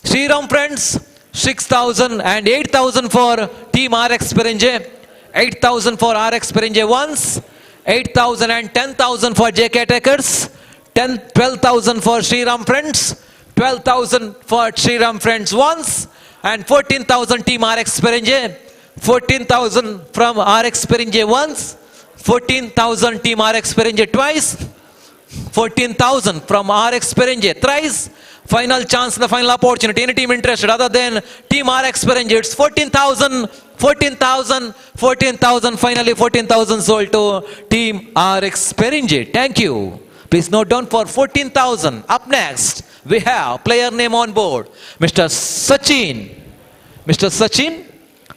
Sriram Friends. 6,000 and 8,000 for Team RX Perinje. 8,000 for RX Perinje once. 8,000 and 10,000 for JK attackers. 12,000 for Sriram Friends. 12,000 for Sriram Friends once. And 14,000 Team RX Perinje. 14,000 from RX Perinje once. 14,000 Team RX Perinje twice. 14,000 from RX Perinje thrice. Final chance and the final opportunity. Any team interested other than Team RX Perinje? It's 14,000, 14,000, 14,000. Finally 14,000 sold to Team RX Perinje. Thank you. Please note down for 14,000. Up next we have player name on board, Mr. Sachin. Mr. Sachin.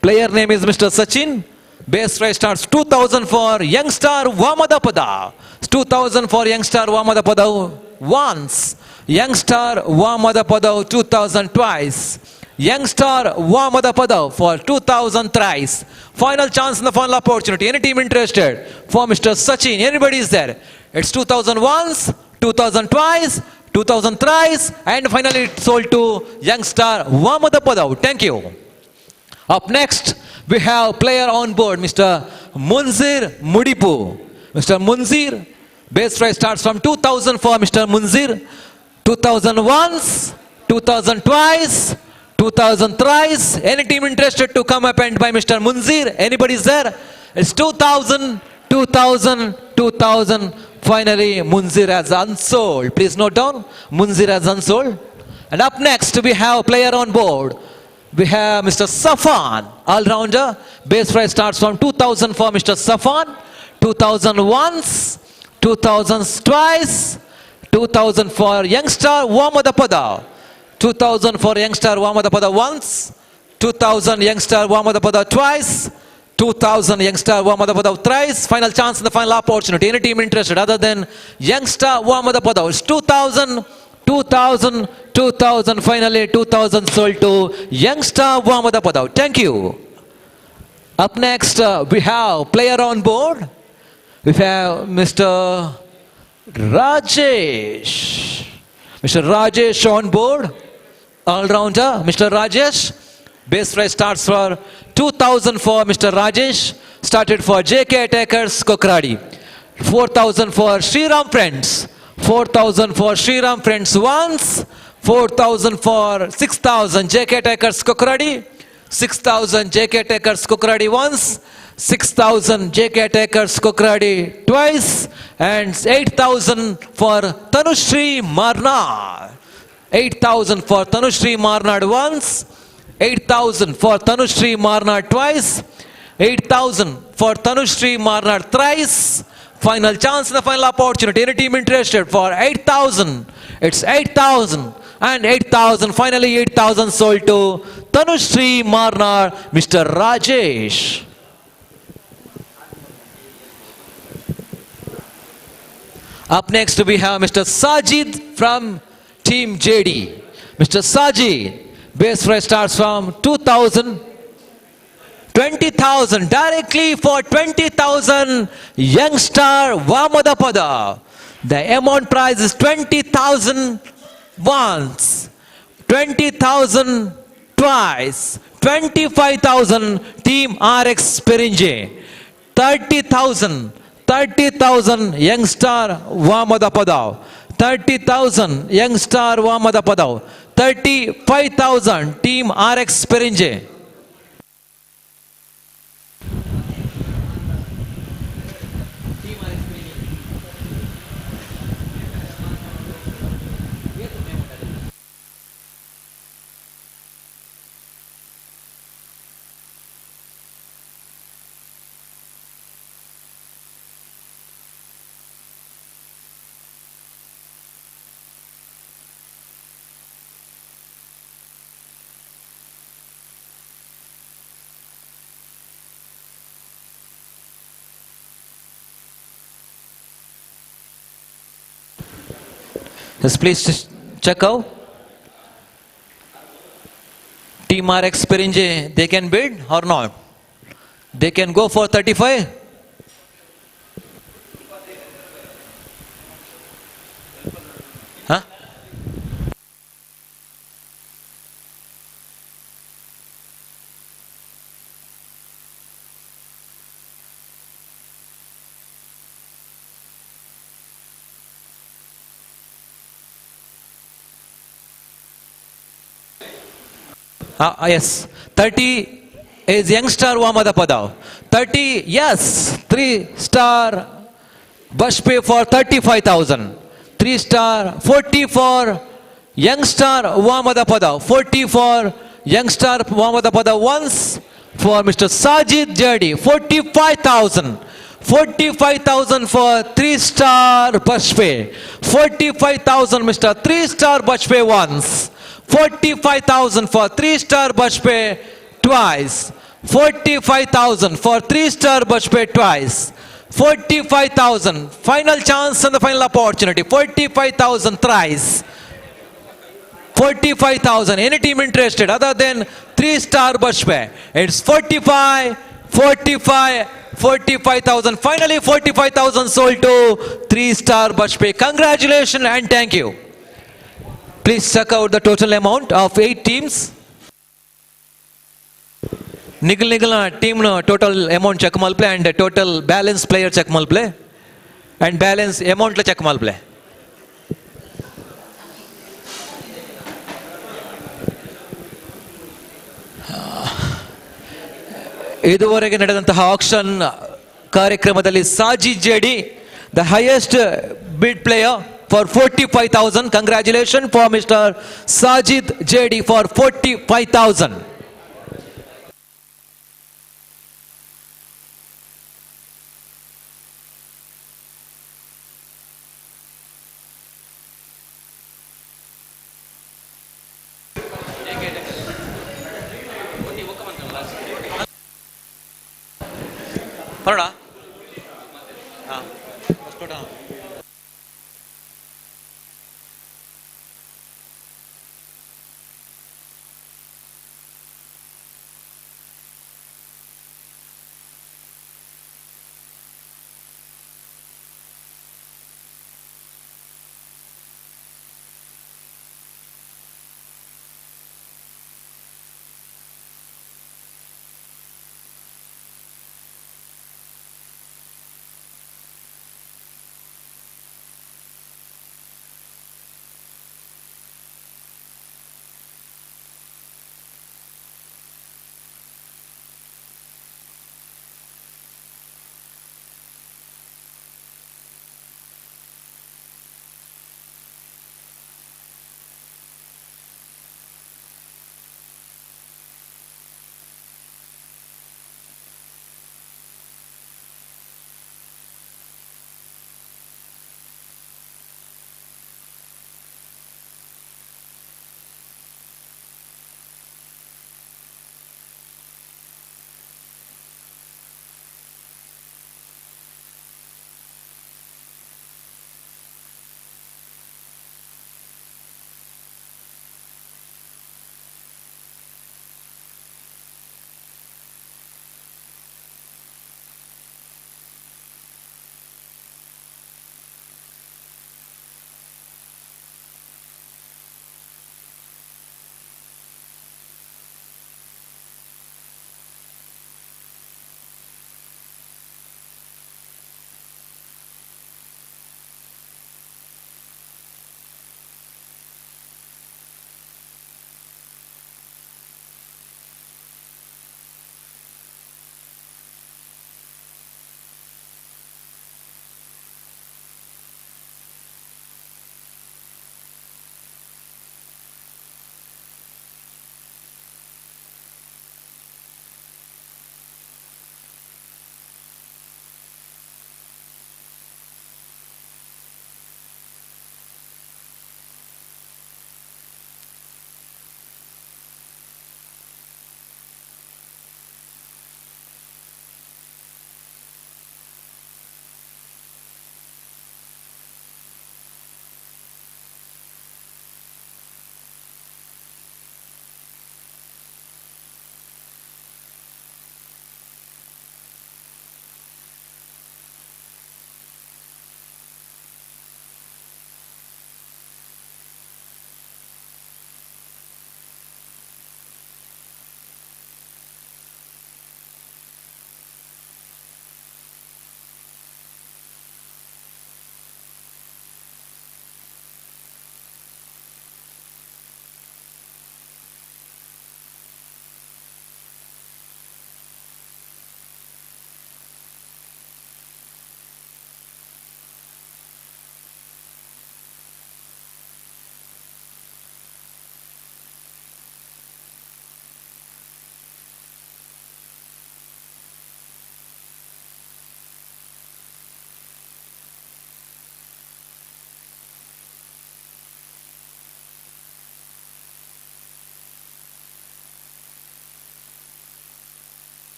Player name is Mr. Sachin. Base price starts 2,000 for youngster Vamadapada. 2,000 for youngster Vamadapada once. Youngster Vamadapada 2,000 twice. Youngster Vamadapada for 2,000 thrice. Final chance and the final opportunity. Any team interested for Mr. Sachin? Anybody is there? It's 2,000 once, 2,000 twice, 2,000 thrice, and finally it sold to youngster Vamadapada. Thank you. Up next we have player on board, Mr. Munzir Mudipu. Mr. Munzir. Base price starts from 2,000 for Mr. Munzir. 2,000 once, 2,000 twice, 2,000 thrice. Any team interested to come up and buy Mr. Munzir? Anybody is there? It's 2,000, 2,000, 2,000. Finally, Munzir has unsold. Please note down, Munzir has unsold. And up next, we have a player on board. We have Mr. Safan, all-rounder. Base price starts from 2,000 for Mr. Safan. 2,000 once, 2,000 twice, 2,000 for youngster Wamadapada. 2,000 for youngster Wamadapada once, 2,000 youngster Wamadapada twice, 2,000 youngster Wamadapada thrice. Final chance in the final opportunity. Any team interested other than youngster Wamadapada? It's 2,000, 2,000, 2,000. Finally, 2,000 sold to youngster Wamadapada. Thank you. Up next, we have player on board. We have Mr. Rajesh. Mr. Rajesh on board. All-rounder, Mr. Rajesh. Base price starts for 2,000 for Mr. Rajesh. Started for JK Attackers, Kokradi. 4,000 for Shriram Friends. 4,000 for Shriram Friends once. 4,000 for 6,000 JK Attackers, Kokradi. 6,000 JK Attackers, Kokradi once. 6,000 JK Attackers, Kokradi twice. And 8,000 for Tanushri Marnad. 8,000 for Tanushri Marnad once. 8,000 for Tanushri Marnad twice. 8,000 for Tanushri Marnad thrice. Final chance in the final opportunity. Any team interested for 8,000? It's 8,000 and 8,000. Finally, 8,000 sold to Tanushri Marnad, Mr. Rajesh. Up next, we have Mr. Sajid from Team JD. Mr. Sajid, base price starts from 2,000, 20,000, directly for 20,000, youngster Vamadapada. The amount price is 20,000 once, 20,000 twice, 25,000, Team RX Perinje. 30,000, 30,000, youngster Vamadapada. 30,000, youngster Vamadapada. 35,000, Team RX Perinje. Yes, please check out. Team RX Perinje, they can bid or not? They can go for 35? Huh? Yes, 30 is youngster Vamadapada. 30, yes, 3-star Bushpay for 35,000. 3-star, 40 for youngster Vamadapada. 40 for youngster Vamadapada once. For Mr. Sajid Jadi, 45,000. 45,000 for 3-star Bushpay. 45,000 Mr. 3-star Bushpay once. 45,000 for 3-star Bushpay twice. 45,000 for 3-star Bushpay twice. 45,000. Final chance and the final opportunity. 45,000 thrice. 45,000. Any team interested other than 3-star Bushpay? It's 45, 45, 45,000. Finally, 45,000 sold to 3-star Bushpay. Congratulations and thank you. Please check out the total amount of 8 teams. Niggle team total amount check multiply and total balance player check multiply and balance amount check multiply. ಇದುವರೆಗೆ ನಡೆದಂತಹ action ಕಾರ್ಯಕ್ರಮದಲ್ಲಿ ಸಾಜಿದ್ ಜೇಡಿ the highest ಬಿಡ್ player for 45,000. Congratulation for mister Sajid ಜೇಡಿ for 45,000. ಬರೋಣ.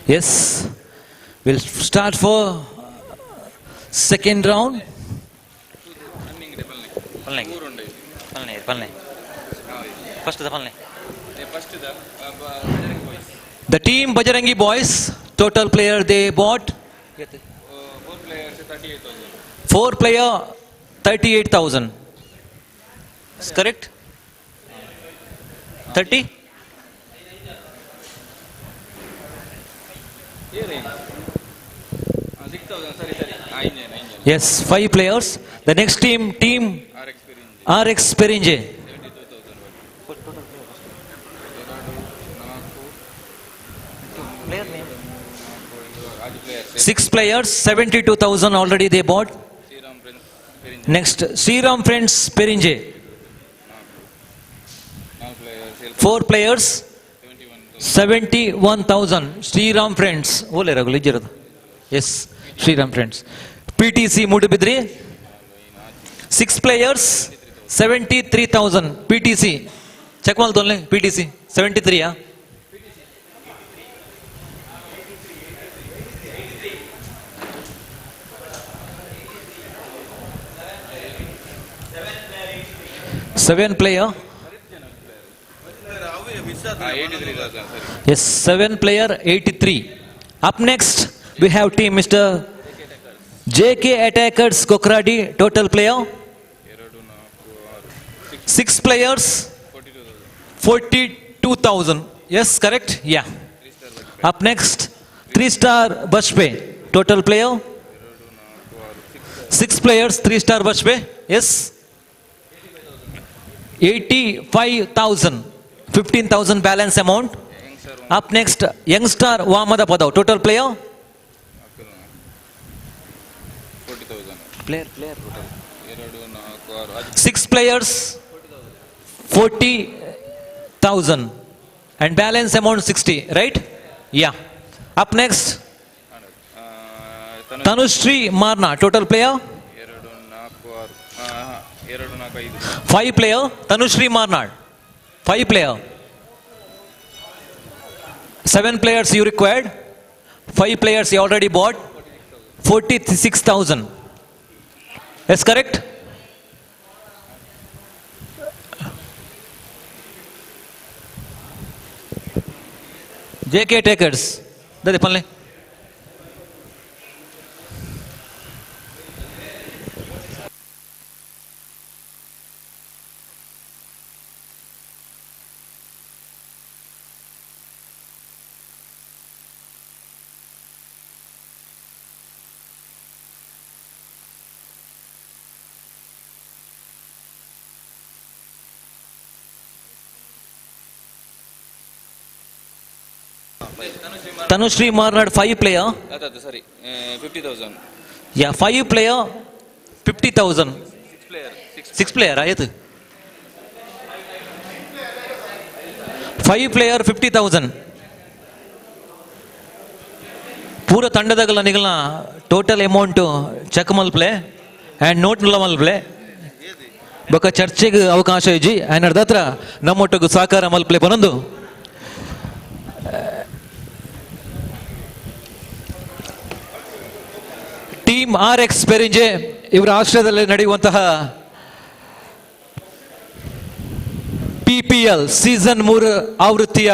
Yes, we'll start for second round. The team Bajarangi boys, total player they bought 4 player 38,000. Is correct? 30? Yes, 5 players. The next team RX Perinje. 6 players, 72,000 already they bought. Next, Sriram Friends Perinje. 4 players, 71,000. Sriram Friends. Yes, Sriram Friends. PTC Mudubidri. 6 players, 73,000. PTC. Check mal donle. PTC. 73 yeah. Seven player. Yes, 7 player, 83. Up next, we have team Mr. JK Attackers Kokradi, total player. 6 players, 42,000. Yes, correct? Yeah. Up next, 3-star Bashpe, total player. 6 players, 3-star Bashpe. Yes. 85,000. 15,000 balance amount. Up next, Youngstar Wamada Padav, total player. 6 players, 40,000. And balance amount 60, right? Yeah. Up next, Tanushree Marna, total player. 5 player, Tanushree Marnad. 5 player. 7 players you required. 5 players you already bought. 46,000. That's correct? JK Takers. Dade panle. Tanushree Marnad 5 player. Sorry, 50,000. Yeah, 5 player, 50,000. 6 player, ayat. 5 player, 50,000. Pura ತಂಡದಗಲ ನಿಗಲ total amount check ಮಲ್ಪ್ಲೆ and note ಮಲ್ಪ್ಲೆ ಬೊಕ ಚರ್ಚೆಗೆ ಅವಕಾಶ ಇಜ್ಜಿ and ಹತ್ರ ನಮ್ಮೊಟ್ಟಿಗೆ ಸಹಕಾರ ಮಲ್ಪ್ಲೆ ಬನೊಂದು ಟೀಮ್ RX ಪೆರಿಂಜೆ ಇವರ ಆಶ್ರಯದಲ್ಲಿ ನಡೆಯುವಂತಹ PPL ಸೀಸನ್ 3 ಆವೃತ್ತಿಯ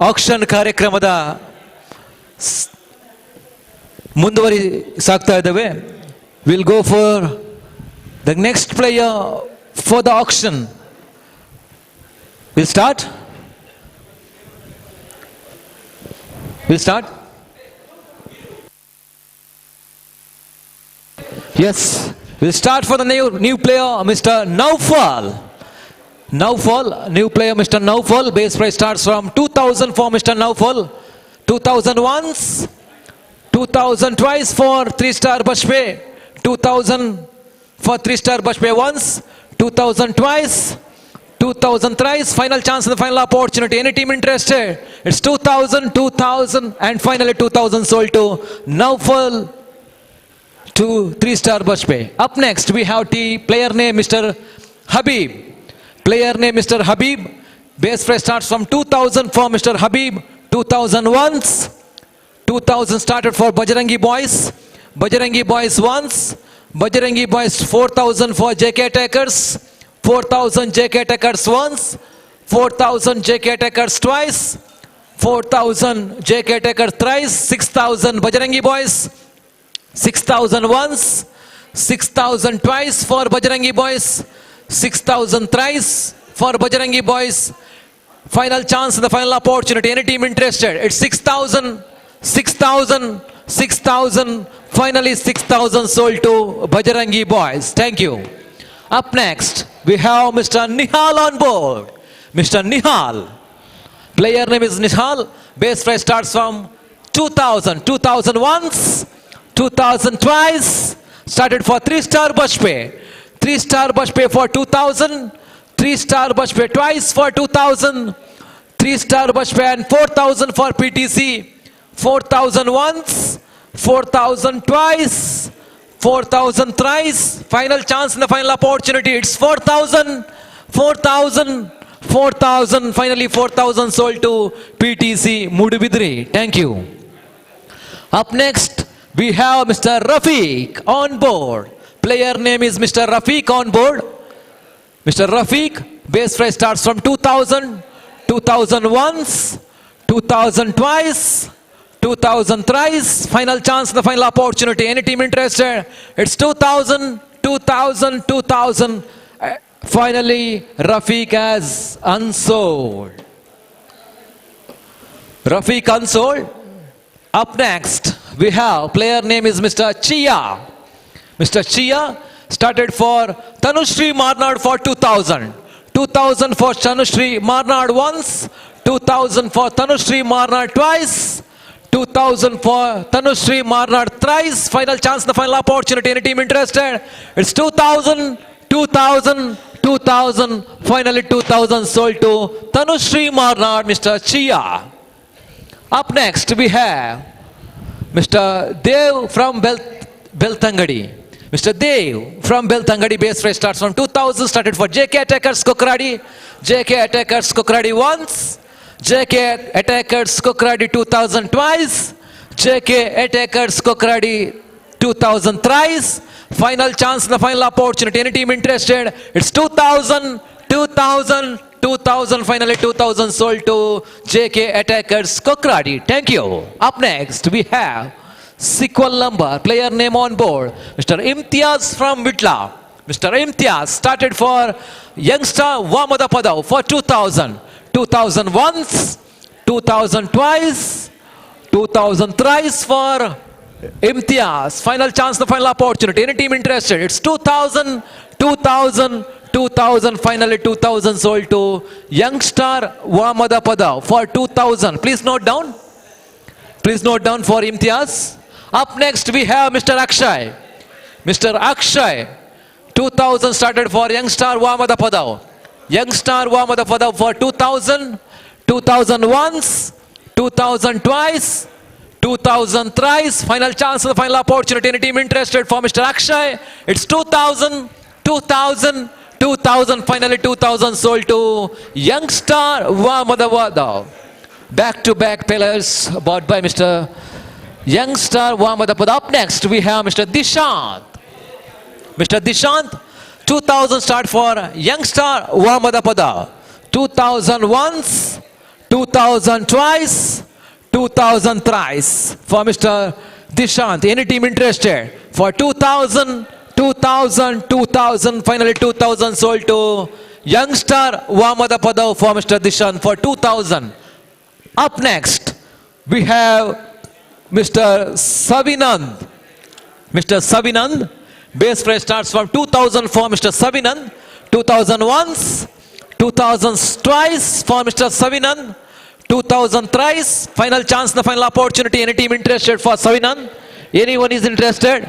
ಆಕ್ಷನ್ ಕಾರ್ಯಕ್ರಮದ ಮುಂದುವರಿ ಸಾಗ್ತಾ ಇದ್ದಾವೆ. Will go for the next player for the action. Will start. Yes, we'll start for the new player, Mr. Naufal. New player, Mr. Naufal. Base price starts from 2,000 for Mr. Naufal. 2,000 once, 2,000 twice for 3-star Bashpe. 2,000 for 3-star Bashpe once, 2,000 twice, 2,000 thrice. Final chance and the final opportunity. Any team interested? It's 2,000, 2,000 and finally 2,000 sold to Naufal. To 3-star Bashpe. Up next we have player name Mr. Habib. Base price starts from 2,000 for Mr. Habib. 2,000 once, 2000 started for Bajrangi Boys. Bajrangi Boys once. Bajrangi Boys 4000 for JK Attackers. 4000 JK Attackers once. 4000 JK Attackers twice. 4000 JK Attackers thrice. 6000 Bajrangi Boys. 6000 once. 6000 twice for Bajrangi Boys. 6000 thrice for Bajrangi Boys. Final chance and the final opportunity. Any team interested? It's 6000, 6000, 6000. Finally 6000 sold to Bajrangi Boys. Thank you. Up next, we have Mr. Nihal on board. Mr. Nihal. Player name is Nihal. Base price starts from 2000. 2000 once. 2000 twice. Started for 3-star bush pay. 3-star bush pay for 2000. 3-star bush pay twice for 2000. 3-star bush pay and 4000 for PTC. 4000 once. 4000 twice. 4000 thrice. Final chance and the final opportunity. It's 4000. 4000. 4000. Finally 4000 sold to PTC Mudubidri. Thank you. Up next, we have Mr. Rafiq on board. Player name is Mr. Rafiq on board. Mr. Rafiq, base price starts from 2000, 2000 once, 2000 twice, 2000 thrice. Final chance, the final opportunity. Any team interested? It's 2000, 2000, 2000. Finally, Rafiq has unsold. Rafiq unsold. Up next, we have player name is Mr. Chia. Mr. Chia started for Tanushri Marnad for 2000. 2000 for Tanushri Marnad once. 2000 for Tanushri Marnad twice. 2000 for Tanushri Marnad thrice. Final chance, the final opportunity. Any team interested? It's 2000, 2000, 2000. Finally 2000 sold to Tanushri Marnad, Mr. Chia. Up next we have Mr. Dev from Beltangadi. Mr. Dev from Beltangadi, base price starts from 2000, started for JK Attackers Kokradi. JK Attackers Kokradi once. JK Attackers Kokradi 2000 twice. JK Attackers Kokradi 2000 thrice. Final chance, the final opportunity. Any team interested? It's 2000, 2000, 2000. Finally 2000 sold to JK Attackers Kokradi. Thank you. Up next we have sequel number, player name on board, Mr. Imtiaz from Vitla. Mr. Imtiaz started for youngster Wamada Padav for 2000. 2000 once, 2000 twice, 2000 thrice for Imtiaz. Final chance, the final opportunity. Any team interested? It's 2000, 2000, 2000. Finally 2000 sold to youngster Wamada Padav for 2000. Please note down. Please note down for Imtiaz. Up next we have Mr. Akshay. Mr. Akshay, 2000 started for youngster Wamada Padav. Youngster Wamada Padav for 2000. 2000 once, 2000 twice, 2000 thrice. Final chance, the final opportunity. Any team interested for Mr. Akshay? It's 2000, 2000, 2000. Finally 2000 sold to youngster Wamada Padav. Back-to-back pillars bought by Mr. Youngster Wamada Padav. Up next we have Mr. Dishant. Mr. Dishant, 2000 start for youngster Wamada Padav. 2000 once, 2000 twice, 2000 thrice for Mr. Dishant. Any team interested? For 2000, 2000, 2000. Finally 2000 sold to youngster Wamada Padav for Mr. Dishant for 2000. Up next we have Mr. Savinand. Mr. Savinand, base price starts from 2000 for Mr. Savinand. 2000 once, 2000 twice for Mr. Savinand. 2000 thrice. Final chance, the final opportunity. Any team interested for Savinand? Anyone is interested?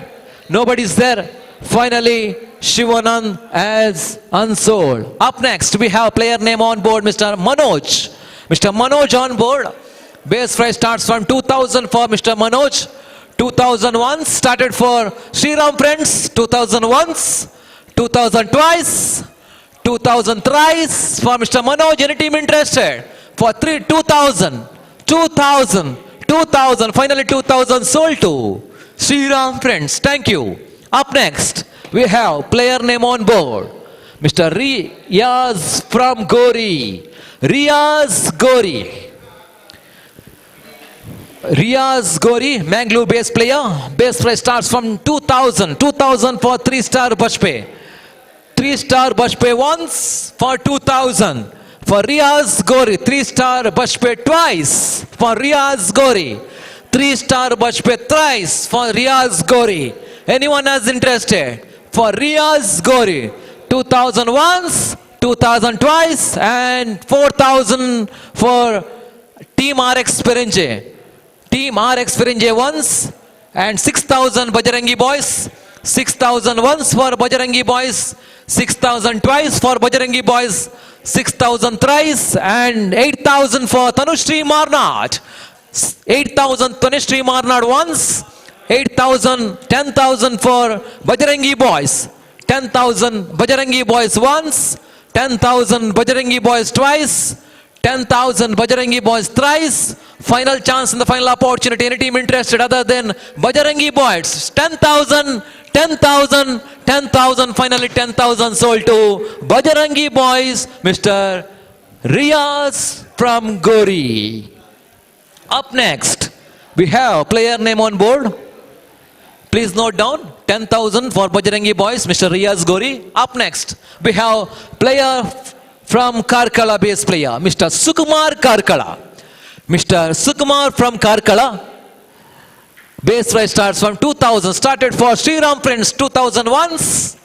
Nobody is there. Finally Shivanand as unsold. Up next we have player name on board, Mr. Manoj. Mr. Manoj on board. Base price starts from 2000 for Mr. Manoj. 2001 started for Sriram Friends. 2000 once, 2000 twice, 2000 thrice for Mr. Manoj. Any team interested? For 2000, 2000, 2,000. Finally 2,000 sold to Sriram Friends. Thank you. Up next, we have player name on board. Mr. Riyaz from Gori. Riyaz Gori. Riyaz Gori, Mangalore based player. Base price starts from 2,000. 2,000 for 3-star Bashpe. 3-star Bashpe once for 2,000. For Riyaz Gori, 3-star Bashpe twice. For Riyaz Gori, 3-star Bashpe thrice. For Riyaz Gori. Anyone has interested? For Riyaz Gori, 2,000 once, 2,000 twice, and 4,000 for Team RX Perinje. Team RX PERINJE once and 6,000 Bajarangi boys. 6,000 once for Bajarangi boys. 6,000 twice for Bajarangi boys. 6,000 thrice and 8,000 for Tanushree Marnad. 8,000 Tanushree Marnad once. 8,000, 10,000 for Bajarangi boys. 10,000 Bajarangi boys once. 10,000 Bajarangi boys twice. 10,000 Bajarangi boys thrice. Final chance in the final opportunity. Any team interested other than Bajarangi boys? 10,000, 10,000, 10,000. Finally 10,000 sold to Bajarangi boys. Mr. Riyaz from Gori. Up next, we have player name on board. Please note down 10,000 for Bajarangi boys. Mr. Riyaz Gori. Up next, we have player from Karkala base player, Mr. Sukumar Karkala. Mr. Sukumar from Karkala. Base price starts from 2,000. Started for Sriram Friends 2,000 once.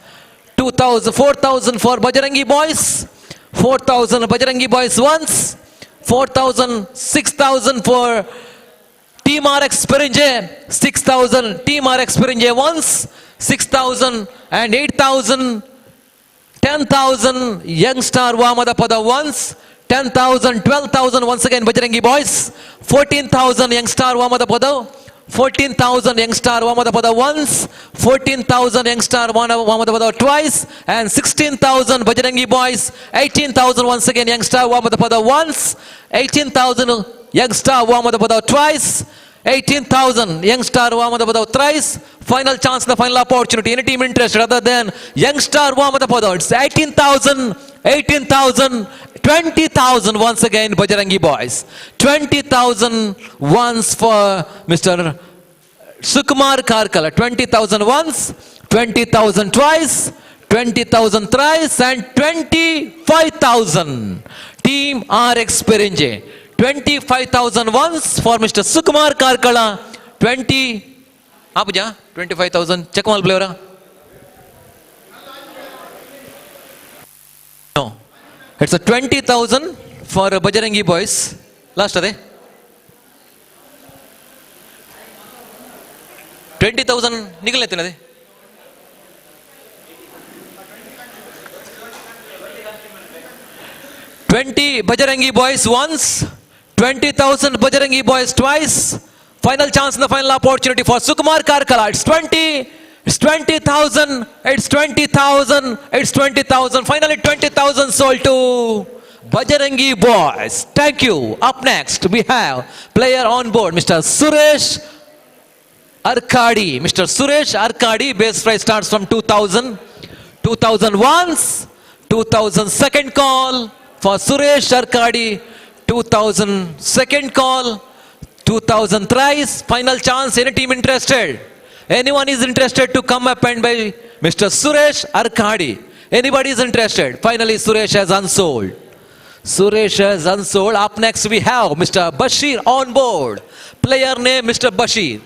2,000, 4,000 for Bajarangi boys. 4,000 Bajarangi boys once. 4,000, 6,000 for Team RX PERINJE. 6,000 Team RX PERINJE once. 6,000 and 8,000. 10,000 Youngstar Vamadapada once. 10,000, 12,000 once again Bajarangi boys. 14,000 Youngstar Vamadapada. 14,000 Youngstar Vamadapada once. 14,000 Youngstar Vamadapada twice. And 16,000 Bajarangi boys. 18,000 once again Youngstar Vamadapada once. 18,000 Youngstar Vamadapada twice. 18,000 Youngstar Vamadapada thrice. Final chance, the final opportunity. Any team interested other than Youngstar Vamadapada? It's 18,000, 18,000, 20,000 once again Bajarangi boys. 20,000 once for Mr. Sukumar Karkala. 20,000 once, 20,000 twice, 20,000 thrice, and 25,000 Team RX PERINJE. 25,000 once for Mr. Sukumar Karkala. 25,000. Check all player. No. It's a 20,000 for Bajarangi boys. Last are 20,000 निकल लेते ना 20 Bajarangi boys once. 20,000 Bajarangi boys twice. Final chance in the final opportunity for Sukumar Karkala. It's 20. It's 20,000. It's 20,000. It's 20,000. Finally 20,000 sold to Bajarangi boys. Thank you. Up next we have player on board, Mr. Suresh Arkadi. Mr. Suresh Arkadi. Base price starts from 2,000. 2,000 once. 2,000 second call for Suresh Arkadi. 2,000 second call. 2,000 thrice. Final chance. Any team interested? Anyone is interested to come up and buy Mr. Suresh Arkadi? Anybody is interested? Finally Suresh has unsold. Suresh has unsold. Up next we have Mr. Bashir on board. Player name Mr. Bashir.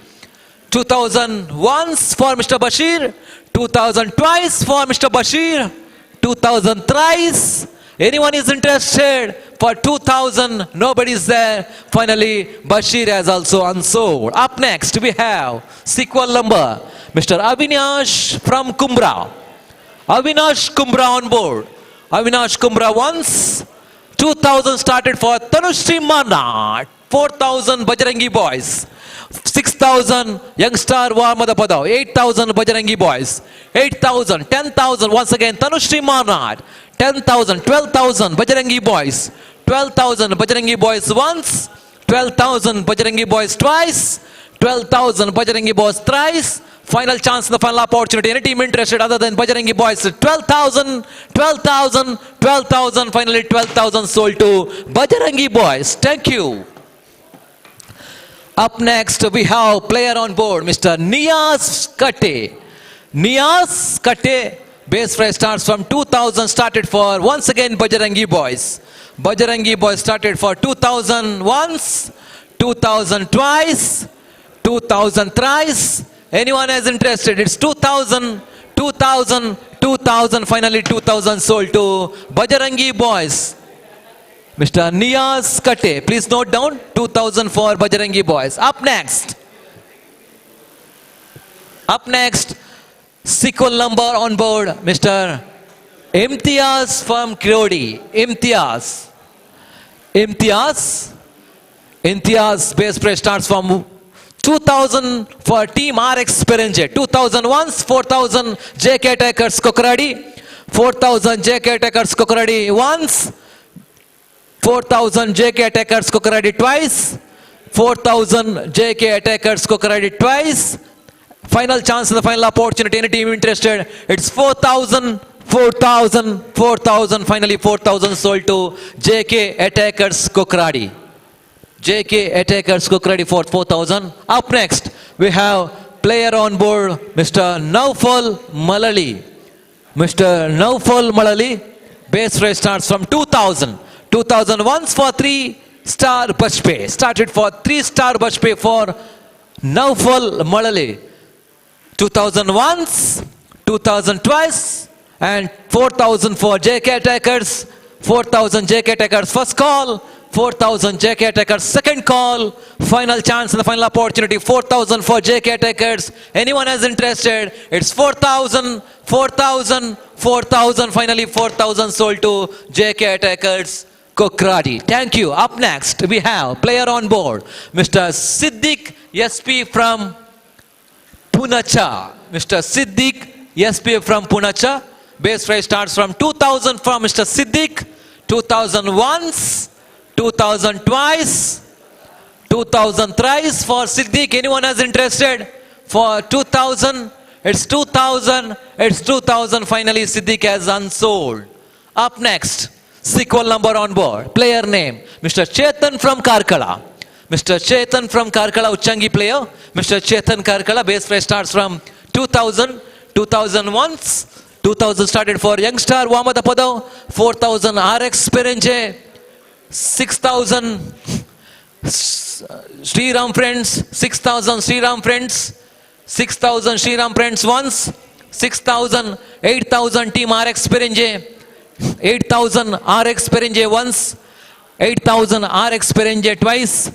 2,000 once for Mr. Bashir. 2,000 twice for Mr. Bashir. 2,000 thrice. Anyone is interested? For 2,000, nobody is there. Finally, Bashir has also unsold. Up next, we have sequel number, Mr. Avinash from Kumbra. Avinash Kumbra on board. Avinash Kumbra once. 2,000 started for Tanushree Marnad. 4,000 Bajarangi boys. 6,000 Youngstar Vamadapada. 8,000 Bajarangi boys. 8,000, 10,000 once again Tanushree Marnad. 10,000, 12,000 Bajarangi boys. 12,000 Bajarangi boys once. 12,000 Bajrangi boys twice, 12,000 Bajrangi boys thrice. Final chance in the final opportunity. Any team interested other than Bajrangi boys? 12,000, 12,000, 12,000. Finally 12,000 sold to Bajrangi boys. Thank you. Up next we have player on board, Mr. Niyaz Kate. Niyaz Kate, base price starts from 2,000, started for once again Bajrangi boys. Bajrangi boys started for 2,000 once, 2,000 twice, 2,000 thrice. Anyone is interested? It's 2,000, 2,000, 2,000. Finally 2,000 sold to Bajrangi boys. Mr. Niyaz Kate, please note down 2,000 for Bajrangi boys. Up next, sequel number on board, Mr. Imtiaz from Kirodi. Imtiaz, base price starts from 2,000 for Team RX Perinje. 2,000 once, 4,000 JK Takers Kokradi. 4,000 JK Takers Kokradi once. 4,000 JK attackers Kokaradi twice. 4,000 JK attackers Kokaradi twice. Final chance in the final opportunity. Any team interested? It's 4,000, 4,000, 4,000. Finally 4,000 sold to JK attackers Kokaradi. JK attackers Kokaradi for 4,000. Up next we have player on board, Mr. Naufal Malali. Mr. Naufal Malali, base price starts from 2,000. 2,000 once for 3-star bus pay. Started for 3-star bus pay for Naufal Malali. 2,000 once, 2,000 twice, and 4,000 for JK attackers. 4,000 JK attackers first call, 4,000 JK attackers second call. Final chance in the final opportunity. 4,000 for JK attackers. Anyone is interested? It's 4,000, 4,000, 4,000. Finally 4,000 sold to JK attackers Kokradi. Thank you. Up next we have player on board, Mr. Siddiq SP from Punacha. Mr. Siddiq SP from Punacha. Base price starts from 2,000 from Mr. Siddiq. 2,000 once, 2,000 twice, 2,000 thrice for Siddiq. Anyone is interested? For 2,000, it's 2,000, it's 2,000. Finally Siddiq has unsold. Up next, sequel number on board. Player name, Mr. Chetan from Karkala. Mr. Chetan from Karkala, Uchangi player. Mr. Chetan Karkala, base price starts from 2,000. 2,000 once, 2,000 started for youngster Wamada Padav. 4,000 RX Perinje. 6,000 Sriram friends. 6,000 Sriram friends. 6,000 Sriram friends once. 6,000, 8,000 Team RX Perinje. 8,000 RX Perinje once, 8,000 RX Perinje twice,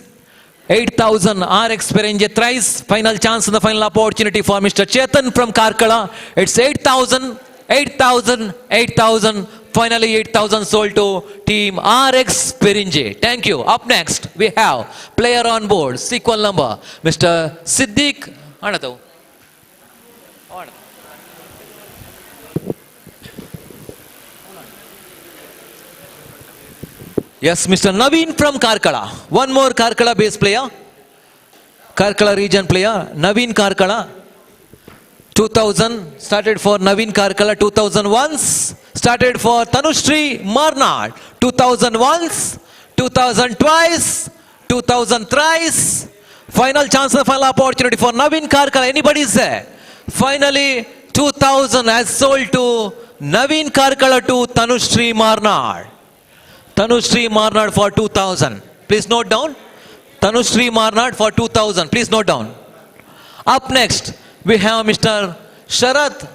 8,000 RX Perinje thrice. Final chance in the final opportunity for Mr. Chetan from Karkala. It's 8,000, 8,000, 8,000. Finally 8,000 sold to Team RX Perinje. Thank you. Up next we have player on board, sequel number, Mr. Siddiq. Yes, Mr. Naveen from Karkala. One more Karkala base player. Karkala region player. Naveen Karkala. 2,000 started for Naveen Karkala. 2,000 once. Started for Tanushree Marnad. 2,000 once. 2,000 twice. 2,000 thrice. Final chance and final opportunity for Naveen Karkala. Anybody is there? Finally 2,000 has sold to Naveen Karkala to Tanushree Marnad. Tanushree Marnad for 2,000. Please note down. Tanushree Marnad for 2,000. Please note down. Up next, we have Mr. Sharath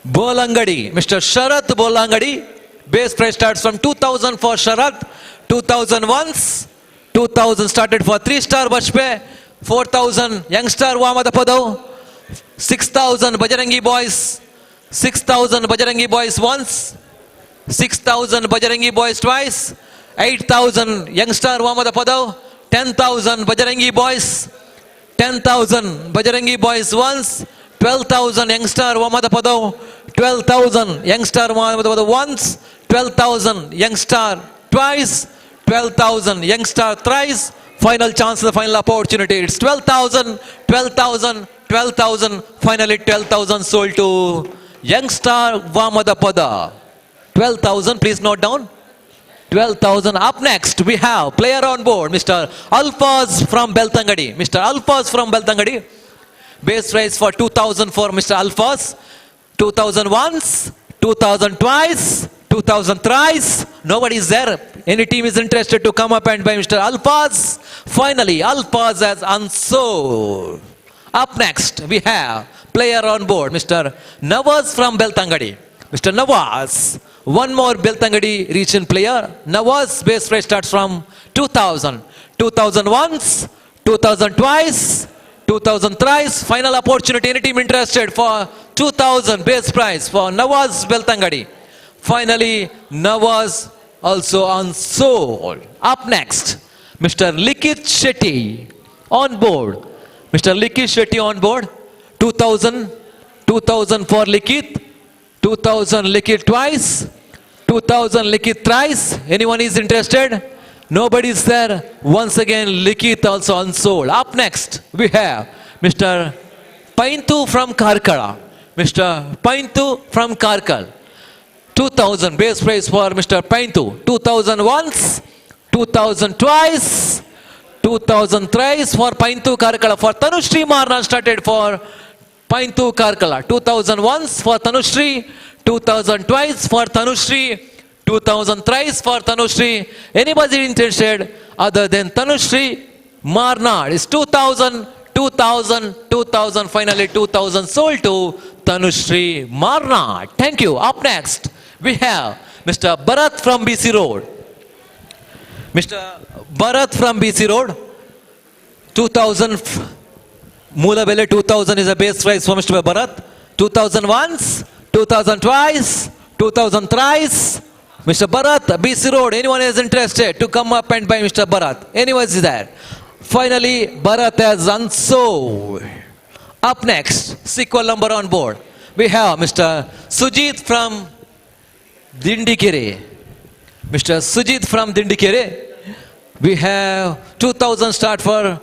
Bolangadi. Mr. Sharath Bolangadi. Base price starts from 2,000 for Sharath. 2,000 once. 2,000 started for 3-star Bashpe. 4,000 youngster Wamadapadao. 6,000 Bajrangi boys. 6,000 Bajrangi boys once. 6,000 Bajrangi boys twice. 8,000 youngster Wamadapadao. 10,000 Bajrangi boys. 10,000 Bajrangi boys once. 12,000 youngster Wamadapadao. 12,000 youngster Wamadapadao once. 12,000 youngster twice. 12,000. Youngstar thrice. Final chance, the final opportunity. It's 12,000, 12,000, 12,000. Finally 12,000 sold to Youngstar Vamadapada. 12,000, please note down. 12,000. Up next, we have player on board, Mr. Alfaz from Beltangadi. Mr. Alfaz from Beltangadi. Base price for 2,000 for Mr. Alfaz. 2,000 once, 2,000 twice, 2,000 thrice. Nobody is there. Any team is interested to come up and buy Mr. Alfaz. Finally, Alfaz has unsold. Up next, we have player on board, Mr. Nawaz from Beltangadi. Mr. Nawaz. One more Beltangadi region player. Nawaz base price starts from 2,000. 2,000 once, 2,000 twice, 2,000 thrice. Final opportunity. Any team interested for 2,000 base price for Nawaz Beltangadi. Finally, Nawaz also unsold. Up next, Mr. Likith Shetty on board. Mr. Likith Shetty on board. 2,000. 2,000 for Likith. 2,000 Likith twice. 2,000 Likith thrice. Anyone is interested? Nobody is there. Once again, Likith also unsold. Up next, we have Mr. Paintu from Karkala. Mr. Paintu from Karkal. 2,000 base price for Mr. Paintu. 2,000 once, 2,000 twice, 2,000 thrice for Paintu Karkala. For Tanushri Marna started for Paintu Karkala. 2,000 once for Tanushri, 2,000 twice for Tanushri, 2,000 thrice for Tanushri. Anybody interested other than Tanushri Marna? It's 2,000, 2,000, 2,000. Finally 2,000 sold to Tanushri Marna. Thank you. Up next, we have Mr. Bharat from BC Road. Mr. Bharat from BC Road. 2,000. Mula Bele 2,000 is a base price for Mr. Bharat. 2,000 once, 2,000 twice, 2,000 thrice. Mr. Bharat, BC Road. Anyone is interested to come up and buy Mr. Bharat? Anyone is there? Finally, Bharat has unsold. Up next, sequel number on board. We have Mr. Sujit from Dindikere. Mr. Sujit from Dindikere. We have 2,000 start for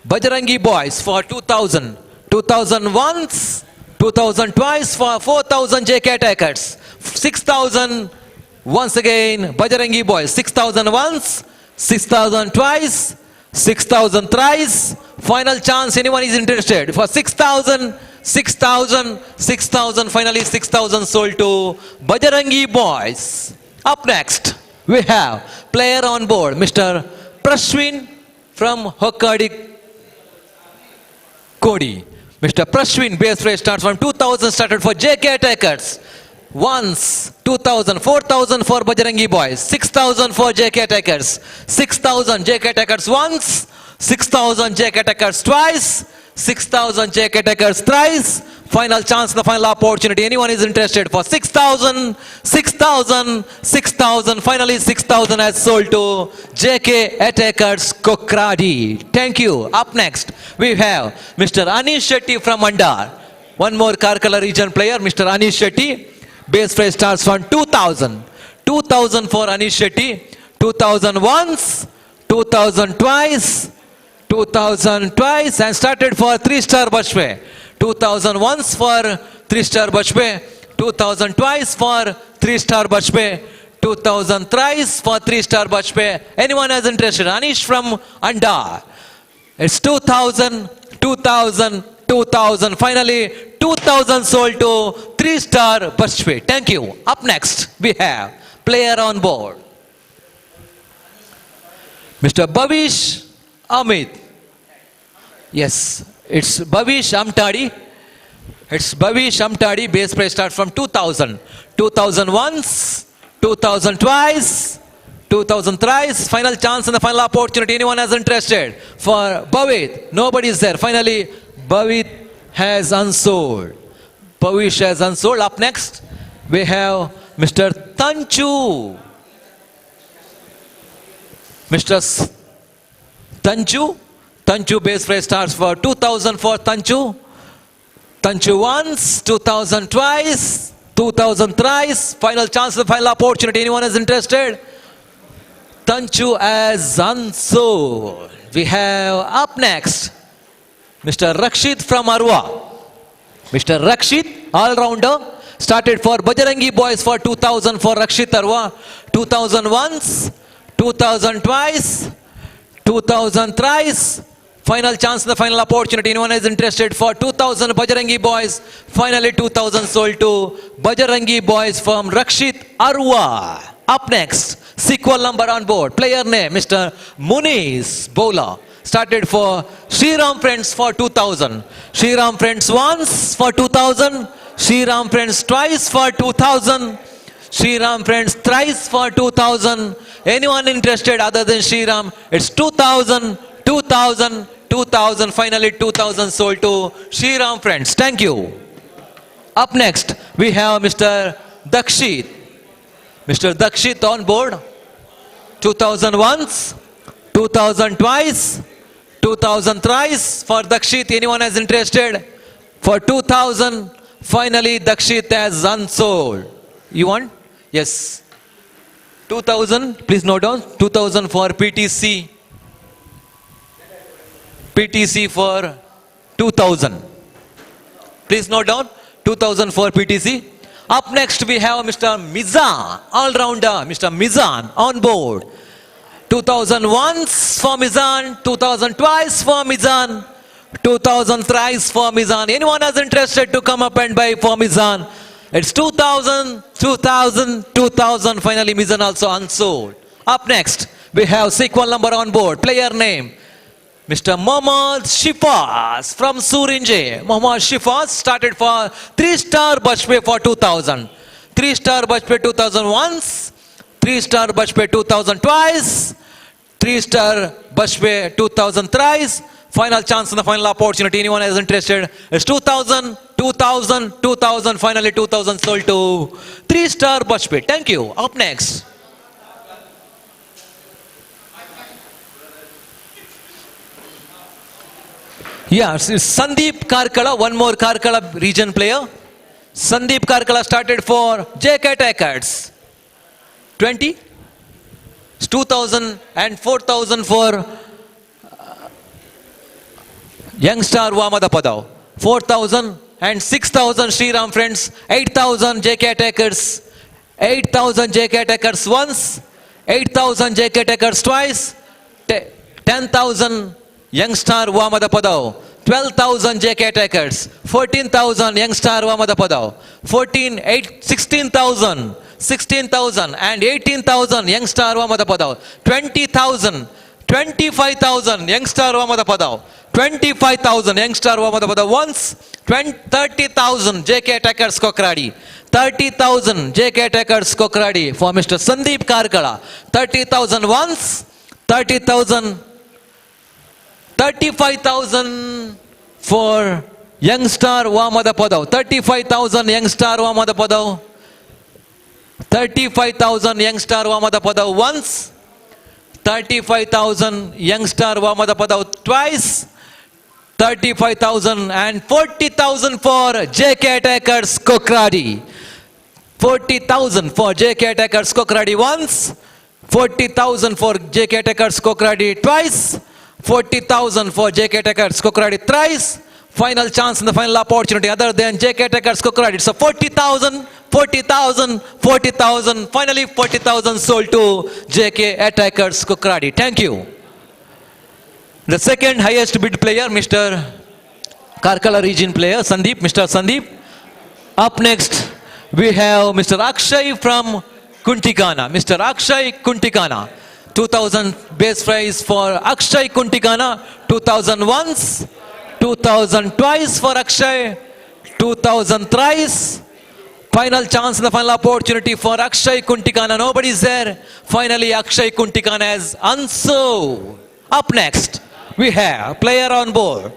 Bajrangi Boys for 2,000. 2,000 once, 2,000 twice for 4,000 JK Attackers. 6,000 once again Bajrangi Boys. 6,000 once, 6,000 twice, 6,000 thrice. Final chance, anyone is interested for 6,000, 6,000, 6,000. Finally 6,000 sold to Bajrangi Boys. Up next, we have player on board, Mr. Prashwin from Hokkadi Kodi. Mr. Prashwin base rate starts from 2,000 started for JK Attackers. Once, 2,000, 4,000 for Bajrangi Boys, 6,000 for JK Attackers, 6,000 JK Attackers once, 6,000 JK Attackers twice, 6,000 JK Attackers thrice. Final chance, the final opportunity. Anyone is interested for 6,000, 6,000, 6,000. Finally 6,000 has sold to JK Attackers Kokradi. Thank you. Up next, we have Mr. Anish Shetty from Mandar. One more Karkala region player, Mr. Anish Shetty. Base price starts from 2,000. 2,000 for Anish Shetty. 2,000 once, 2,000 twice, 2,000 twice, and started for 3-star Bashwe. 2,000 once for 3-star Bashwe. 2,000 twice for 3-star Bashwe. 2,000 thrice for 3-star Bashwe. Anyone is interested? Anish from Andar. It's 2,000, 2,000, 2,000. Finally 2,000 sold to 3-star Bashwe. Thank you. Up next, we have player on board, Mr. Bhavish Amit. Yes, it's Bhavish Amtadi. It's Bhavish Amtadi. Base price starts from 2,000. 2,000 once, 2,000 twice, 2,000 thrice. Final chance and the final opportunity. Anyone is interested for Bhavit? Nobody is there. Finally, Bhavit has unsold. Bhavish has unsold. Up next, we have Mr. Tanchu. Mr. Tanchu. Tanchu base price starts for 2,000 for Tanchu. Tanchu once, 2,000 twice, 2,000 thrice. Final chance, the final opportunity. Anyone is interested? Tanchu as Anso. We have up next Mr. Rakshit from Arwa. Mr. Rakshit, all-rounder, started for Bajarangi Boys for 2000 for Rakshit Arwa. 2000 once, 2000 twice, 2000 thrice. Final chance, the final opportunity. Anyone is interested for 2000 Bajarangi Boys. Finally 2000 sold to Bajarangi Boys from Rakshit Arwa. Up next, sequel number on board. Player name, Mr. Muniz Bola. Started for Shriram Friends for 2000. Shriram Friends once for 2000. Shriram Friends twice for 2000. Shriram Friends thrice for 2000. Anyone interested other than Shriram? It's 2000, 2000, 2000. Finally 2000 sold to Shriram Friends. Thank you. Up next, we have Mr. Dakshit. Mr. Dakshit on board. 2000 once, 2000 twice, 2000 thrice for Dakshit. Anyone is interested? For 2000, finally Dakshit has unsold. You want? Yes. 2000, please note down. 2000 for PTC. PTC for 2000. Please note down. 2000 for PTC. Up next we have Mr. Mizan, all-rounder, Mr. Mizan on board. 2000 once for Mizan, 2000 twice for Mizan, 2000 thrice for Mizan. Anyone is interested to come up and buy for Mizan? It's 2000, 2000, 2000. Finally Mizan also unsold. Up next we have sequel number on board. Player name, Mr. Mohammad Shifaz from Perinje. Mohammad Shifaz started for 3-star Bajpayee for 2000. 3-star Bajpayee 2000 once, 3-star Bajpayee 2000 twice, 3-star Bajpayee 2000 thrice. Final chance and the final opportunity. Anyone is interested? It's 2000, 2000, 2000. Finally 2000 sold to 3-star Bajpayee. Thank you. Up next. Yeah, it's Sandeep Karkala, one more Karkala region player. Sandeep Karkala started for JK Tackers. 20? It's 2000 and 4000 for Youngstar Vamadapadav. 4000 and 6000 Shriram Friends. 8000 JK Tackers. 8000 JK Tackers once. 8000 JK Tackers twice. 10,000 Youngstar Vamadapadav. 12,000 JK Tackers. 14,000 Youngstar Vamadapadav. 16,000. 16,000 and 18,000 Youngstar Vamadapadav. 20,000. 25,000 Youngstar Vamadapadav. 25,000 Youngstar Vamadapadav once. 30,000 JK Tackers Kokradi. 30,000 JK Tackers Kokradi for Mr. Sandeep Karkala. 30,000 once. 30,000. 35,000 for Youngstar Vamadapadav. 35,000 Youngstar Vamadapadav. 35,000 Youngstar Vamadapadav once. 35,000 Youngstar Vamadapadav twice. 35,000 and 40,000 for JK Tackers Kokradi. 40,000 for JK Tackers Kokradi once. 40,000 for JK Tackers Kokradi twice. 40,000 for JK Tackers Kokradi thrice. Final chance and the final opportunity other than JK Tackers Kokradi. So 40,000, 40,000, 40,000. Finally 40,000 sold to JK Tackers Kokradi. Thank you. The second highest bid player, Mr. Karkala region player, Sandeep, Mr. Sandeep. Up next, we have Mr. Akshay from Kuntikana. Mr. Akshay Kuntikana. 2000 base price for Akshay Kuntikana. 2000 once, 2000 twice for Akshay, 2000 thrice. Final chance and the final opportunity for Akshay Kuntikana. Nobody's there. Finally, Akshay Kuntikana has unsold. Up next, we have player on board,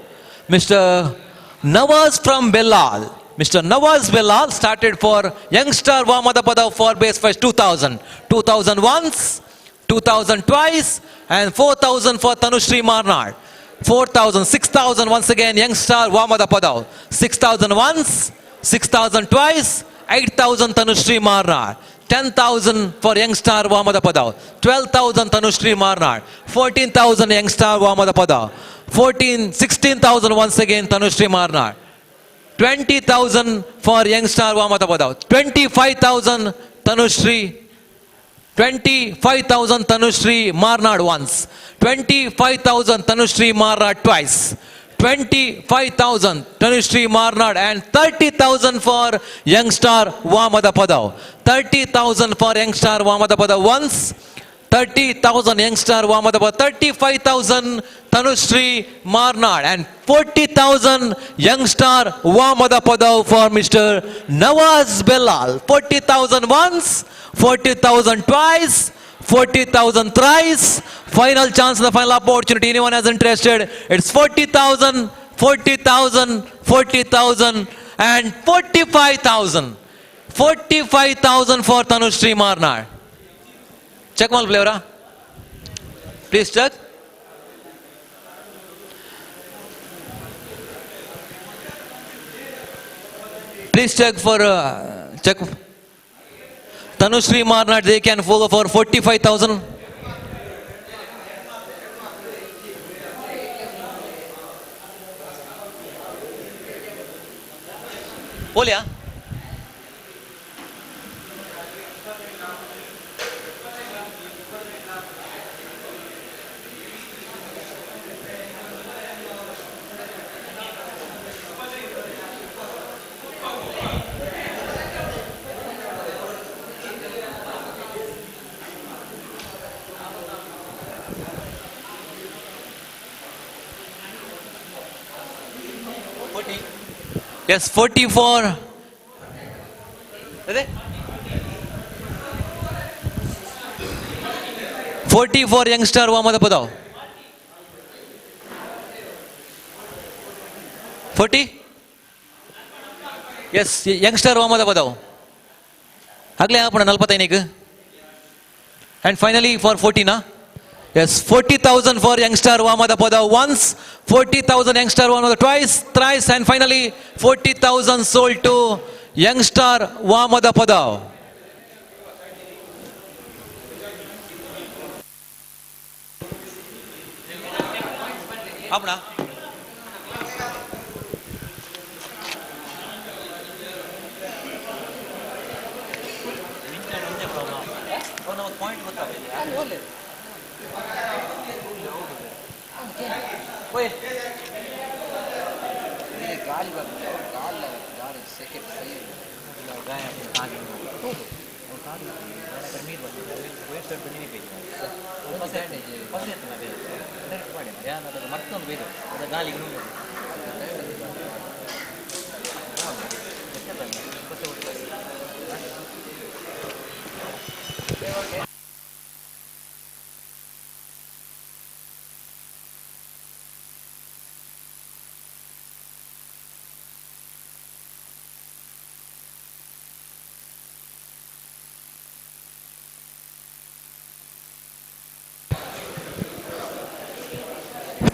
Mr. Nawaz from Bellal. Mr. Nawaz Bellal started for Youngstar Vamadapadav for base price 2000. 2000 once, 2000 twice, and 4000 for Tanushri Marnad. 4,000, 6,000 once again, Youngstar Vamadapadav. 6,000 once, 6,000 twice, 8,000 Tanushri Marnad. 10,000 for young star Vamada Padav. 12,000 Tanushree Marnad. 14,000 young star Vamada Padav. 16,000 once again Tanushree Marnad. 20,000 for young star Vamada Padav. 25,000 Tanushree. 25,000 Tanushree Marnad once. 25,000 Tanushree Marnad twice. 25,000 Tanushree Marnad and 30,000 for young star Vamada Padav. 30,000 for young star Vamada Padav once. 30,000 young star Vamada Padav. 35,000 Tanushree Marnad and 40,000 young star Vamada Padav for Mr. Nawaz Belal. 40,000 once, 40,000 twice, 40,000 thrice. Final chance, the final opportunity. Anyone has interested? It's 40,000, 40,000, 40,000 and 45,000. 45,000 for Tanushree Marnad. Check mal player. Please check. Please check for check. Tanushree Marnad, they can go for 45,000. बोलिया Yes, 44. 44 youngster Vamada Padav. 40? Yes, youngster Vamada Padav. Agle apna 45 and finally for 40 na? Yes, 40,000 for youngster Vamada Padav once, 40,000 youngster Vamada twice, thrice, and finally 40,000 sold to youngster Vamada Padav. Apna. Wait.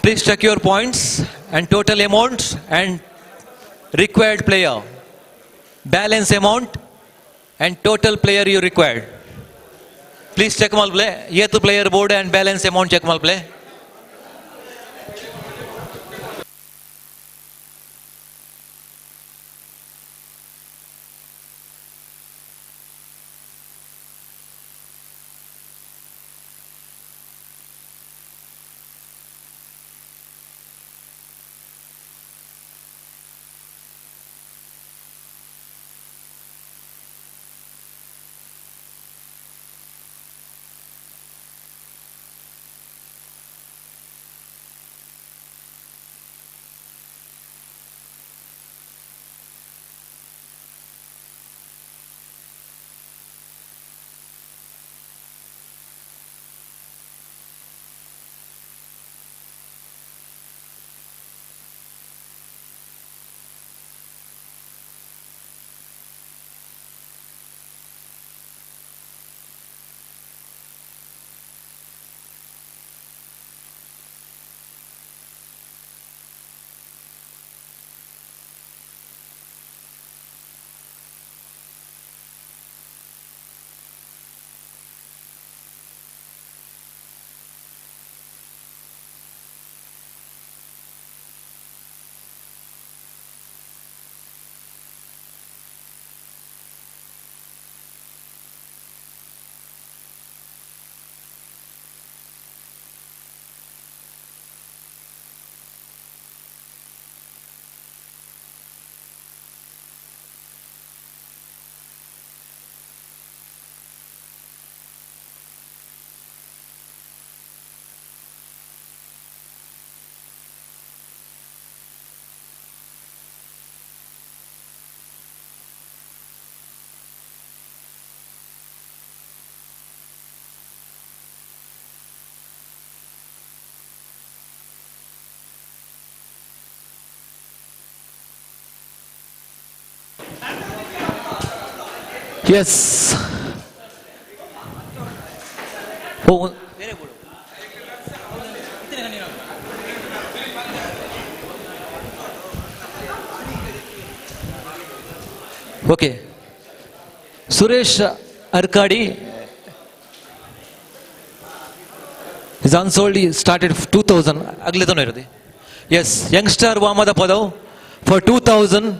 Please check your points and total amount and required player. Balance amount and total player you required. Please check mal play. Here to player board and balance amount check mal play. Yes. Oh, okay. Suresh Arkadi is unsold. He started 2000. अगले तो नहीं रहती. Yes, youngster Wamada Padav for 2000.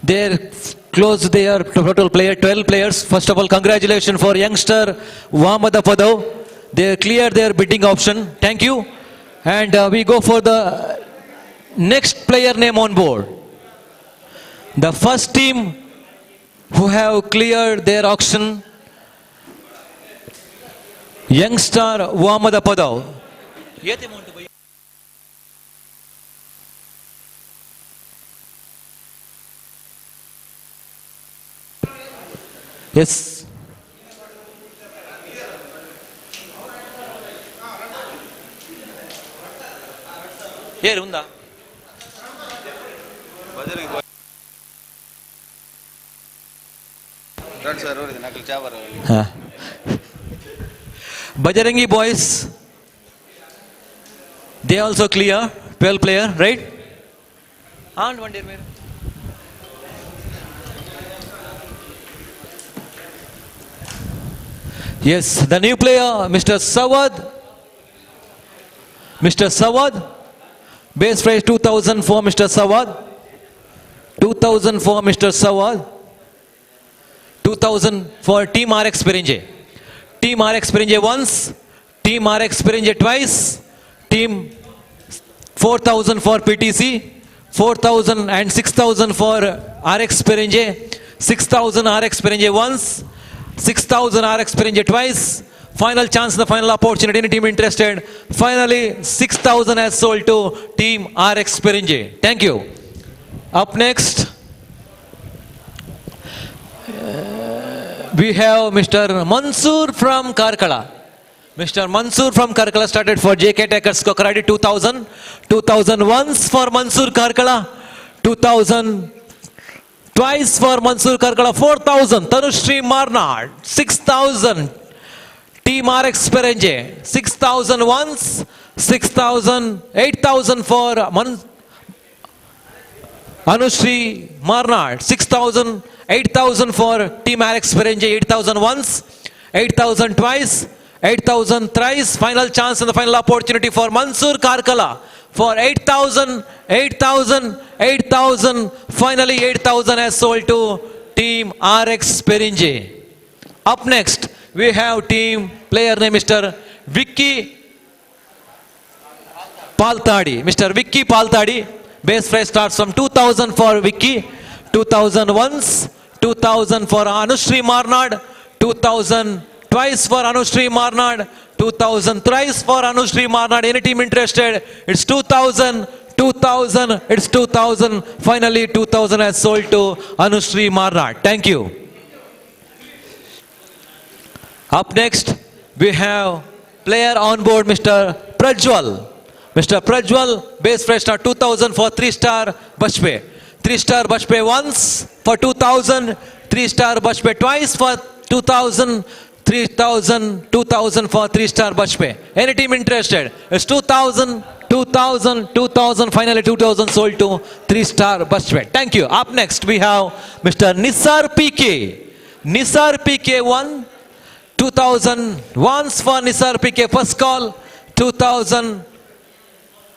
They closed their total player 12 players. First of all, congratulations for youngster Wamada Padav. They cleared their bidding option. Thank you. And we go for the next player name on board. The first team who have cleared their auction, youngster Wamada Padav. Yes. Here unda. Bajarangi boys, they also clear 12 player, right? And one day, yes, the new player, Mr. Sawad. Mr. Sawad, base price 2000 for Mr. Sawad. 2000 for Mr. Sawad. 2000 for Team RX Perinje. Team RX Perinje once, Team RX Perinje twice, Team 4000 for PTC, 4000 and 6000 for RX Perinje, 6000 RX Perinje once, 6000 RX Perinje twice. Final chance, the final opportunity. Any team interested? Finally, 6000 has sold to Team RX Perinje. Thank you. Up next, we have Mr. Mansoor from Karkala. Mr. Mansoor from Karkala started for JK Takers Kokaradi 2000. 2000 once for Mansoor Karkala. 2000 twice for Mansoor Karkala. 4000. Tanushree Marnad. 6000. Team RX Perinje. 6000 once. 6000. 8000 for Anushree Marnad. 6000. 8000 for Team RX Perinje, 8000 once, 8000 twice, 8000 thrice. Final chance and the final opportunity for Mansoor Karkala for 8000, 8000, 8000. Finally 8000 has sold to Team RX Perinje. Up next, we have team player name Mr. Vicky Paltadi. Mr. Vicky Paltadi. Base price starts from 2000 for Vicky. 2000 once, 2000 for Anushree Marnad, 2000 twice for Anushree Marnad, 2000 thrice for Anushree Marnad. Any team interested? It's 2000, 2000, it's 2000. Finally 2000 has sold to Anushree Marnad. Thank you. Up next, we have player on board Mr. Prajwal. Mr. Prajwal, base price start 2000 for 3-star Bashpe. 3-star Bashpe once for 2000, 3-star Bashpe twice for 2000, 3000, 2000 for 3-star Bashpe. Any team interested? It's 2000, 2000, 2000, finally 2000 sold to 3-star Bashpe. Thank you. Up next we have Mr. Nisar PK. Nisar PK 1, 2000 once for Nisar PK first call, 2000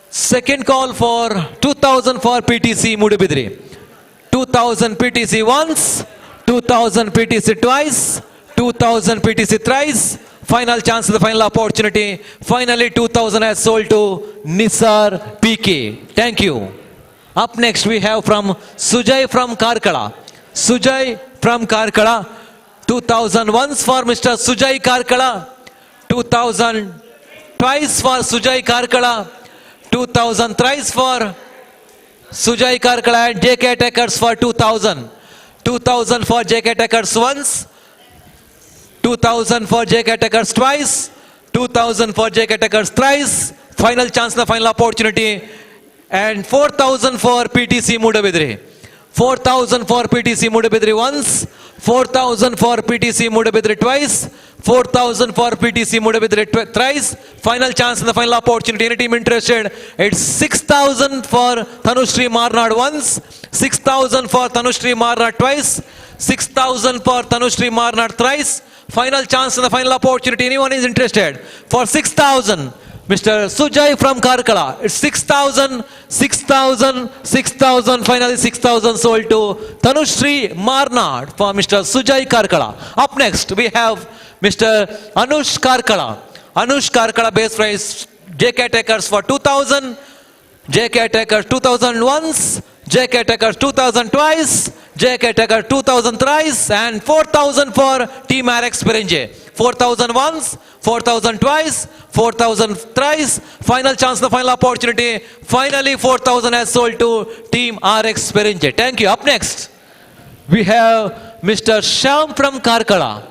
second call for 2000 for PTC Mudibidri. 2000 PTC once, 2000 PTC twice, 2000 PTC thrice. Final chance, the final opportunity. Finally 2000 has sold to Nisar PK. Thank you. Up next we have from Sujay from Karkala. Sujay from Karkala. 2000 once for Mr. Sujay Karkala. 2000 twice for Sujay Karkala. 2000 thrice for Sujay Karkala and JK Takers for 2000. 2000 for JK Takers once. 2000 for JK Takers twice. 2000 for JK Takers thrice. Final chance, the final opportunity. And 4000 for PTC Mudabidri. 4000 for PTC Mudabidri once. 4,000 for PTC Mudabidri twice, 4,000 for PTC Mudabidri thrice. Final chance and the final opportunity. Any team interested? It's 6,000 for Tanushree Marnad once, 6,000 for Tanushree Marnad twice, 6,000 for Tanushree Marnad thrice. Final chance and the final opportunity. Anyone is interested? For 6,000. Mr. Sujay from Karkala. It's 6,000, 6,000, 6,000. Finally 6,000 sold to Tanushree Marnad for Mr. Sujay Karkala. Up next we have Mr. Anush Karkala. Anush Karkala base price JK Takers for 2,000. JK Takers 2,000 once. JK Takers 2,000 twice. JK Takers 2,000 thrice. And 4,000 for Team RX PERINJE. 4,000 once, 4,000 twice, 4,000 thrice. Final chance, the final opportunity. Finally 4,000 has sold to Team RX PERINJE. Thank you. Up next, we have Mr. Sham from Karkala.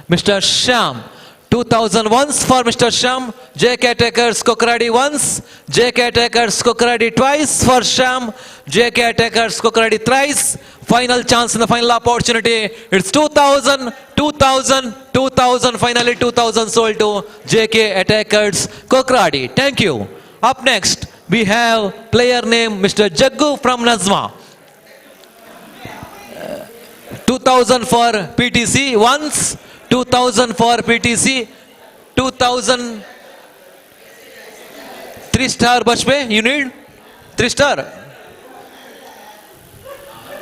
Mr. Sham, 2,000 once for Mr. Sham. JK Takers Kokradi once, JK Takers Kokradi twice for Sham. JK Takers Kokradi thrice. Final chance and the final opportunity. It's 2,000, 2,000, 2,000. Finally 2,000 sold to JK Attackers Kokradi. Thank you. Up next, we have player name Mr. Jaggu from Nazma. 2,000 for PTC once, 2,000 for PTC, 2,000. 3-star Bashpe, you need 3-star.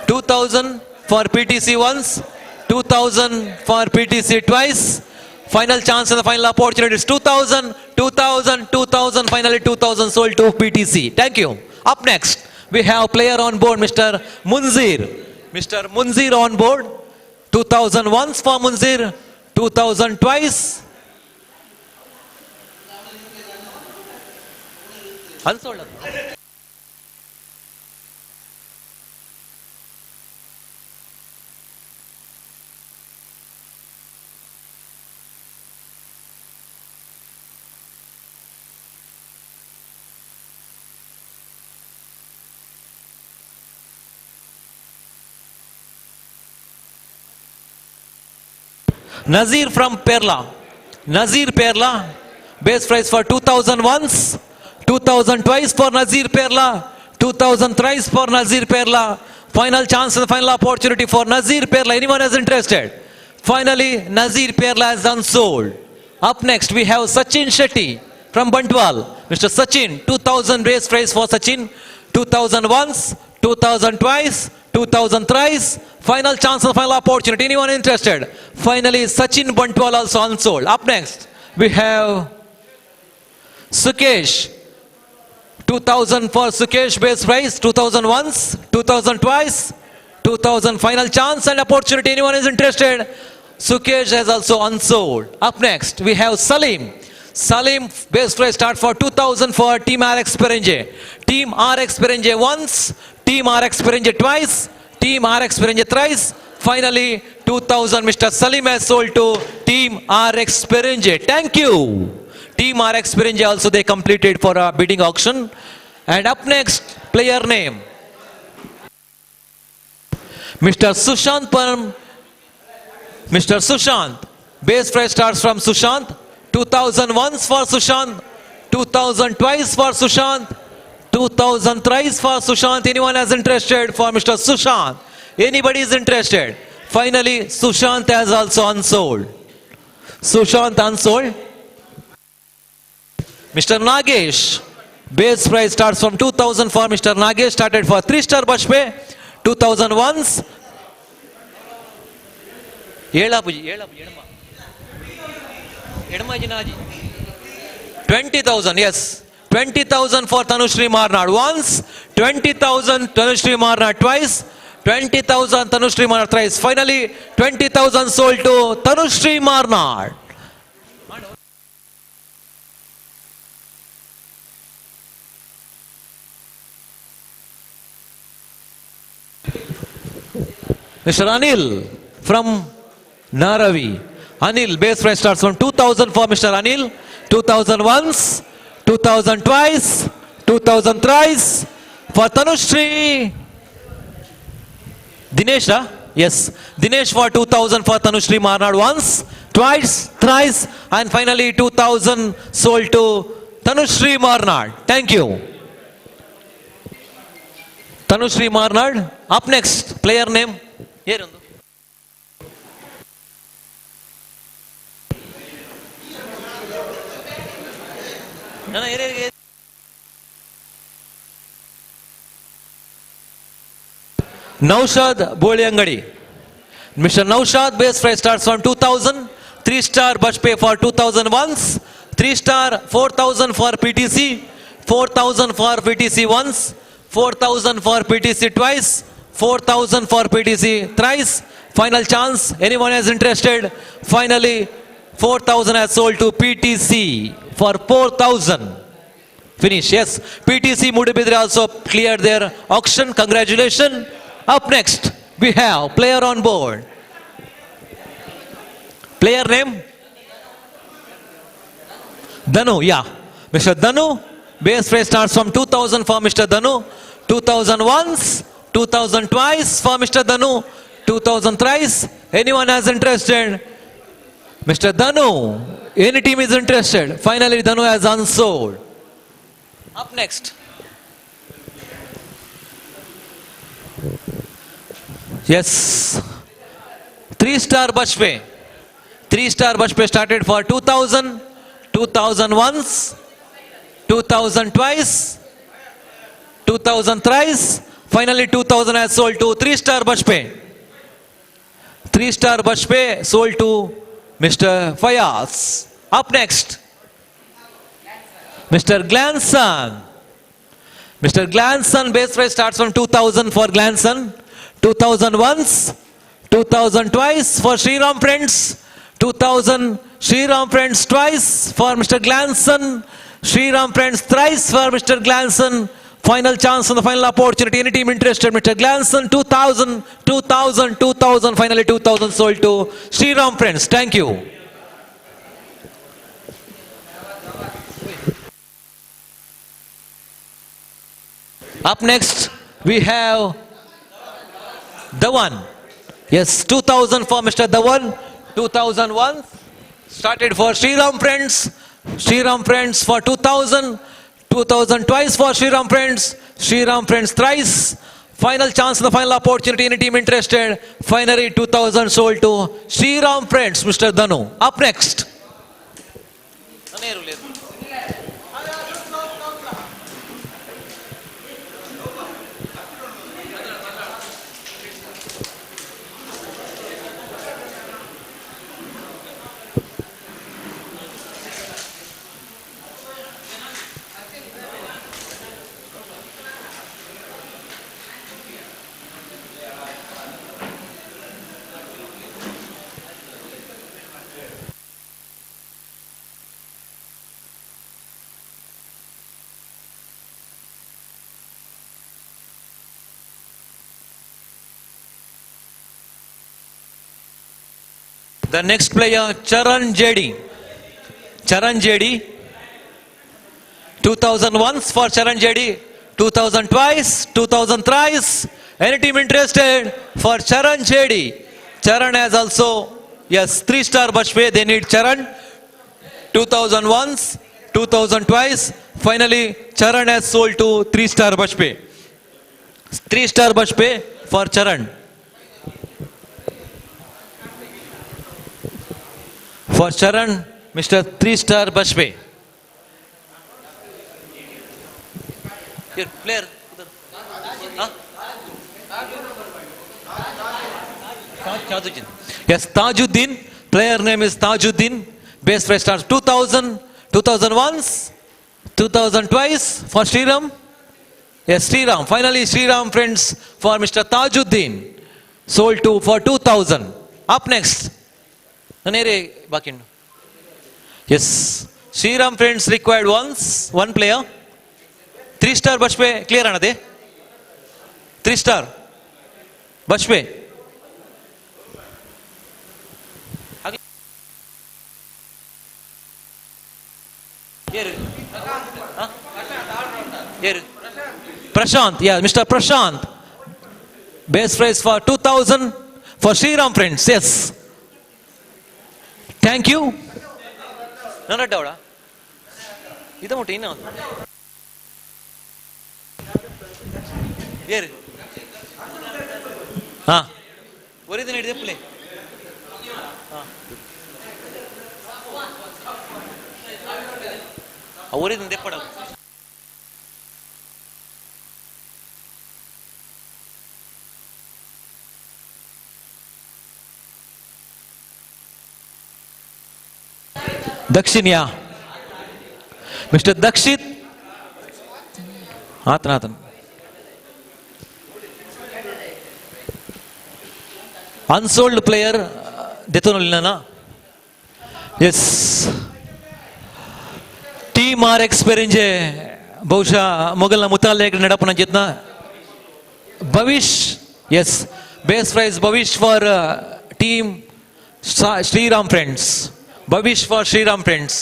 2,000 for PTC once, 2,000 for PTC twice. Final chance and the final opportunity is 2,000, 2,000, 2,000. Finally 2,000 sold to PTC. Thank you. Up next, we have player on board, Mr. Munzir. Mr. Munzir on board. 2,000 once for Munzir, 2,000 twice. Unsold. Nazir from Perla. Nazir Perla. Base price for 2,000 once, 2,000 twice for Nazir Perla, 2,000 thrice for Nazir Perla. Final chance and the final opportunity for Nazir Perla. Anyone is interested? Finally, Nazir Perla is unsold. Up next, we have Sachin Shetty from Bantwal. Mr. Sachin, 2,000 base price for Sachin, 2,000 once, 2,000 twice, 2,000 thrice. Final chance and final opportunity. Anyone interested? Finally, Sachin Bantwal also unsold. Up next, we have Sukesh. 2,000 for Sukesh base price, 2,000 once, 2,000 twice, 2,000 final chance and opportunity. Anyone is interested? Sukesh has also unsold. Up next, we have Salim. Salim base price start for 2,000 for Team RX PERINJE. Team RX PERINJE once, Team RX PERINJE twice, Team RX PERINJE thrice. Finally, 2,000 Mr. Salim has sold to Team RX PERINJE. Thank you. Team RX PERINJE also they completed for a bidding auction. And up next, player name Mr. Sushant from Mr. Sushant. Base price starts from Sushant. 2,000 once for Sushant, 2,000 twice for Sushant, 2,000 thrice for Sushant. Anyone is interested for Mr. Sushant? Anybody is interested? Finally, Sushant has also unsold. Sushant unsold. Mr. Nagesh. Base price starts from 2,000 for Mr. Nagesh. Started for 3-star Bashpe. 2,000 once. 20,000, yes. 20,000 for Tanushree Marnad once, 20,000 Tanushree Marnad twice, 20,000 Tanushree Marnad thrice. Finally, 20,000 sold to Tanushree Marnad. Mr. Anil from Naravi. Anil, base price starts from 2,000 for Mr. Anil, 2,000 once, 2,000 twice, 2,000 thrice. For Tanushree, Dinesh, Yes, Dinesh for 2000 for Tanushri Marnad once, twice, thrice, and finally 2000 sold to Tanushri Marnad. Thank you. Tanushri Marnad. Up next, player name. Here. Naushad Bolyangadi. Mr. Naushad, base price starts from 2000. 3-star bus pay for 2000 once. 3-star 4000 for PTC. 4000 for PTC once. 4000 for PTC twice. 4000 for PTC thrice. Final chance. Anyone is interested? Finally, 4000 has sold to PTC for 4000. Finish. Yes. PTC Mudibidri also cleared their auction. Congratulations. Up next, we have player on board. Player name? Danu, yeah. Mr. Danu, base price starts from 2000 for Mr. Danu, 2000 once, 2000 twice for Mr. Danu, 2000 thrice. Anyone has interested? Mr. Danu, any team is interested. Finally, Danu has unsold. Up next. Yes, 3-star Bashpe. 3-star Bashpe started for 2000, 2000 once, 2000 twice, 2000 thrice. Finally, 2000 has sold to 3-star Bashpe. 3-star Bashpe sold to Mr. Fayaz. Up next, Mr. Glanson. Mr. Glanson, base price starts from 2000 for Glanson. 2000 once, 2000 twice for Shriram Friends, 2000 Shriram Friends twice for Mr. Glanson, Shriram Friends thrice for Mr. Glanson. Final chance on the final opportunity. Any team interested? Mr. Glanson, 2000, 2000, 2000, finally 2000 sold to Shriram Friends. Thank you. Up next, we have Dhawan. Yes, 2000 for Mr. Dhawan. 2001 started for Shriram Friends. Shriram Friends for 2000. 2000 twice for Shriram Friends. Shriram Friends thrice. Final chance, the final opportunity. Any team interested? Finally 2000 sold to Shriram Friends, Mr. Dhanu. Up next. The next player, Charan Jedi. Charan Jedi. 2000 once for Charan Jedi. 2000 twice. 2000 thrice. Any team interested for Charan Jedi? Charan has also, yes, 3-star Bashpe. They need Charan. 2000 once. 2000 twice. Finally, Charan has sold to 3-star Bashpe. 3-star Bashpe for Charan. For Charan, Mr. 3-star Bashpe. Here, player. Huh? Tajuddin. Yes, Tajuddin. Player name is Tajuddin. Base price starts 2000, 2000 once, 2000 twice for Shriram. Yes, Shriram. Finally, Shriram Friends for Mr. Tajuddin. Sold to for 2000. Up next. Yes, Shriram Friends required once, one player. 3-star Bashpe, clear anade? 3-star Bashpe. Here. Prashant, yeah, Mr. Prashant. Base price for 2000. for Shriram friends. Yes. Thank you. ನನ್ನ ಡೌಡ ಇದು ಮುಟ್ಟಿ ಇನ್ನು ಏರು ಹಾಂ ಒರಿದಿನ ಹಿಡಿದೆ play ಹಾಂ ಒರಿದಿನ ದೆಪ್ಪಡ ದಕ್ಷಿಣ್ಯ mister Dakshit ಆತನ unsold player ದೆತೋನಲ್ಲಿನ as team RX ಪೆರಿಂಜೆ ಬಹುಶಃ ಮೊಘಲ್ನ ಮುತಾಲೇಖ ನಡಪನ ಜತ್ನ Bhavish as base price Bhavish for team Shriram friends Bhavish for Shriram friends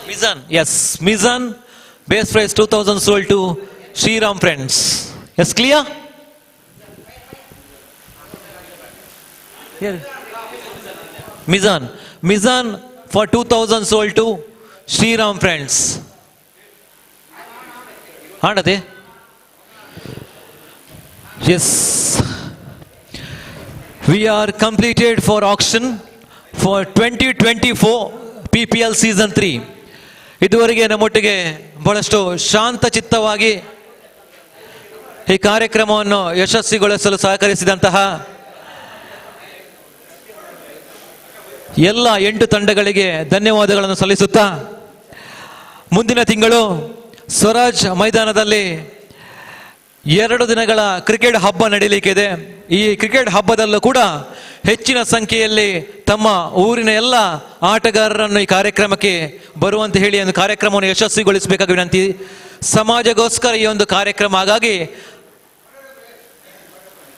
Mizan, yes, Mizan, base price 2000 sold to Shriram friends. Yes, clear? Here. Mizan for 2000 sold to Shriram friends. Handate? Yes. We are completed for auction for 2024 PPL season 3. ಇದುವರೆಗೆ ನಮ್ಮೊಟ್ಟಿಗೆ ಬಹಳಷ್ಟು ಶಾಂತ ಚಿತ್ತವಾಗಿ ಈ ಕಾರ್ಯಕ್ರಮವನ್ನು ಯಶಸ್ವಿಗೊಳಿಸಲು ಸಹಕರಿಸಿದಂತಹ ಎಲ್ಲ 8 ತಂಡಗಳಿಗೆ ಧನ್ಯವಾದಗಳನ್ನು ಸಲ್ಲಿಸುತ್ತಾ ಮುಂದಿನ ತಿಂಗಳು ಸ್ವರಾಜ್ ಮೈದಾನದಲ್ಲಿ 2 ದಿನಗಳ ಕ್ರಿಕೆಟ್ ಹಬ್ಬ ನಡೆಯಲಿಕ್ಕಿದೆ. ಈ ಕ್ರಿಕೆಟ್ ಹಬ್ಬದಲ್ಲೂ ಕೂಡ ಹೆಚ್ಚಿನ ಸಂಖ್ಯೆಯಲ್ಲಿ ತಮ್ಮ ಊರಿನ ಎಲ್ಲ ಆಟಗಾರರನ್ನು ಈ ಕಾರ್ಯಕ್ರಮಕ್ಕೆ ಬರುವಂತೆ ಹೇಳಿ ಒಂದು ಕಾರ್ಯಕ್ರಮವನ್ನು ಯಶಸ್ವಿಗೊಳಿಸಬೇಕಾಗಿ ವಿನಂತಿ. ಸಮಾಜಗೋಸ್ಕರ ಈ ಒಂದು ಕಾರ್ಯಕ್ರಮ, ಹಾಗಾಗಿ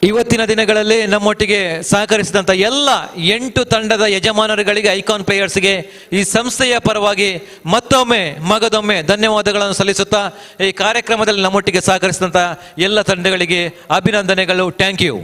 ಇವತ್ತಿನ ದಿನಗಳಲ್ಲಿ ನಮ್ಮೊಟ್ಟಿಗೆ ಸಹಕರಿಸಿದಂಥ ಎಲ್ಲ 8 ತಂಡದ ಯಜಮಾನರುಗಳಿಗೆ, ಐಕಾನ್ ಪ್ಲೇಯರ್ಸ್ಗೆ ಈ ಸಂಸ್ಥೆಯ ಪರವಾಗಿ ಮಗದೊಮ್ಮೆ ಧನ್ಯವಾದಗಳನ್ನು ಸಲ್ಲಿಸುತ್ತಾ ಈ ಕಾರ್ಯಕ್ರಮದಲ್ಲಿ ನಮ್ಮೊಟ್ಟಿಗೆ ಸಹಕರಿಸಿದಂಥ ಎಲ್ಲ ತಂಡಗಳಿಗೆ ಅಭಿನಂದನೆಗಳು. Thank you.